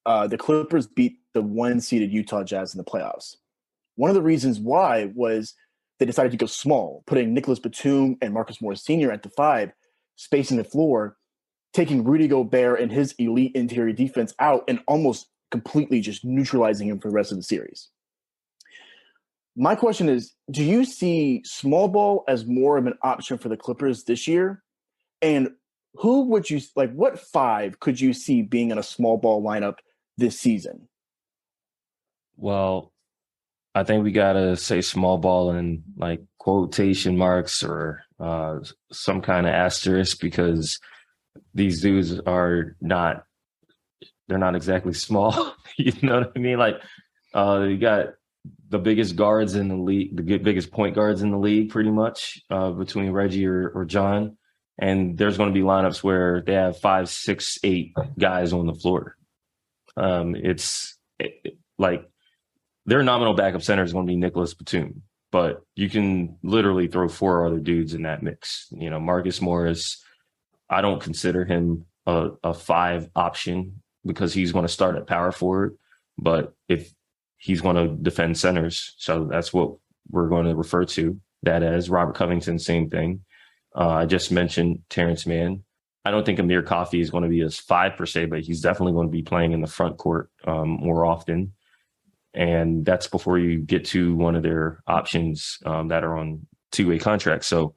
Speaker 4: the Clippers beat the 1-seeded Utah Jazz in the playoffs. One of the reasons why was they decided to go small, putting Nicholas Batum and Marcus Morris Sr. at the 5, spacing the floor, taking Rudy Gobert and his elite interior defense out, and almost completely just neutralizing him for the rest of the series. My question is, do you see small ball as more of an option for the Clippers this year? And who would you like? What 5 could you see being in a small ball lineup this season?
Speaker 5: Well, I think we gotta say small ball in like quotation marks or some kind of asterisk, because these dudes are they're not exactly small. You know what I mean? Like you got the biggest guards in the league, the biggest point guards in the league, pretty much between Reggie or John. And there's going to be lineups where they have 5, 6, 8 guys on the floor. Like their nominal backup center is going to be Nicholas Batum, but you can literally throw 4 other dudes in that mix. You know, Marcus Morris, I don't consider him a 5 option because he's going to start at power forward, but if he's going to defend centers, so that's what we're going to refer to that as. Robert Covington, same thing. I just mentioned Terrence Mann. I don't think Amir Coffey is going to be a 5 per se, but he's definitely going to be playing in the front court more often. And that's before you get to one of their options that are on 2-way contracts. So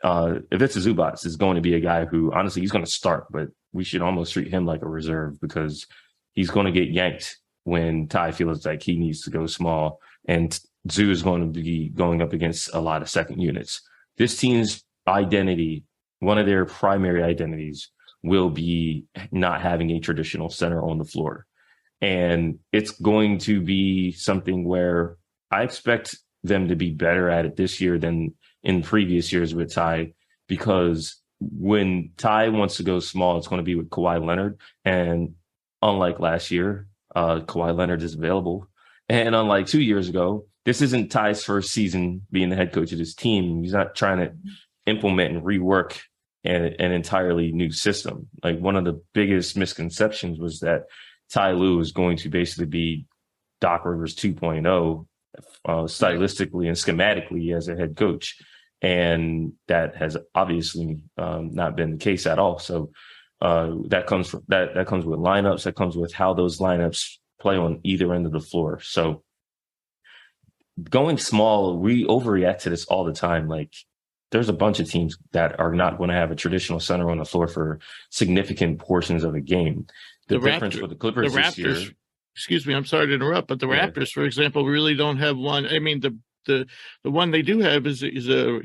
Speaker 5: if it's a Zubats, it's going to be a guy who, honestly, he's going to start, but we should almost treat him like a reserve because he's going to get yanked when Ty feels like he needs to go small. And Zoo is going to be going up against a lot of second units. This team's identity, one of their primary identities, will be not having a traditional center on the floor. And it's going to be something where I expect them to be better at it this year than in previous years with Ty, because when Ty wants to go small, it's going to be with Kawhi Leonard. And unlike last year, Kawhi Leonard is available. And unlike 2 years ago, this isn't Ty's first season being the head coach of this team. He's not trying to implement and rework an entirely new system. Like, one of the biggest misconceptions was that Ty Lue is going to basically be Doc Rivers 2.0 stylistically and schematically as a head coach. And that has obviously not been the case at all. So that comes with lineups, that comes with how those lineups play on either end of the floor. So going small, we overreact to this all the time. Like, there's a bunch of teams that are not going to have a traditional center on the floor for significant portions of the game. The difference for the Clippers this year.
Speaker 1: Excuse me, I'm sorry to interrupt, but the Raptors, for example, really don't have one. I mean, the one they do have is a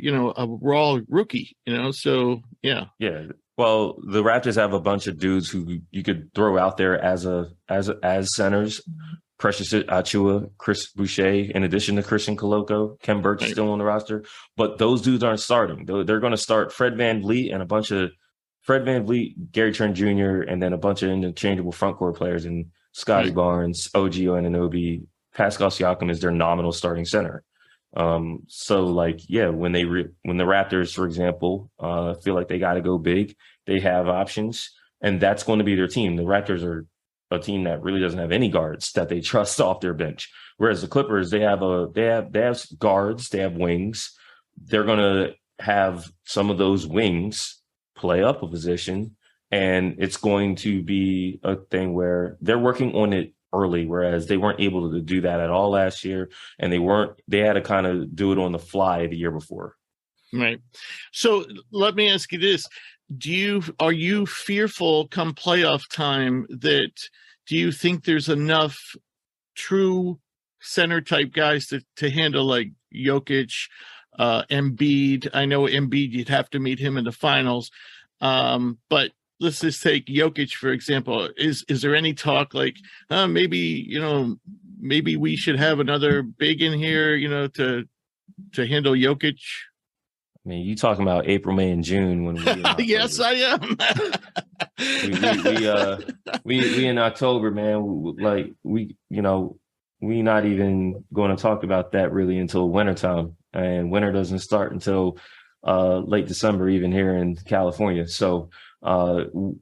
Speaker 1: raw rookie. So yeah. Yeah.
Speaker 5: Well, the Raptors have a bunch of dudes who you could throw out there as centers. Precious Achiuwa, Chris Boucher, in addition to Christian Koloko. Kem Burke's still on the roster. But those dudes aren't starting. They're going to start Fred VanVleet and a bunch of Fred VanVleet, Gary Trent Jr., and then a bunch of interchangeable front court players in Scotty Barnes, OG Anunoby. Pascal Siakam is their nominal starting center. So, like, yeah, when the Raptors, for example, feel like they got to go big, they have options, and that's going to be their team. The Raptors are a team that really doesn't have any guards that they trust off their bench. Whereas the Clippers, they have guards, they have wings. They're going to have some of those wings play up a position, and it's going to be a thing where they're working on it early, whereas they weren't able to do that at all last year, and they had to kind of do it on the fly the year before.
Speaker 1: Right. So let me ask you this. Are you fearful come playoff time do you think there's enough true center type guys to handle like Jokic, Embiid. I know Embiid, you'd have to meet him in the finals. But let's just take Jokic, for example. Is there any talk like maybe we should have another big in here, to handle Jokic?
Speaker 5: I mean, you talking about April, May, and June when we
Speaker 1: yes, I am.
Speaker 5: we in October, man. We not even going to talk about that really until wintertime, and winter doesn't start until late December, even here in California. So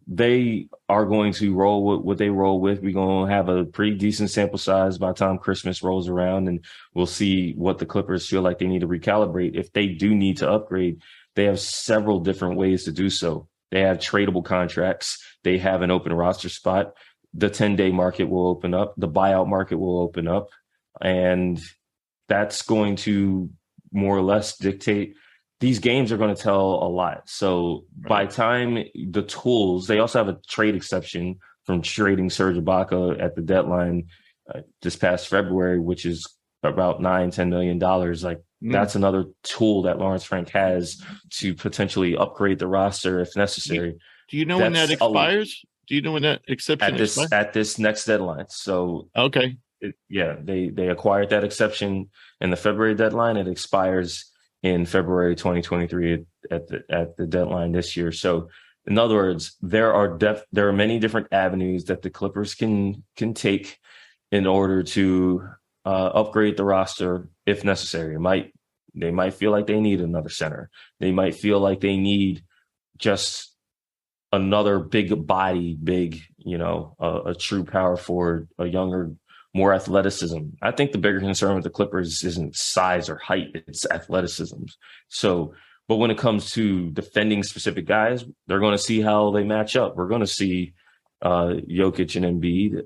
Speaker 5: they are going to roll with what they roll with. We're going to have a pretty decent sample size by the time Christmas rolls around, and we'll see what the Clippers feel like they need to recalibrate. If they do need to upgrade, they have several different ways to do so. They have tradable contracts. They have an open roster spot. The 10-day market will open up. The buyout market will open up. And that's going to more or less dictate. These games are going to tell a lot. So by time the tools, they also have a trade exception from trading Serge Ibaka at the deadline this past February, which is about $9-10 million. That's another tool that Lawrence Frank has to potentially upgrade the roster if necessary.
Speaker 1: Do you know when that expires? Do you know when that exception expires?
Speaker 5: At this next deadline. So
Speaker 1: okay.
Speaker 5: They acquired that exception in the February deadline. It expires in February 2023 at the deadline this year. So in other words, there are many different avenues that the Clippers can take in order to upgrade the roster if necessary. They might feel like they need another center. They might feel like they need just another big body, a true power forward, a younger, more athleticism. I think the bigger concern with the Clippers isn't size or height, it's athleticism. So, but when it comes to defending specific guys, they're going to see how they match up. We're going to see Jokic and Embiid,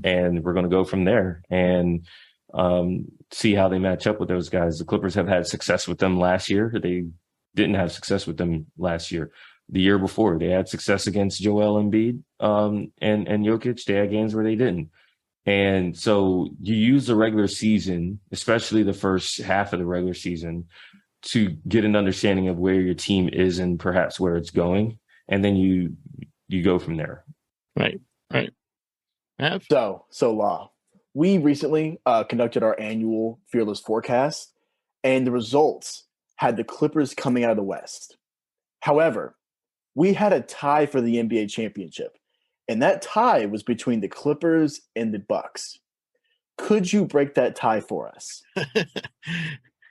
Speaker 5: and we're going to go from there and see how they match up with those guys. The Clippers have had success with them last year. They didn't have success with them last year. The year before, they had success against Joel Embiid and Jokic. They had games where they didn't. And so you use the regular season, especially the first half of the regular season, to get an understanding of where your team is and perhaps where it's going. And then you go from there.
Speaker 1: Right.
Speaker 4: So Law, we recently conducted our annual Fearless Forecast, and the results had the Clippers coming out of the West. However, we had a tie for the NBA championship. And that tie was between the Clippers and the Bucks. Could you break that tie for us?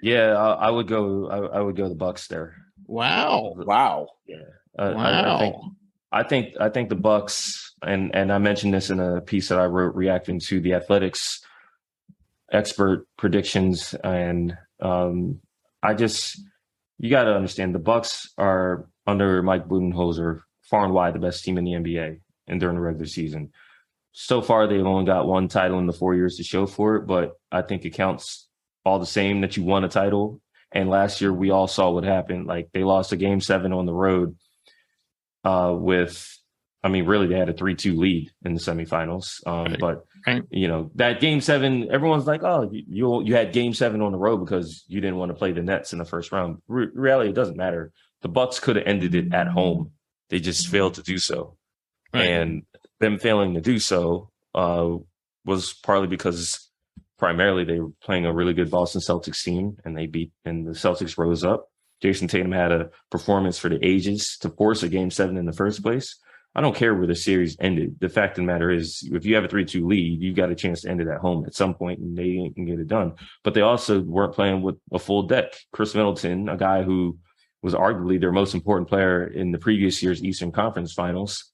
Speaker 5: Yeah, I would go. I would go the Bucks there.
Speaker 1: Wow.
Speaker 5: Yeah.
Speaker 1: Wow.
Speaker 5: I think the Bucks, and I mentioned this in a piece that I wrote reacting to the Athletics expert predictions, and you got to understand the Bucks are under Mike Budenholzer far and wide the best team in the NBA. And during the regular season. So far, they've only got one title in the 4 years to show for it, but I think it counts all the same that you won a title. And last year, we all saw what happened. They lost a Game 7 on the road really, they had a 3-2 lead in the semifinals. But, that Game 7, everyone's like, oh, you had Game 7 on the road because you didn't want to play the Nets in the first round. Reality, it doesn't matter. The Bucks could have ended it at home. They just failed to do so. Right. And them failing to do so was partly because primarily they were playing a really good Boston Celtics team, and the Celtics rose up. Jason Tatum had a performance for the ages to force a Game 7 in the first place. I don't care where the series ended. The fact of the matter is, if you have a 3-2 lead, you've got a chance to end it at home at some point, and they can get it done. But they also weren't playing with a full deck. Chris Middleton, a guy who was arguably their most important player in the previous year's Eastern Conference Finals.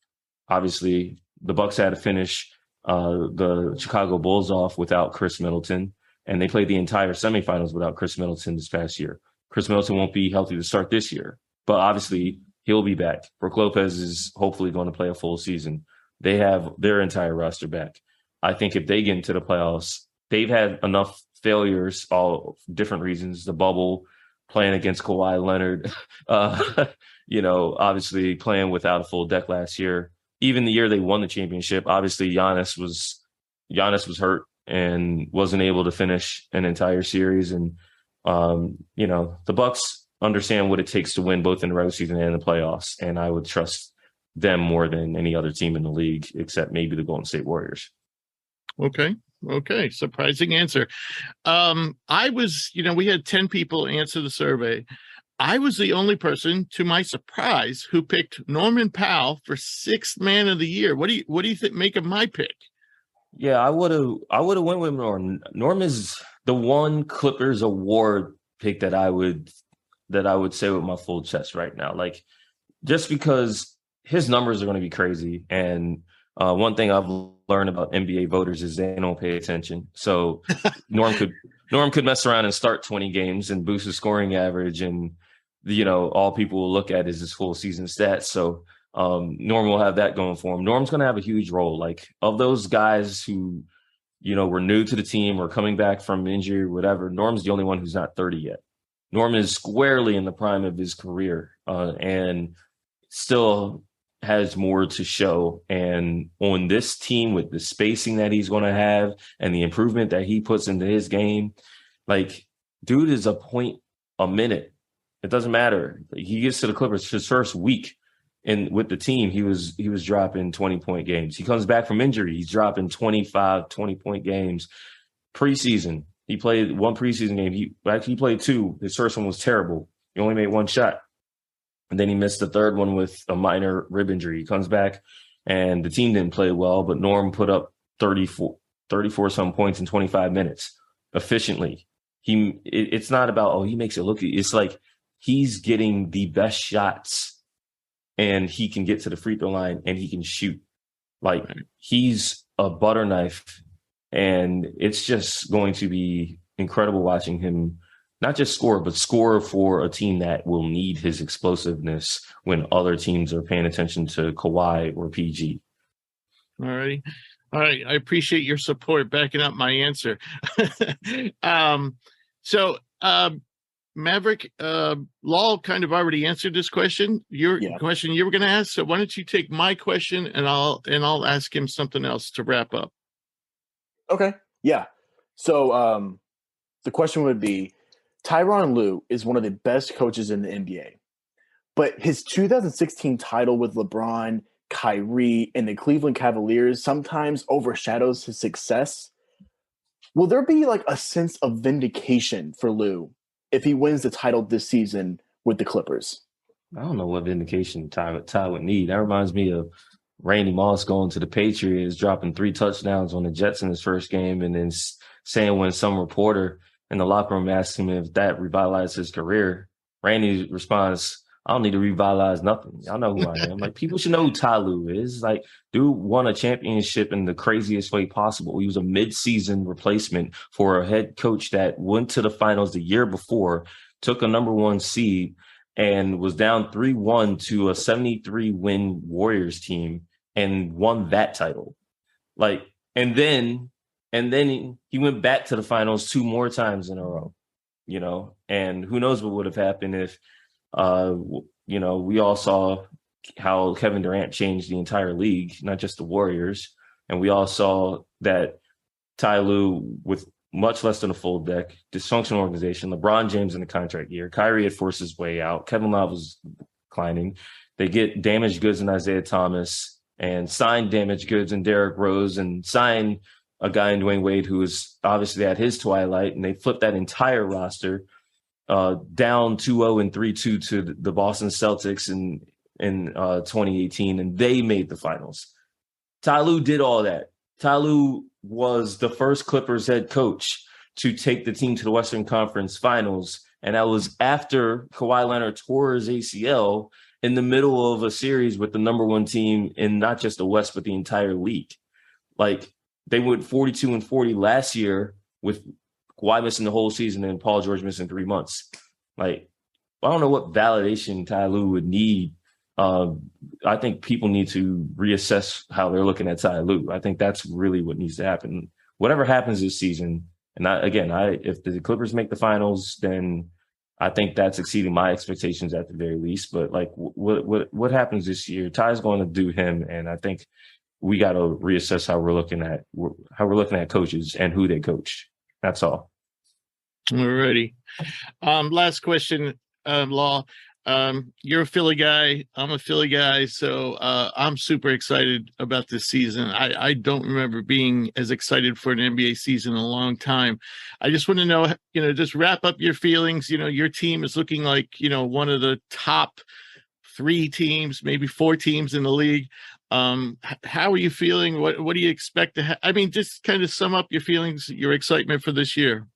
Speaker 5: Obviously, the Bucks had to finish the Chicago Bulls off without Chris Middleton, and they played the entire semifinals without Chris Middleton this past year. Chris Middleton won't be healthy to start this year, but obviously he'll be back. Brook Lopez is hopefully going to play a full season. They have their entire roster back. I think if they get into the playoffs, they've had enough failures, all different reasons, the bubble, playing against Kawhi Leonard, obviously playing without a full deck last year. Even the year they won the championship, obviously Giannis was hurt and wasn't able to finish an entire series. And The Bucks understand what it takes to win both in the regular season and the playoffs, and I would trust them more than any other team in the league, except maybe the Golden State Warriors.
Speaker 1: Okay. Surprising answer. I was, we had 10 people answer the survey. I was the only person, to my surprise, who picked Norman Powell for 6th man of the year. What do you think? Make of my pick?
Speaker 5: Yeah, I would have went with Norm. Norm is the one Clippers award pick that I would say with my full chest right now. Like, just because his numbers are going to be crazy, and one thing I've learned about NBA voters is they don't pay attention. So Norm could mess around and start 20 games and boost his scoring average, and all people will look at is his full season stats. So Norm will have that going for him. Norm's going to have a huge role. Like, of those guys who, were new to the team or coming back from injury or whatever, Norm's the only one who's not 30 yet. Norm is squarely in the prime of his career and still has more to show. And on this team, with the spacing that he's going to have and the improvement that he puts into his game, like, dude is a point a minute. It doesn't matter. He gets to the Clippers his first week. And with the team, he was dropping 20-point games. He comes back from injury. He's dropping 25, 20-point games. Preseason, he played one preseason game. He played 2. His first one was terrible. He only made 1 shot. And then he missed the third one with a minor rib injury. He comes back, and the team didn't play well, but Norm put up 34-some points in 25 minutes efficiently. It's not about, he makes it look. It's like he's getting the best shots, and he can get to the free throw line, and he can shoot. Like, he's a butter knife, and it's just going to be incredible watching him not just score, but score for a team that will need his explosiveness when other teams are paying attention to Kawhi or PG.
Speaker 1: All right. I appreciate your support backing up my answer. Maverick, Lal kind of already answered this question. Question you were going to ask. So why don't you take my question, and I'll ask him something else to wrap up.
Speaker 4: Okay. Yeah. So the question would be, Tyronn Lue is one of the best coaches in the NBA, but his 2016 title with LeBron, Kyrie, and the Cleveland Cavaliers sometimes overshadows his success. Will there be like a sense of vindication for Lue if he wins the title this season with the Clippers?
Speaker 5: I don't know what vindication Ty would need. That reminds me of Randy Moss going to the Patriots, dropping 3 touchdowns on the Jets in his first game, and then saying when some reporter in the locker room asked him if that revitalized his career, Randy responds, "I don't need to revitalize nothing. Y'all know who I am." Like, people should know who Ty Lue is. Like, dude won a championship in the craziest way possible. He was a mid-season replacement for a head coach that went to the finals the year before, took a number 1 seed, and was down 3-1 to a 73-win Warriors team and won that title. Like, and then he went back to the finals 2 more times in a row, and who knows what would have happened if, we all saw how Kevin Durant changed the entire league, not just the Warriors. And we all saw that Ty Lue, with much less than a full deck, dysfunctional organization, LeBron James in the contract year, Kyrie had forced his way out, Kevin Love was declining. They get damaged goods in Isaiah Thomas and sign damaged goods in Derrick Rose and sign a guy in Dwayne Wade who is obviously at his twilight, and they flipped that entire roster down 2-0 and 3-2 to the Boston Celtics in 2018, and they made the finals. Ty Lue did all that. Ty Lue was the first Clippers head coach to take the team to the Western Conference Finals, and that was after Kawhi Leonard tore his ACL in the middle of a series with the number 1 team in not just the West, but the entire league. Like, they went 42-40 last year with Kawhi missing the whole season and Paul George missing 3 months. Like, I don't know what validation Ty Lue would need. I think people need to reassess how they're looking at Ty Lue. I think that's really what needs to happen. Whatever happens this season, and if the Clippers make the finals, then I think that's exceeding my expectations at the very least. But like, what happens this year? Ty's going to do him, and I think we got to reassess how we're looking at coaches and who they coach. That's all.
Speaker 1: Alrighty. Last question, Law. You're a Philly guy. I'm a Philly guy. So I'm super excited about this season. I don't remember being as excited for an NBA season in a long time. I just want to know, just wrap up your feelings. Your team is looking like, one of the top 3 teams, maybe 4 teams in the league. How are you feeling? What do you expect to I mean, just kind of sum up your feelings, your excitement for this year.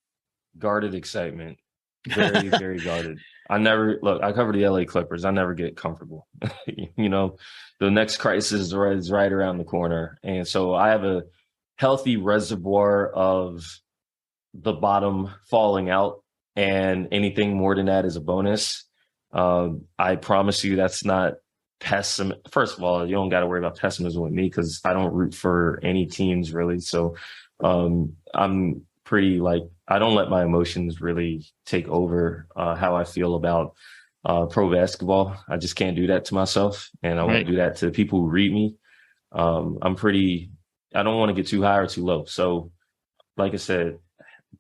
Speaker 5: Guarded excitement. Very, very guarded. I cover the LA Clippers. I never get comfortable. The next crisis is right around the corner. And so I have a healthy reservoir of the bottom falling out, and anything more than that is a bonus. I promise you that's not pessimism. First of all, you don't got to worry about pessimism with me because I don't root for any teams really. So I'm pretty I don't let my emotions really take over how I feel about pro basketball. I just can't do that to myself, and I won't do that to people who read me. I don't want to get too high or too low. So like I said,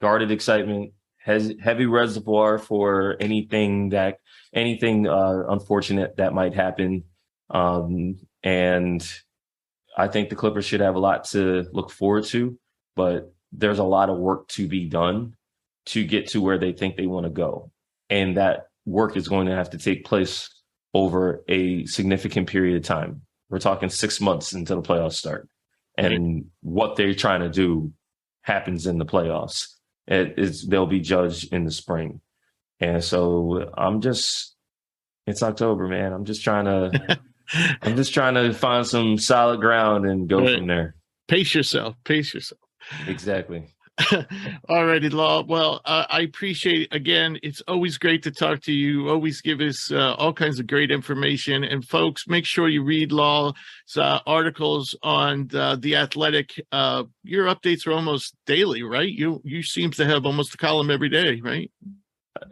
Speaker 5: guarded excitement, has heavy reservoir for anything unfortunate that might happen. And I think the Clippers should have a lot to look forward to, but there's a lot of work to be done to get to where they think they want to go. And that work is going to have to take place over a significant period of time. We're talking 6 months until the playoffs start. And what they're trying to do happens in the playoffs. They'll be judged in the spring. And so it's October, man. I'm just trying to find some solid ground and go from there.
Speaker 1: Pace yourself.
Speaker 5: Exactly.
Speaker 1: All righty, Law. Well, I appreciate it. Again, it's always great to talk to you. Always give us all kinds of great information. And folks, make sure you read Law's articles on The Athletic. Your updates are almost daily, right? You seem to have almost a column every day, right?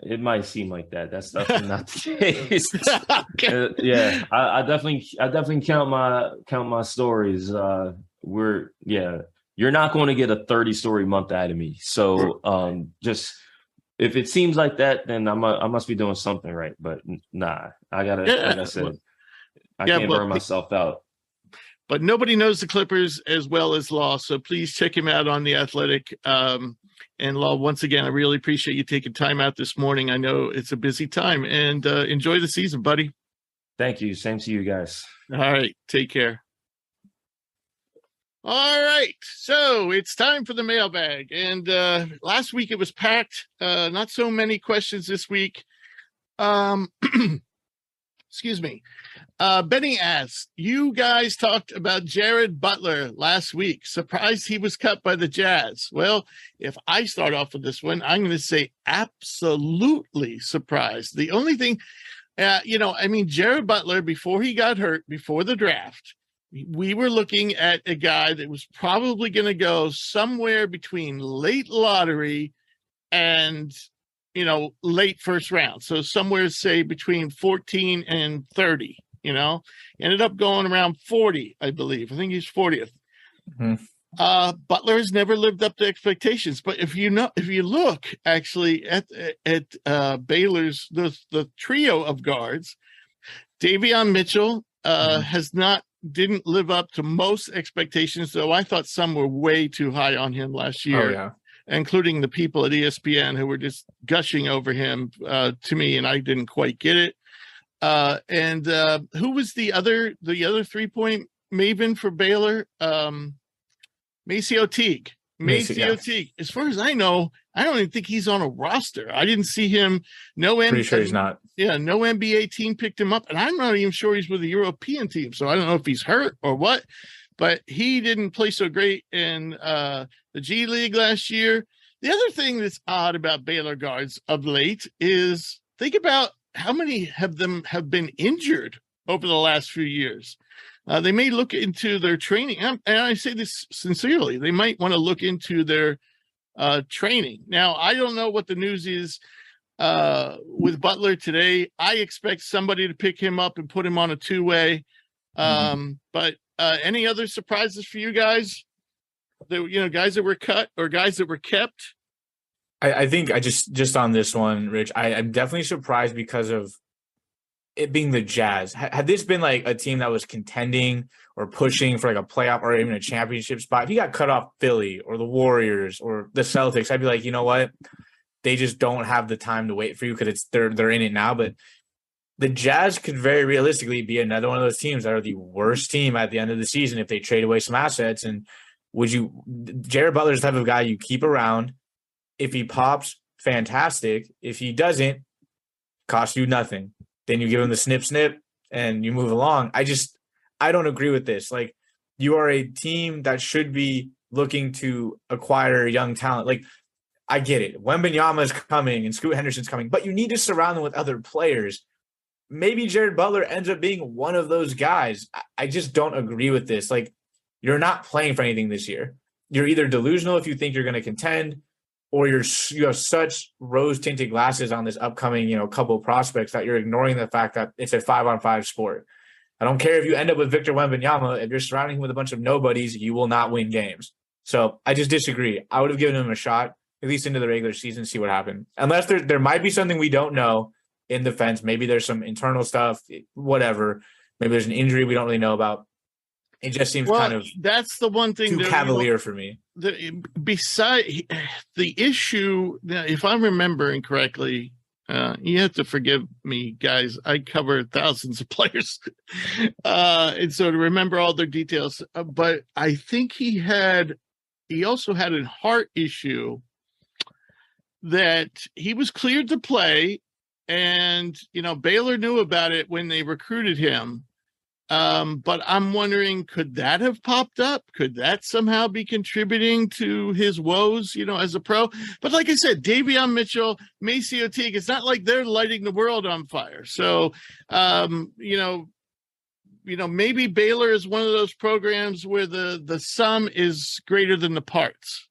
Speaker 5: It might seem like that. That's definitely not the case.
Speaker 1: Okay.
Speaker 5: Yeah, I definitely count my stories. You're not going to get a 30-story month out of me. So just if it seems like that, then I must be doing something right. But nah, I gotta. Like I said, I can't burn myself out.
Speaker 1: But nobody knows the Clippers as well as Law, so please check him out on The Athletic. And Law, once again, I really appreciate you taking time out this morning. I know it's a busy time, and enjoy the season, buddy.
Speaker 5: Thank you. Same to you guys.
Speaker 1: All right. Take care. All right. So it's time for the mailbag. And last week it was packed. Not so many questions this week. Excuse me. Benny asks, you guys talked about Jared Butler last week. Surprised he was cut by the Jazz. Well, if I start off with this one, I'm going to say absolutely surprised. The only thing, Jared Butler, before he got hurt, before the draft, we were looking at a guy that was probably going to go somewhere between late lottery and late first round. So somewhere, say, between 14 and 30, ended up going around 40, I believe. I think he's 40th. Mm-hmm. Butler has never lived up to expectations. But if you look actually at Baylor's, the trio of guards, Davion Mitchell didn't live up to most expectations, though I thought some were way too high on him last year.
Speaker 3: Oh, yeah.
Speaker 1: Including the people at ESPN who were just gushing over him to me, and I didn't quite get it. And who was the other 3-point maven for Baylor? Maceo Teague. Teague. As far as I know, I don't even think he's on a roster. I didn't see him.
Speaker 3: Pretty sure he's not.
Speaker 1: Yeah, no NBA team picked him up, and I'm not even sure he's with a European team. So I don't know if he's hurt or what. But he didn't play so great in the G League last year. The other thing that's odd about Baylor guards of late is think about how many of them have been injured over the last few years. They may look into their training, and I say this sincerely. They might want to look into their training. Now, I don't know what the news is with Butler today. I expect somebody to pick him up and put him on a two-way. But any other surprises for you guys? Guys that were cut or guys that were kept?
Speaker 3: I think I just on this one, Rich, I'm definitely surprised because of it being the Jazz. Had this been like a team that was contending or pushing for like a playoff or even a championship spot, if you got cut off Philly or the Warriors or the Celtics, I'd be like, you know what? They just don't have the time to wait for you because they're in it now. But the Jazz could very realistically be another one of those teams that are the worst team at the end of the season if they trade away some assets. And Jared Butler's the type of guy you keep around. If he pops, fantastic. If he doesn't, costs you nothing. Then you give him the snip and you move along. I don't agree with this. Like, you are a team that should be looking to acquire young talent. Like, I get it. Wembanyama is coming and Scoot Henderson's coming, but you need to surround them with other players. Maybe Jared Butler ends up being one of those guys. I just don't agree with this. Like, you're not playing for anything this year. You're either delusional if you think you're going to contend, or you have such rose-tinted glasses on this upcoming, couple of prospects that you're ignoring the fact that it's a 5-on-5 sport. I don't care if you end up with Victor Wembanyama. If you're surrounding him with a bunch of nobodies, you will not win games. So I just disagree. I would have given him a shot, at least into the regular season, see what happened. Unless there might be something we don't know in the fence. Maybe there's some internal stuff, whatever. Maybe there's an injury we don't really know about. It just seems kind of
Speaker 1: that's the one thing
Speaker 3: too cavalier for me.
Speaker 1: Beside the issue, if I'm remembering correctly, you have to forgive me, guys. I cover thousands of players, and so to remember all their details. But I think he also had a heart issue that he was cleared to play, and Baylor knew about it when they recruited him. But I'm wondering, could that have popped up? Could that somehow be contributing to his woes, as a pro? But like I said, Davion Mitchell, Maceo Teague, it's not like they're lighting the world on fire. So, maybe Baylor is one of those programs where the sum is greater than the parts.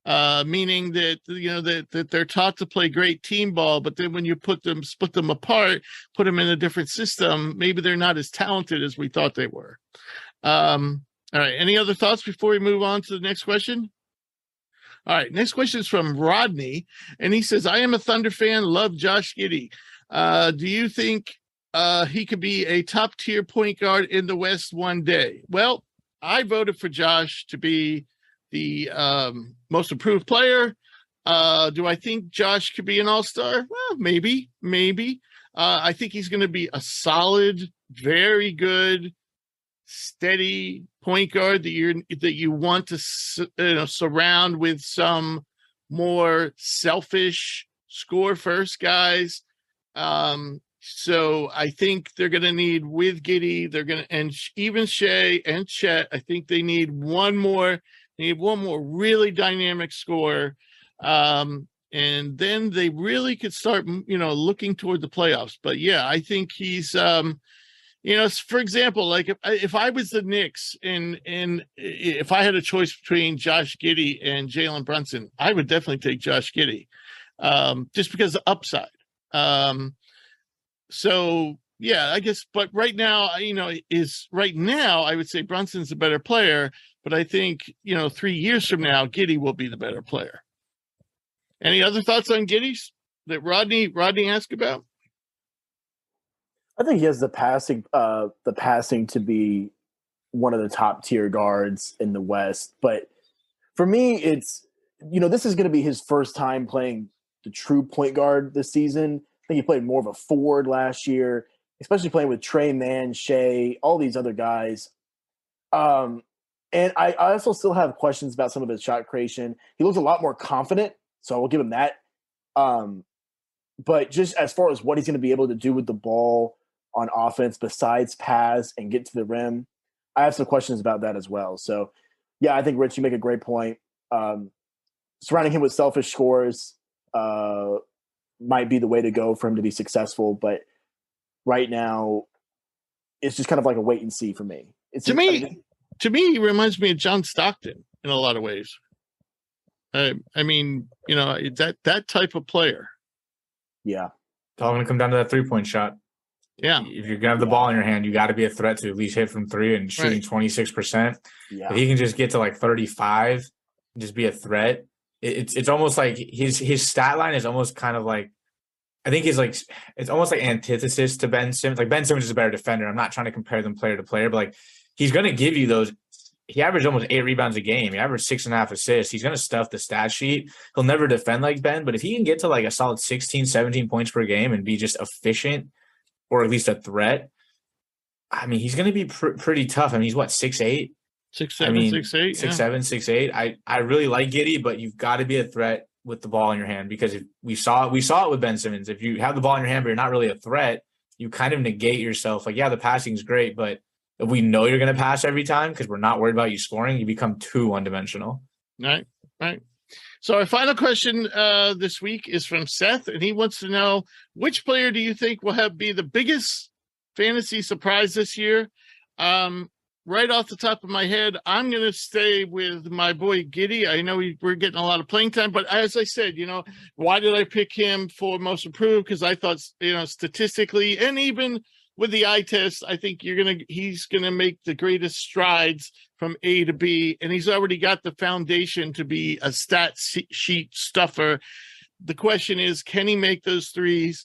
Speaker 1: Meaning that that they're taught to play great team ball, but then when you split them apart, put them in a different system, maybe they're not as talented as we thought they were. All right. Any other thoughts before we move on to the next question? All right. Next question is from Rodney, and he says, "I am a Thunder fan. Love Josh Giddey. Do you think he could be a top tier point guard in the West one day?" Well, I voted for Josh to be the most improved player. Do I think Josh could be an all-star? Well, maybe. I think he's going to be a solid, very good, steady point guard that you want to surround with some more selfish score first guys. So I think they're going to need, with Giddey, and even Shea and Chet, I think they need one more really dynamic scorer. And then they really could start, looking toward the playoffs. But yeah, I think he's, for example, like if I was the Knicks and if I had a choice between Josh Giddey and Jalen Brunson, I would definitely take Josh Giddey, just because of upside. So yeah, I guess, but right now, I would say Brunson's a better player, but I think, 3 years from now, Giddey will be the better player. Any other thoughts on Giddey that Rodney asked about?
Speaker 4: I think he has the passing to be one of the top tier guards in the West. But for me, it's, this is going to be his first time playing the true point guard this season. I think he played more of a forward last year, especially playing with Trey Mann, Shea, all these other guys. And I also still have questions about some of his shot creation. He looks a lot more confident, so I will give him that. But just as far as what he's going to be able to do with the ball on offense besides pass and get to the rim, I have some questions about that as well. So, yeah, I think, Rich, you make a great point. Surrounding him with selfish scores might be the way to go for him to be successful. But right now, it's just kind of like a wait and see for me. To me, he reminds me of John Stockton in a lot of ways. I mean, that type of player. Yeah.
Speaker 3: It's all going to come down to that 3-point shot.
Speaker 1: Yeah.
Speaker 3: If you're going to have the ball in your hand, you got to be a threat to at least hit from 3 and shooting 26%.
Speaker 4: Yeah.
Speaker 3: If he can just get to like 35 and just be a threat, it's almost like his stat line is almost kind of like, I think it's almost like antithesis to Ben Simmons. Like Ben Simmons is a better defender. I'm not trying to compare them player to player, but like he's going to give you those. He averaged almost 8 rebounds a game. He averaged 6.5 assists. He's going to stuff the stat sheet. He'll never defend like Ben, but if he can get to like a solid 16, 17 points per game and be just efficient or at least a threat, I mean, he's going to be pretty tough. I mean, he's what, 6'8"?
Speaker 1: 6'7",
Speaker 3: I mean,
Speaker 1: 6'8",
Speaker 3: 6'7", 6'8". I really like Giddy, but you've got to be a threat with the ball in your hand, because if we saw it with Ben Simmons. If you have the ball in your hand but you're not really a threat, you kind of negate yourself. Like, yeah, the passing's great, but if we know you're going to pass every time because we're not worried about you scoring, you become too one-dimensional.
Speaker 1: Right. So our final question this week is from Seth, and he wants to know, which player do you think will be the biggest fantasy surprise this year? Right off the top of my head, I'm going to stay with my boy Giddy. I know we're getting a lot of playing time, but as I said, why did I pick him for most improved? Because I thought, statistically, and even with the eye test, I think he's going to make the greatest strides from A to B, and he's already got the foundation to be a stat sheet stuffer. The question is, can he make those threes?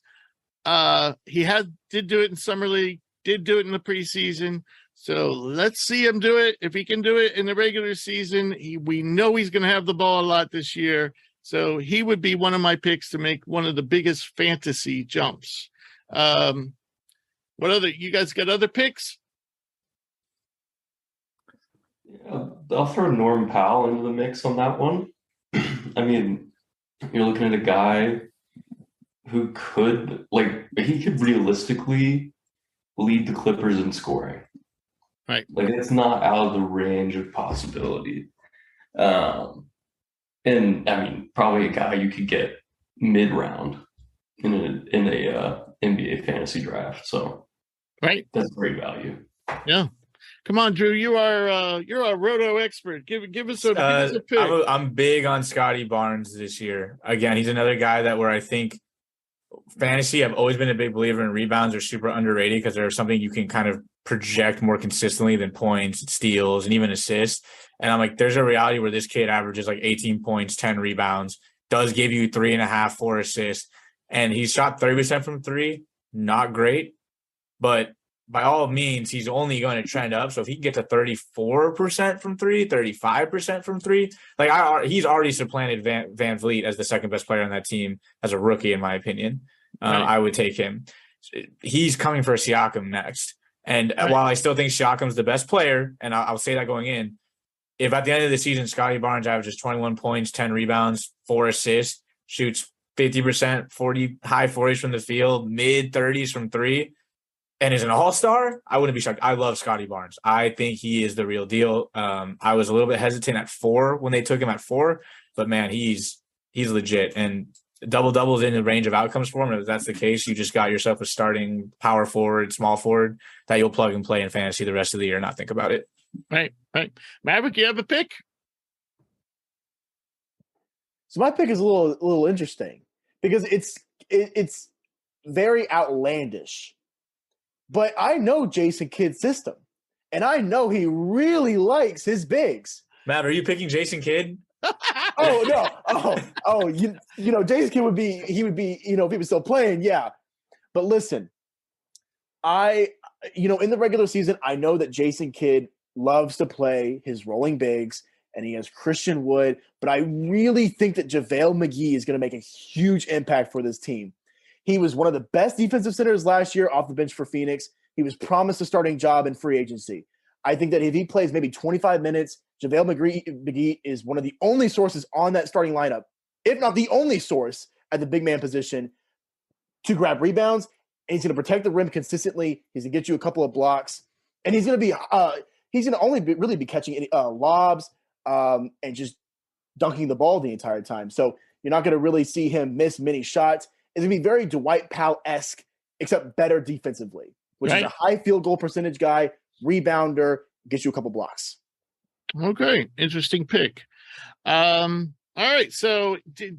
Speaker 1: He did do it in Summer League, did do it in the preseason. So let's see him do it. If he can do it in the regular season, we know he's going to have the ball a lot this year. So he would be one of my picks to make one of the biggest fantasy jumps. You guys got other picks?
Speaker 2: Yeah, I'll throw Norm Powell into the mix on that one. I mean, you're looking at a guy who he could realistically lead the Clippers in scoring.
Speaker 1: Right.
Speaker 2: Like, it's not out of the range of possibility. And I mean, probably a guy you could get mid-round in a NBA fantasy draft. So
Speaker 1: right,
Speaker 2: that's great value.
Speaker 1: Yeah. Come on, Drew. You're a roto expert. Give us a pick.
Speaker 3: I'm big on Scotty Barnes this year. Again, he's another guy where I think fantasy, I've always been a big believer in rebounds are super underrated because they're something you can kind of project more consistently than points, steals, and even assists. And I'm like, there's a reality where this kid averages like 18 points, 10 rebounds, does give you 3.5, 4 assists, and he's shot 30% from three. Not great, but by all means, he's only going to trend up. So if he can get to 34% from three, 35% from three, he's already supplanted Van Vliet as the second best player on that team as a rookie, in my opinion. Right. I would take him. He's coming for Siakam next. And while I still think Siakam's the best player, and I'll say that going in, if at the end of the season, Scotty Barnes averages 21 points, 10 rebounds, 4 assists, shoots 50%, high 40s from the field, mid 30s from three, and is an all-star, I wouldn't be shocked. I love Scotty Barnes. I think he is the real deal. I was a little bit hesitant at 4 when they took him at 4, but man, he's legit. And double-double is in the range of outcomes for him. If that's the case, you just got yourself a starting power forward, small forward that you'll plug and play in fantasy the rest of the year and not think about it.
Speaker 1: Right. Maverick, you have a pick?
Speaker 4: So my pick is a little interesting because it's very outlandish. But I know Jason Kidd's system, and I know he really likes his bigs.
Speaker 3: Matt, are you picking Jason Kidd?
Speaker 4: Oh no! Jason Kidd would be if he was still playing, yeah. But listen, in the regular season, I know that Jason Kidd loves to play his rolling bigs, and he has Christian Wood. But I really think that JaVale McGee is going to make a huge impact for this team. He was one of the best defensive centers last year off the bench for Phoenix. He was promised a starting job in free agency. I think that if he plays maybe 25 minutes, JaVale McGee is one of the only sources on that starting lineup, if not the only source at the big man position to grab rebounds. And he's going to protect the rim consistently. He's going to get you a couple of blocks. And he's going to only really be catching lobs and just dunking the ball the entire time. So you're not going to really see him miss many shots. It's going to be very Dwight Powell-esque, except better defensively, which is a high field goal percentage guy, rebounder, gets you a couple blocks.
Speaker 1: Okay, interesting pick. All right, so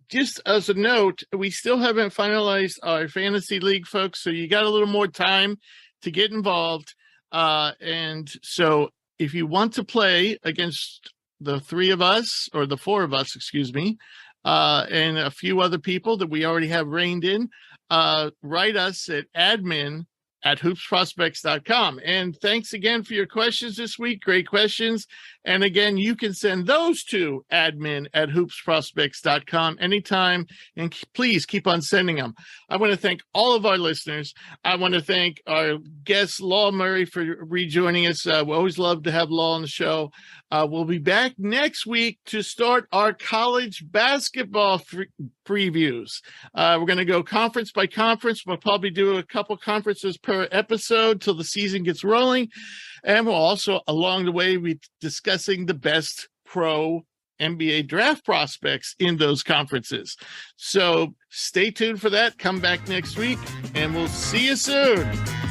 Speaker 1: just as a note, we still haven't finalized our fantasy league, folks, so you got a little more time to get involved. And so if you want to play against the 3 of us, or the 4 of us, excuse me, and a few other people that we already have reined in, write us at admin@hoopsprospects.com. And thanks again for your questions this week. Great questions. And again, you can send those to admin@hoopsprospects.com anytime. And please keep on sending them. I want to thank all of our listeners. I want to thank our guest, Law Murray, for rejoining us. We always love to have Law on the show. We'll be back next week to start our college basketball previews. We're going to go conference by conference. We'll probably do a couple conferences per episode till the season gets rolling. And we'll also, along the way, be discussing the best pro NBA draft prospects in those conferences. So stay tuned for that. Come back next week, and we'll see you soon.